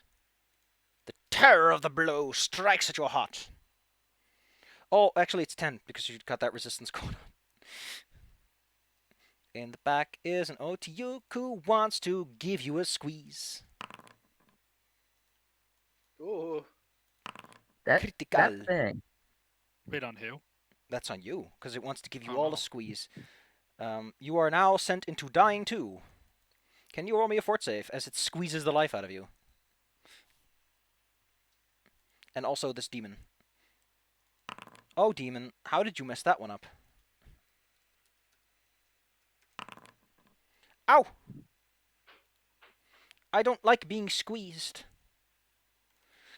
The terror of the blow strikes at your heart. Oh, actually it's 10 because you got that resistance going on. In the back is an OTU who wants to give you a squeeze. Ooh. That Critical. thing. Wait, on who? That's on you, because it wants to give you Oh, all no. a squeeze. You are now sent into dying 2. Can you roll me a fort save as it squeezes the life out of you? And also this demon. Oh, demon, how did you mess that one up? Ow! I don't like being squeezed.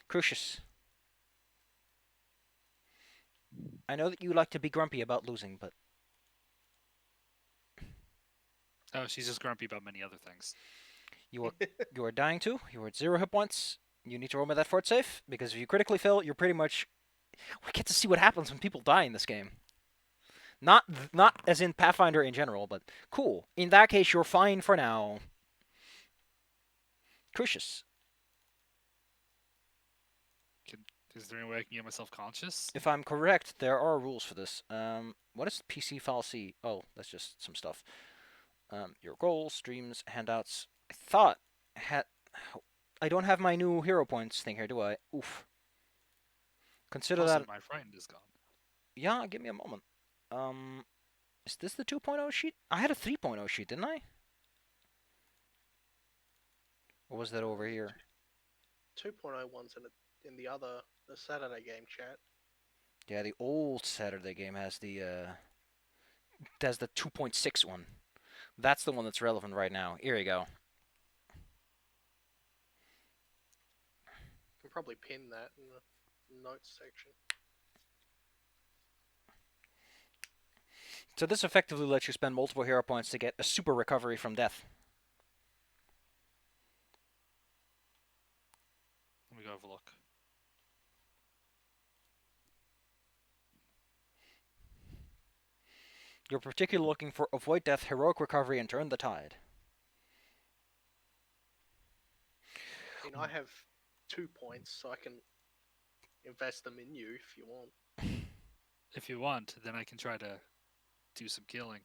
Crucius. I know that you like to be grumpy about losing, but Oh, she's just grumpy about many other things. you are dying 2. You are at 0 hit points. You need to roll me that fort save, because if you critically fail, you're pretty much... We get to see what happens when people die in this game. Not as in Pathfinder in general, but cool. In that case, you're fine for now. Crucius. Is there any way I can get myself conscious? If I'm correct, there are rules for this. What is PC file C? Oh, that's just some stuff. Your goals, streams, handouts. I thought I don't have my new hero points thing here, do I? Oof. Consider Also, that. my friend is gone. Yeah, give me a moment. Is this the 2.0 sheet? I had a 3.0 sheet, didn't I? Or was that over here? 2.0 ones in the Saturday game chat. Yeah, the old Saturday game has the 2.6 one. That's the one that's relevant right now. Here you go. You can probably pin that in the notes section. So this effectively lets you spend multiple hero points to get a super recovery from death. Let me go have a look. You're particularly looking for avoid death, heroic recovery, and turn the tide. I mean, I have 2 points, so I can invest them in you if you want. If you want, then I can try to do some killing.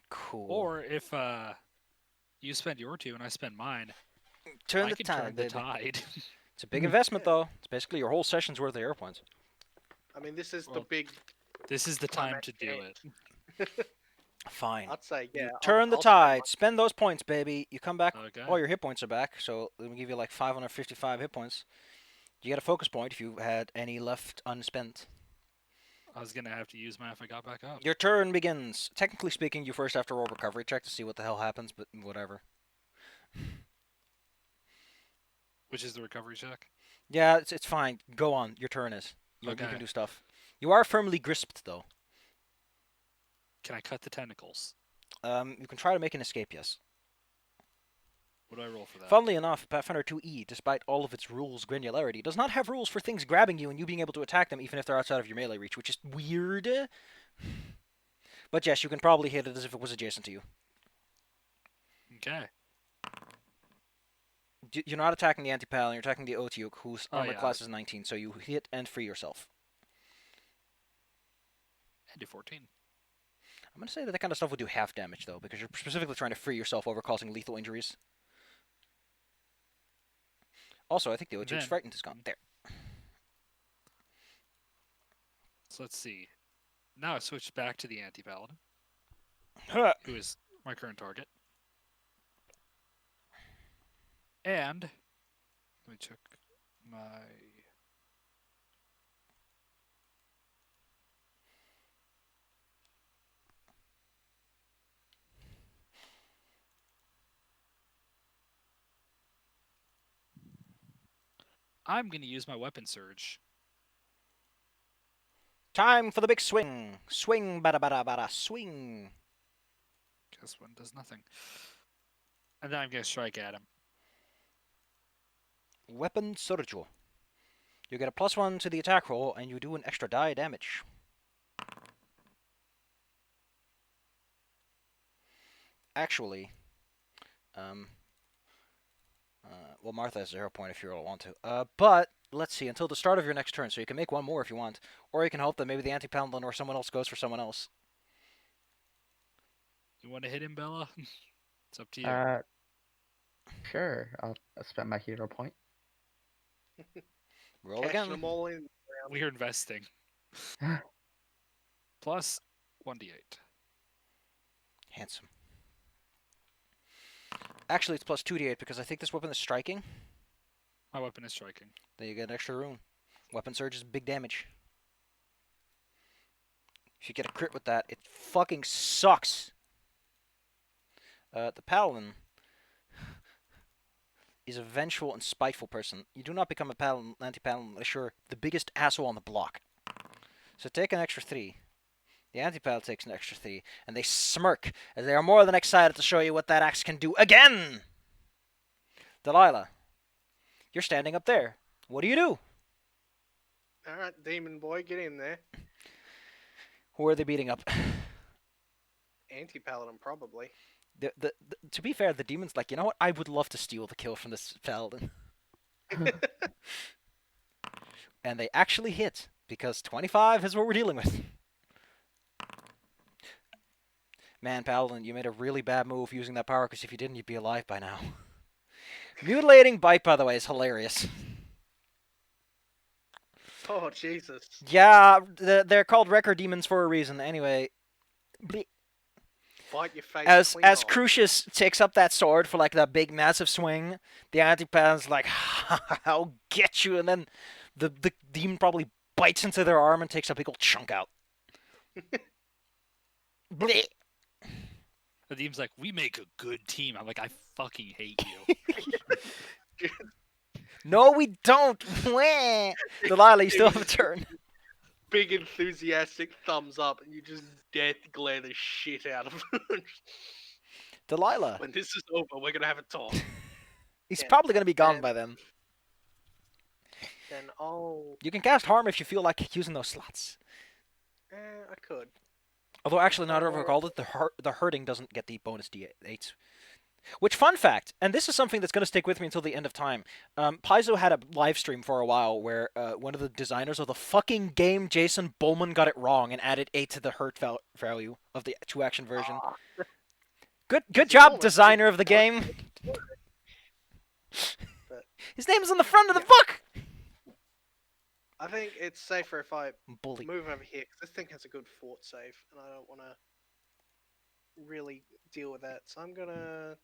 Cool. Or if you spend your 2 and I spend mine, turn I the can tide, turn the baby. tide. It's a big investment, though. It's basically your whole session's worth of hero points. I mean, this is the Well, big. This is the time to do it. Fine. I'd say, yeah. You turn the I'll spend tide. Spend those points, baby. You come back. Okay. All your hit points are back. So let me give you like 555 hit points. You get a focus point if you had any left unspent. I was gonna have to use mine if I got back up. Your turn begins. Technically speaking, you first have to roll recovery check to see what the hell happens, but whatever. Which is the recovery check? Yeah, it's fine. Go on. Your turn is. You Okay. can do stuff. You are firmly grisped, though. Can I cut the tentacles? You can try to make an escape, yes. What do I roll for that? Funnily enough, Pathfinder 2E, despite all of its rules granularity, does not have rules for things grabbing you and you being able to attack them even if they're outside of your melee reach, which is weird. But yes, you can probably hit it as if it was adjacent to you. Okay. You're not attacking the anti-paladin, you're attacking the Otiuk, whose armor yeah. class is 19, so you hit and free yourself. And do 14. I'm going to say that kind of stuff would do half damage, though, because you're specifically trying to free yourself over causing lethal injuries. Also, I think the Otiuk's frightened is gone. There. So let's see. Now I switch back to the anti-paladin, who is my current target. And let me check my... I'm going to use my weapon surge. Time for the big swing. Swing, bada bada bada, swing. Guess one does nothing. And then I'm going to strike at him. Weapon Surjo. You get a +1 to the attack roll, and you do an extra die damage. actually, well, Martha has 0 point if you really want to. But let's see, until the start of your next turn, so you can make one more if you want, or you can hope that maybe the anti-paladin or someone else goes for someone else. You want to hit him, Bella? It's up to you. Sure. I'll spend my hero point. Roll Cashing again. them all in. We're investing. Plus 1d8. Handsome. Actually, it's plus 2d8 because I think this weapon is striking. My weapon is striking. Then you get an extra rune. Weapon surge is big damage. If you get a crit with that, it fucking sucks. The paladin is a vengeful and spiteful person. You do not become a paladin, anti-paladin unless you're the biggest asshole on the block. So take an extra 3. The anti-paladin takes an extra 3, and they smirk as they are more than excited to show you what that axe can do again! Delilah, you're standing up there. What do you do? Alright, demon boy, get in there. Who are they beating up? Anti-paladin, probably. To be fair, the demon's like, you know what? I would love to steal the kill from this paladin. And they actually hit, because 25 is what we're dealing with. Man, Paladin, you made a really bad move using that power, because if you didn't, you'd be alive by now. Mutilating Bite, by the way, is hilarious. Oh, Jesus. Yeah, they're called record demons for a reason. Anyway, Bite your face as clean off. Crucius takes up that sword for like that big massive swing, the anti-paladin's like, I'll get you, and then the demon probably bites into their arm and takes a big old chunk out. Bleh. The demon's like, we make a good team. I'm like, I fucking hate you. No, we don't. Delilah, you still have a turn. Big enthusiastic thumbs up, and you just death glare the shit out of him. Delilah. When this is over, we're gonna have a talk. He's Yeah, probably going to be gone and- by then. Then I'll... You can cast Harm if you feel like using those slots. I could. Although, actually, now that I've recalled it, the hurting doesn't get the bonus D8. Which, fun fact, and this is something that's going to stick with me until the end of time. Paizo had a live stream for a while where one of the designers of the fucking game, Jason Bowman, got it wrong and added 8 to the hurt value of the 2-action version. Good job, designer of the game. His name is on the front of the book. I think it's safer if I Bully. move over here, because this thing has a good fort save, and I don't want to really deal with that. So I'm gonna...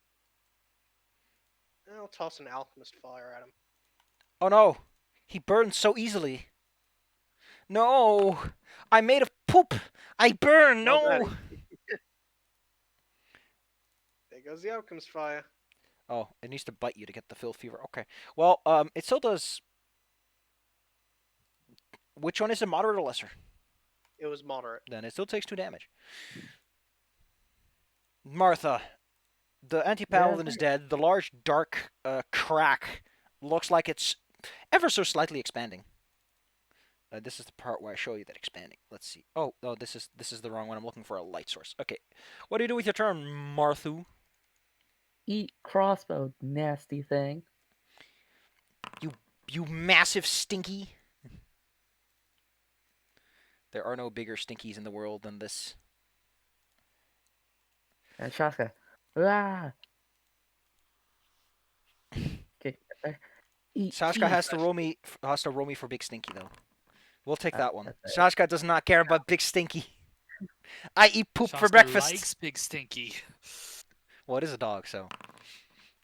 I'll toss an alchemist fire at him. Oh no, he burns so easily. No, I'm made of poop. I burn. Well, No. There goes the alchemist fire. Oh, it needs to bite you to get the filth fever. Okay. Well, it still does. Which one is it, moderate or lesser? It was moderate. Then it still takes 2 damage. Martha, the anti-paladin is dead. The large dark crack looks like it's ever so slightly expanding. This is the part where I show you that expanding. Let's see. Oh, this is the wrong one. I'm looking for a light source. Okay. What do you do with your turn, Marthu? Eat crossbow, nasty thing. You massive stinky. There are no bigger stinkies in the world than this. And Shaska. Ah! Okay. Eat Sashka cheese. has to roll me for Big Stinky though. We'll take that one. that's Sashka does not care about Big Stinky. I eat poop for Shasta breakfast. likes Big Stinky. Well, it is a dog, so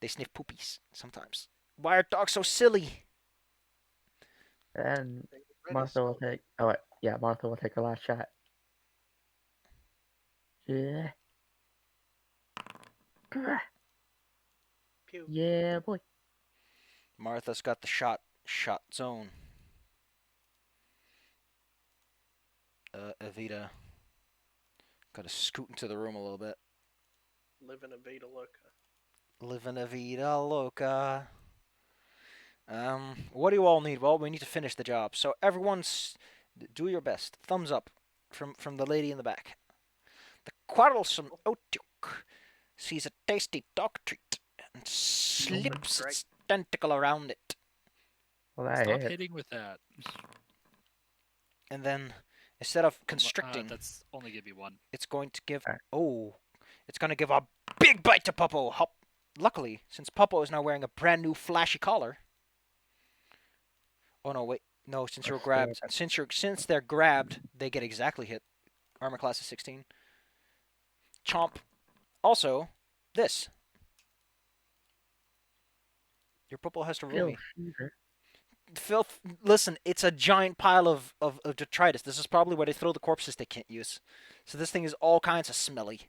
they sniff poopies sometimes. Why are dogs so silly? And Ready, Martha will so- take. Oh wait, yeah, Martha will take her last shot. Yeah. Pew. Yeah, boy. Martha's got the shot zone. Evita gotta scoot into the room a little bit. Live in a Vita Loca. Living a vida loca. What do you all need? Well, we need to finish the job. So everyone's do your best. Thumbs up from the lady in the back. The quarrelsome Otuk sees a tasty dog treat and slips strike. its tentacle around it. Well, that Stop hit. hitting with that. And then, instead of constricting, That's only give you one. it's going to give... Alright. Oh, it's going to give a big bite to Popo. Luckily, since Popo is now wearing a brand new flashy collar... Oh, no, wait. No, since you're grabbed... Since they're grabbed, they get exactly hit. Armor class is 16. Chomp. Also, this. Your Popo has to roll me. Filth. Listen, it's a giant pile of detritus. This is probably where they throw the corpses they can't use. So this thing is all kinds of smelly.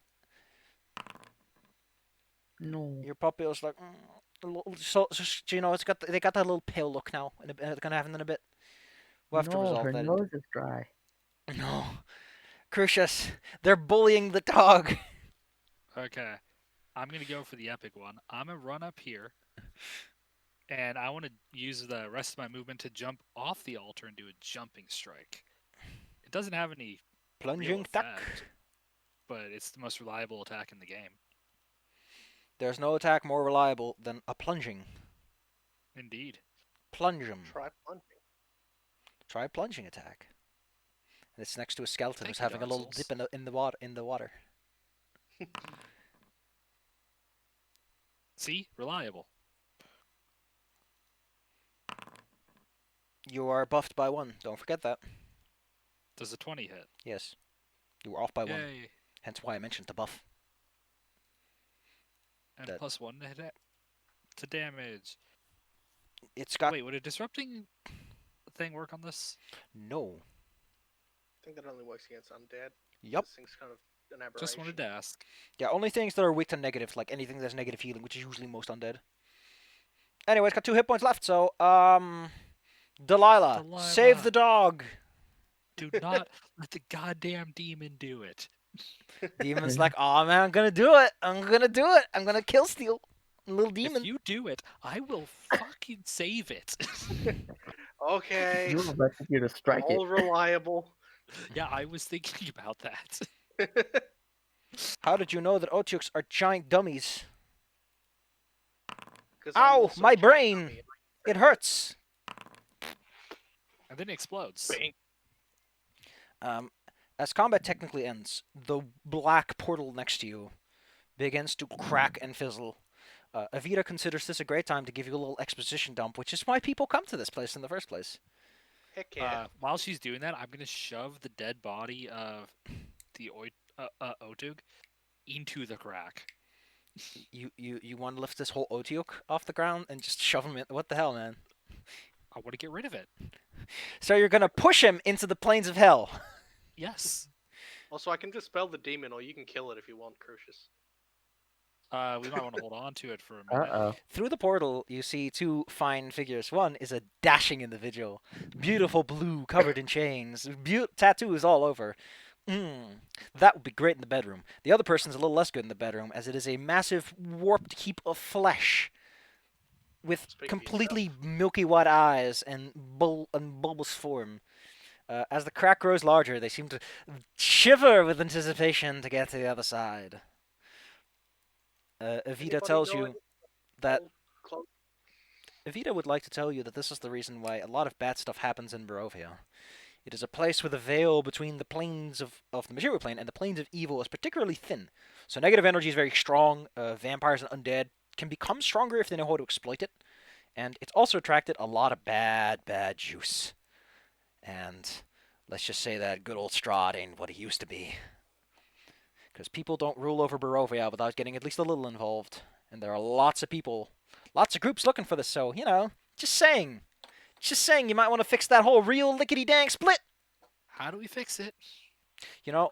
No. Your puppy is like, so you know, they got that little pale look now, and it's gonna have it in a bit. We'll have to No, resolve her that. nose is dry. No, Crucius, they're bullying the dog. Okay. I'm going to go for the epic one. I'm going to run up here. And I want to use the rest of my movement to jump off the altar and do a jumping strike. It doesn't have any Plunging real attack. effect, but it's the most reliable attack in the game. There's no attack more reliable than a plunging. Indeed. Plunge 'em. Try plunging. Try plunging attack. And it's next to a skeleton Thank who's you, having a Dark little Souls. dip in the water. See? Reliable. You are buffed by 1. Don't forget that. Does a 20 hit? Yes. You were off by 1. Yay. Hence why I mentioned the buff. And That- plus 1 to hit to damage. It's got... Wait, would a disrupting thing work on this? No. I think that only works against undead. Yup. This thing's kind of an aberration. Just wanted to ask. Yeah, only things that are weak to negative, like anything that's negative healing, which is usually most undead. Anyway, it's got 2 hit points left, so, Delilah, save Delilah. the dog! Do not let the goddamn demon do it. Demon's like, oh man, I'm gonna do it! I'm gonna kill steal. Little demon. If you do it, I will fucking save it. Okay. You were you to strike it. All reliable. Yeah, I was thinking about that. How did you know that Otyuks are giant dummies? 'Cause I'm Ow, also my a giant brain! dummy. It hurts! And then it explodes. As combat technically ends, the black portal next to you begins to crack and fizzle. Avita considers this a great time to give you a little exposition dump, which is why people come to this place in the first place. Heck yeah. While she's doing that, I'm gonna shove the dead body of the Otug into the crack. You want to lift this whole Otyuk off the ground and just shove him in? What the hell, man? I want to get rid of it. So you're gonna push him into the plains of hell. Yes. Also, I can dispel the demon, or you can kill it if you want, Crucius. We might want to hold on to it for a minute. Uh-oh. Through the portal, you see 2 fine figures. One is a dashing individual, beautiful blue, covered in chains, tattoos all over. That would be great in the bedroom. The other person's a little less good in the bedroom, as it is a massive, warped heap of flesh with Speak for completely milky white eyes and bulbous form. As the crack grows larger, they seem to shiver with anticipation to get to the other side. Evita Anybody tells know you any that old close- Evita would like to tell you that this is the reason why a lot of bad stuff happens in Barovia. It is a place where the veil between the planes of the material plane and the planes of evil is particularly thin. So negative energy is very strong. Vampires and undead can become stronger if they know how to exploit it. And it's also attracted a lot of bad juice. And let's just say that good old Strahd ain't what he used to be. Because people don't rule over Barovia without getting at least a little involved. And there are lots of people, lots of groups looking for this, so, you know, just saying. Just saying, you might want to fix that whole real lickety-dang split. How do we fix it? You know,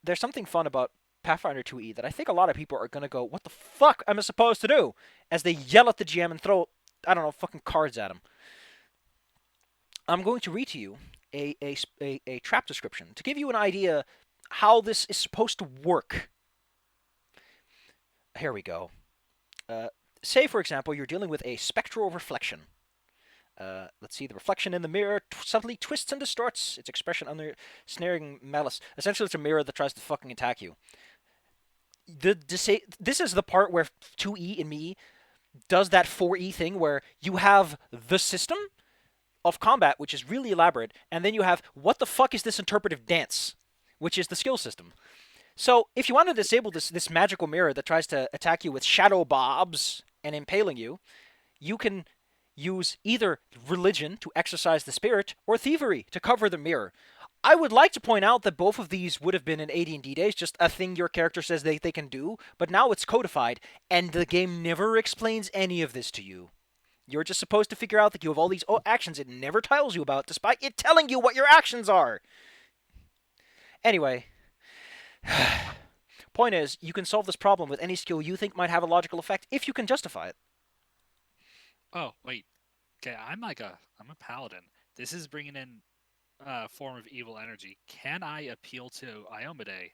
there's something fun about Pathfinder 2e that I think a lot of people are going to go, what the fuck am I supposed to do? As they yell at the GM and throw, I don't know, fucking cards at him. I'm going to read to you a trap description to give you an idea how this is supposed to work. Here we go. Say, for example, you're dealing with a spectral reflection. Let's see, the reflection in the mirror subtly twists and distorts its expression under snaring malice. Essentially, it's a mirror that tries to fucking attack you. This is the part where 2E in me does that 4E thing where you have the system of combat, which is really elaborate, and then you have what the fuck is this interpretive dance, which is the skill system. So if you want to disable this magical mirror that tries to attack you with shadow bobs and impaling you, you can use either religion to exorcise the spirit or thievery to cover the mirror. I would like to point out that both of these would have been in AD&D days, just a thing your character says they can do, but now it's codified, and the game never explains any of this to you. You're just supposed to figure out that you have all these actions it never tells you about, despite it telling you what your actions are. Anyway, point is, you can solve this problem with any skill you think might have a logical effect if you can justify it. Oh, wait. Okay, I'm a paladin. This is bringing in a form of evil energy. Can I appeal to Iomade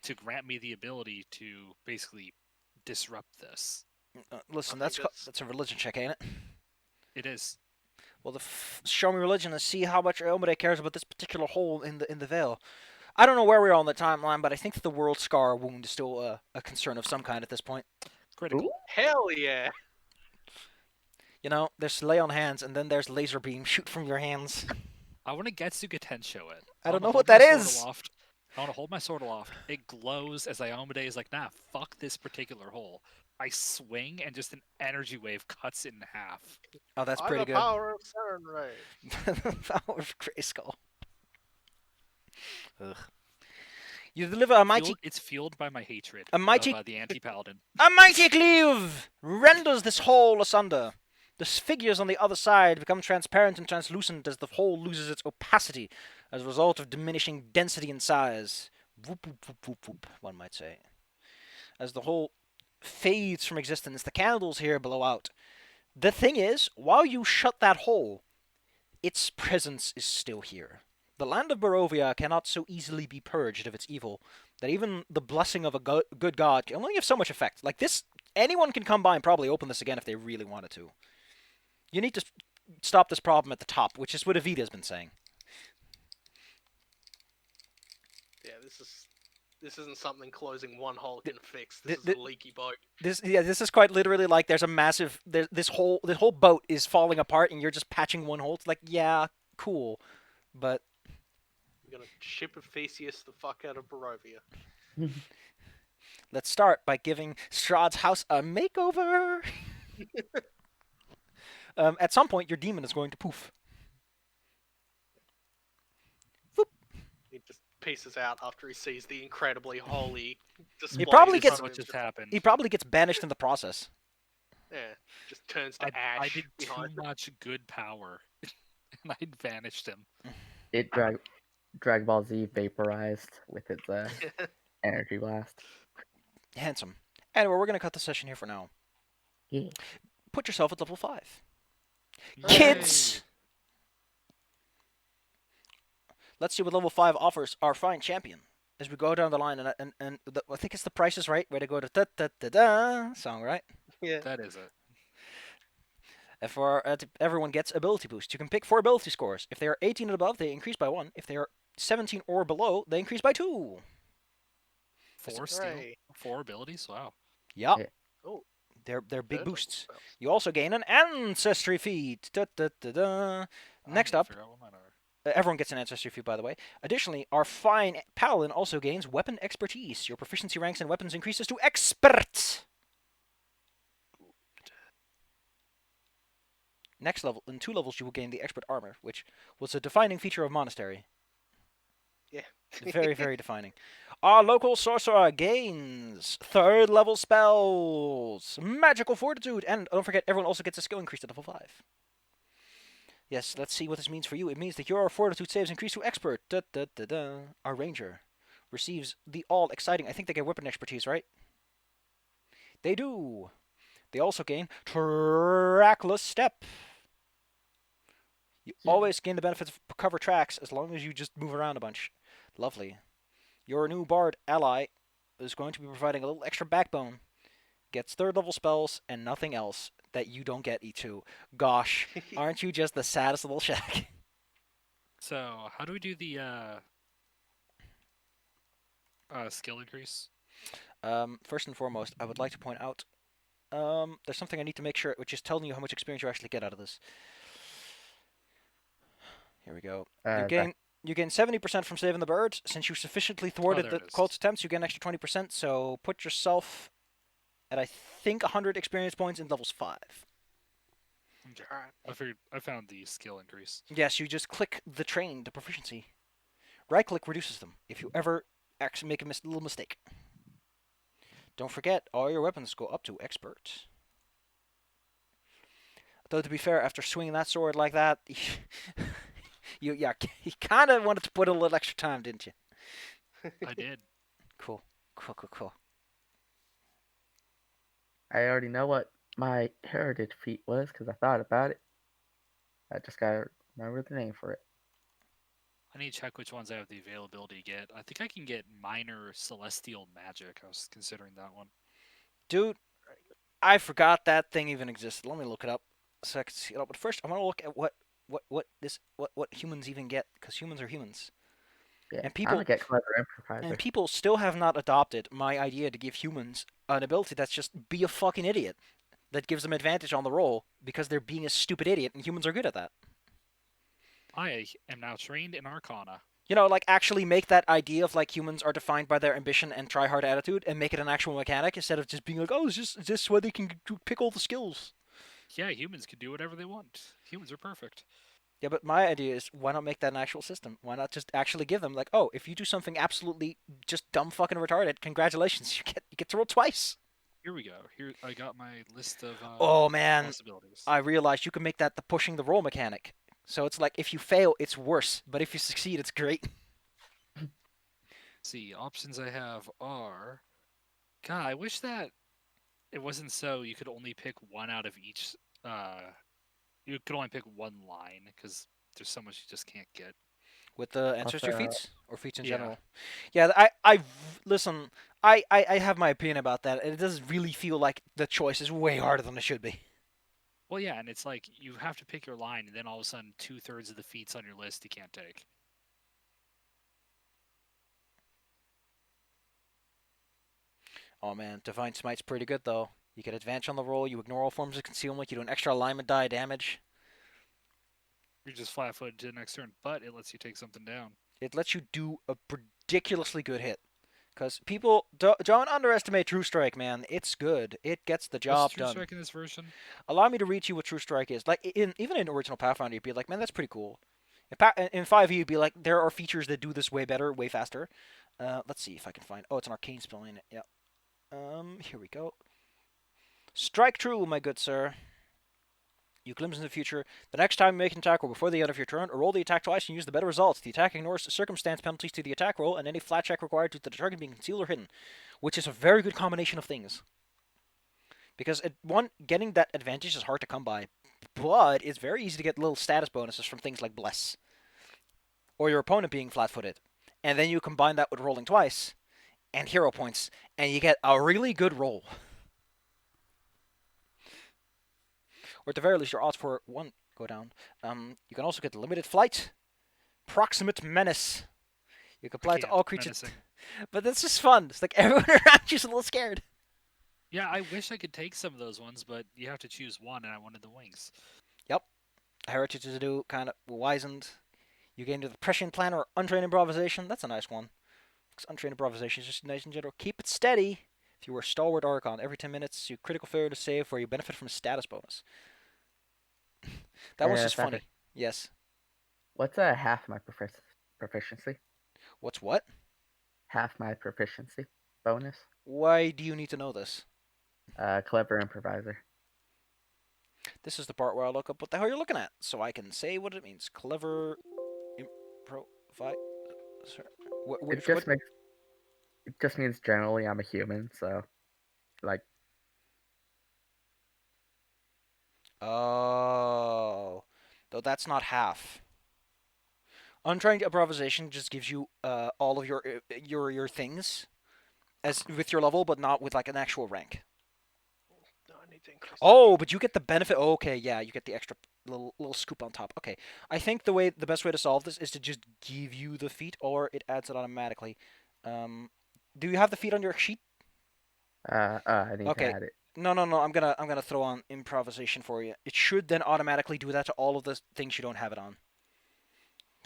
to grant me the ability to basically disrupt this? Listen, I think that's a religion check, ain't it? It is. Well, show me religion and see how much Iomade cares about this particular hole in the veil. I don't know where we are on the timeline, but I think that the world scar wound is still a concern of some kind at this point. Critical. Ooh. Hell yeah! You know, there's lay on hands, and then there's laser beam shoot from your hands. I want to Getsuga Tensho it. I don't know wanna what hold that my sword is. aloft. I want to hold my sword aloft. It glows as Iomade is like, nah, fuck this particular hole. I swing and just an energy wave cuts it in half. Oh, that's By pretty the good. power of Saren Ray. Power of Grayskull. Ugh. You deliver a mighty... It's fueled by my hatred A mighty... of the anti-paladin. A mighty cleave renders this hole asunder. The figures on the other side become transparent and translucent as the hole loses its opacity as a result of diminishing density and size. Whoop, whoop, whoop, whoop, whoop, one might say. As the hole fades from existence, the candles here blow out. The thing is, while you shut that hole, its presence is still here. The land of Barovia cannot so easily be purged of its evil that even the blessing of a good god can only have so much effect. Like this, anyone can come by and probably open this again if they really wanted to. You need to stop this problem at the top, which is what Evita's been saying. Yeah, this isn't something closing one hole can fix. This is a leaky boat. This is quite literally like there's a massive this whole boat is falling apart and you're just patching one hole. It's like, yeah, cool, but We're gonna ship Theseus the fuck out of Barovia. let's start by giving Strahd's house a makeover. At some point, your demon is going to poof. He just pieces out after he sees the incredibly holy display. probably in gets- front what of him. just happened. He probably gets banished in the process. Yeah, just turns to I ash did too behind him. much good power, and I vanished him. It Dragon Ball Z vaporized with its energy blast. Handsome. Anyway, we're going to cut the session here for now. Yeah. Put yourself at level 5. Yay. Kids! Let's see what level 5 offers our fine champion. As we go down the line, and I think it's The Price is Right, where they go to da-da-da-da song, right? Yeah. That is it. Everyone gets ability boost. You can pick 4 ability scores. If they are 18 and above, they increase by 1. If they are 17 or below, they increase by 2. 4 skill, Hooray. 4 abilities. Wow. Yep. Yeah. Oh, They're big third level boosts. spells. You also gain an ancestry feat. Da-da-da-da. Next I'm gonna up, figure out what mine are. everyone gets an ancestry feat, by the way. Additionally, our fine paladin also gains weapon expertise. Your proficiency ranks in weapons increases to expert. Next level, in 2 levels, you will gain the expert armor, which was a defining feature of monastery. Yeah. Very, very defining. Our local sorcerer gains 3rd level spells, magical fortitude, and don't forget, everyone also gets a skill increase to level 5. Yes, let's see what this means for you. It means that your fortitude saves increase to expert. Da-da-da-da. Our ranger receives the all-exciting... I think they get weapon expertise, right? They do. They also gain trackless step. You always gain the benefits of cover tracks as long as you just move around a bunch. Lovely. Your new bard ally is going to be providing a little extra backbone. Gets 3rd level spells and nothing else that you don't get E2. Gosh, aren't you just the saddest little shack? So, how do we do the skill increase? First and foremost, I would like to point out there's something I need to make sure, which is telling you how much experience you actually get out of this. Here we go. You That gain 70% from saving the bird. Since you sufficiently thwarted there the it is. cult's attempts, you get an extra 20%. So put yourself at I think 100 experience points in levels 5. Okay. Alright. I found the skill increase. Yes, you just click the train to proficiency. Right click reduces them if you ever actually make a little mistake. Don't forget, all your weapons go up to expert. Though to be fair, after swinging that sword like that, you kind of wanted to put in a little extra time, didn't you? I did. Cool. I already know what my heritage feat was because I thought about it. I just gotta remember the name for it. I need to check which ones I have the availability to get. I think I can get minor celestial magic. I was considering that one. Dude, I forgot that thing even existed. Let me look it up so I can see it up. But first, I want to look at what humans even get, because humans are humans. Yeah, And I'm people gonna get clever improviser. and people still have not adopted my idea to give humans an ability that's just be a fucking idiot. That gives them advantage on the roll because they're being a stupid idiot, and humans are good at that. I am now trained in Arcana. You know, like actually make that idea of like humans are defined by their ambition and try hard attitude, and make it an actual mechanic instead of just being like, oh, is this where they can pick all the skills? Yeah, humans can do whatever they want. Humans are perfect. Yeah, but my idea is why not make that an actual system? Why not just actually give them like, oh, if you do something absolutely just dumb fucking retarded, congratulations, you get to roll twice. Here we go. Here I got my list of Oh man, possibilities. I realized you can make that the pushing the roll mechanic. So it's like if you fail, it's worse, but if you succeed, it's great. See, options I have are. God, I wish that it wasn't so you could only pick one out of each. You could only pick one line because there's so much you just can't get. With the ancestry Also, feats or feats in Yeah. general. Yeah, listen. I have my opinion about that. It does really feel like the choice is way harder than it should be. Well, yeah, and it's like you have to pick your line, and then all of a sudden, 2/3 of the feats on your list you can't take. Oh man, Divine Smite's pretty good though. You get advantage on the roll, you ignore all forms of concealment, you do an extra alignment die damage. You're just flat-footed to the next turn, but it lets you take something down. It lets you do a ridiculously good hit. Because people don't underestimate True Strike, man. It's good. It gets the job What's True done. Strike in this version? Allow me to read you what True Strike is. Like even in original Pathfinder, you'd be like, man, that's pretty cool. In 5e, you'd be like, there are features that do this way better, way faster. Let's see if I can find. Oh, it's an arcane spell in it. Yeah. Here we go. Strike true, my good sir. You glimpse into the future. The next time you make an attack roll before the end of your turn, or roll the attack twice and use the better results. The attack ignores circumstance penalties to the attack roll and any flat check required due to the target being concealed or hidden, which is a very good combination of things. Because getting that advantage is hard to come by, but it's very easy to get little status bonuses from things like Bless, or your opponent being flat-footed, and then you combine that with rolling twice and hero points, and you get a really good roll. Or at the very least, your odds for one go down. You can also get limited flight, proximate menace. You can apply it to all creatures, Menacing. but that's just fun. It's like everyone around you's a little scared. Yeah, I wish I could take some of those ones, but you have to choose one, and I wanted the wings. Heritage to do kind of wizened. You get into the prescient plan or untrained improvisation. That's a nice one. Because untrained improvisation is just nice in general. Keep it steady. If you were a stalwart Archon, every 10 minutes, you critical failure to save where you benefit from a status bonus. That was just funny. Yes. What's half my proficiency? What's what? Half my proficiency bonus. Why do you need to know this? Clever improviser. This is the part where I look up what the hell you're looking at, so I can say what it means. Clever improviser. It just means generally I'm a human, so like. Oh, though that's not half. Untrained improvisation just gives you all of your things as with your level, but not with like an actual rank. No, I need to increase Oh, but you get the benefit. Oh, okay, yeah, you get the extra little scoop on top. Okay, I think the best way to solve this is to just give you the feat, or it adds it automatically. Do you have the feat on your sheet? I need to Okay. add it. No. I'm gonna throw on improvisation for you. It should then automatically do that to all of the things you don't have it on.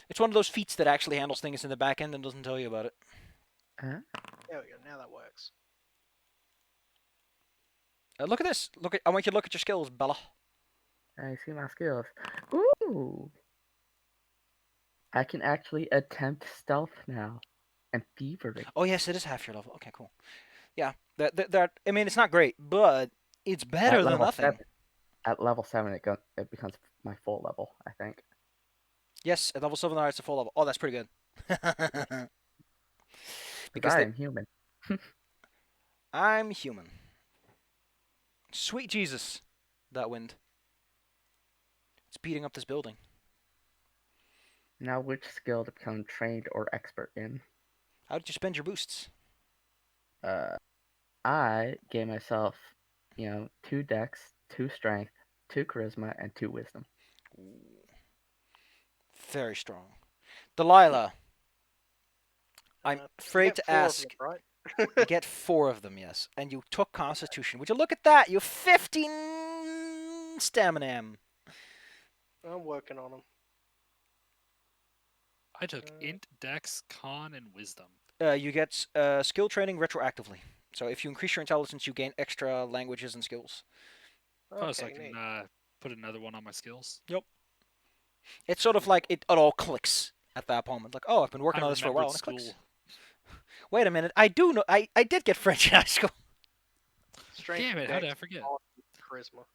It's one of those feats that actually handles things in the back end and doesn't tell you about it. Huh? There we go. Now that works. Look at this. I want you to look at your skills, Bella. I see my skills. Ooh! I can actually attempt stealth now. And thievery. Oh yes, it is half your level. Okay, cool. Yeah, that. I mean, it's not great, but it's better At than level nothing. 7. At level 7, it becomes my full level, I think. Yes, at level 7, it's a full level. Oh, that's pretty good. Because Because I am human. I'm human. Sweet Jesus, that wind. It's beating up this building. Now, which skill to become trained or expert in? How did you spend your boosts? I gave myself, 2 dex, 2 strength, 2 charisma, and 2 wisdom. Ooh. Very strong. Delilah, I'm You afraid get to 4 of ask. them, right? You get 4 of them, yes. And you took Constitution. Would you look at that? You have 15 stamina. I'm working on them. I took int, dex, con, and wisdom. You get skill training retroactively. So if you increase your intelligence, you gain extra languages and skills. Oh, so I Okay, can neat. put another one on my skills. It's sort of like it all clicks at that moment. Like, oh, I've been working I on this for a remembered while, and it school. clicks. Wait a minute, I do know. I did get French in high school. Strength Damn it! and How did dex, I forget? con, charisma.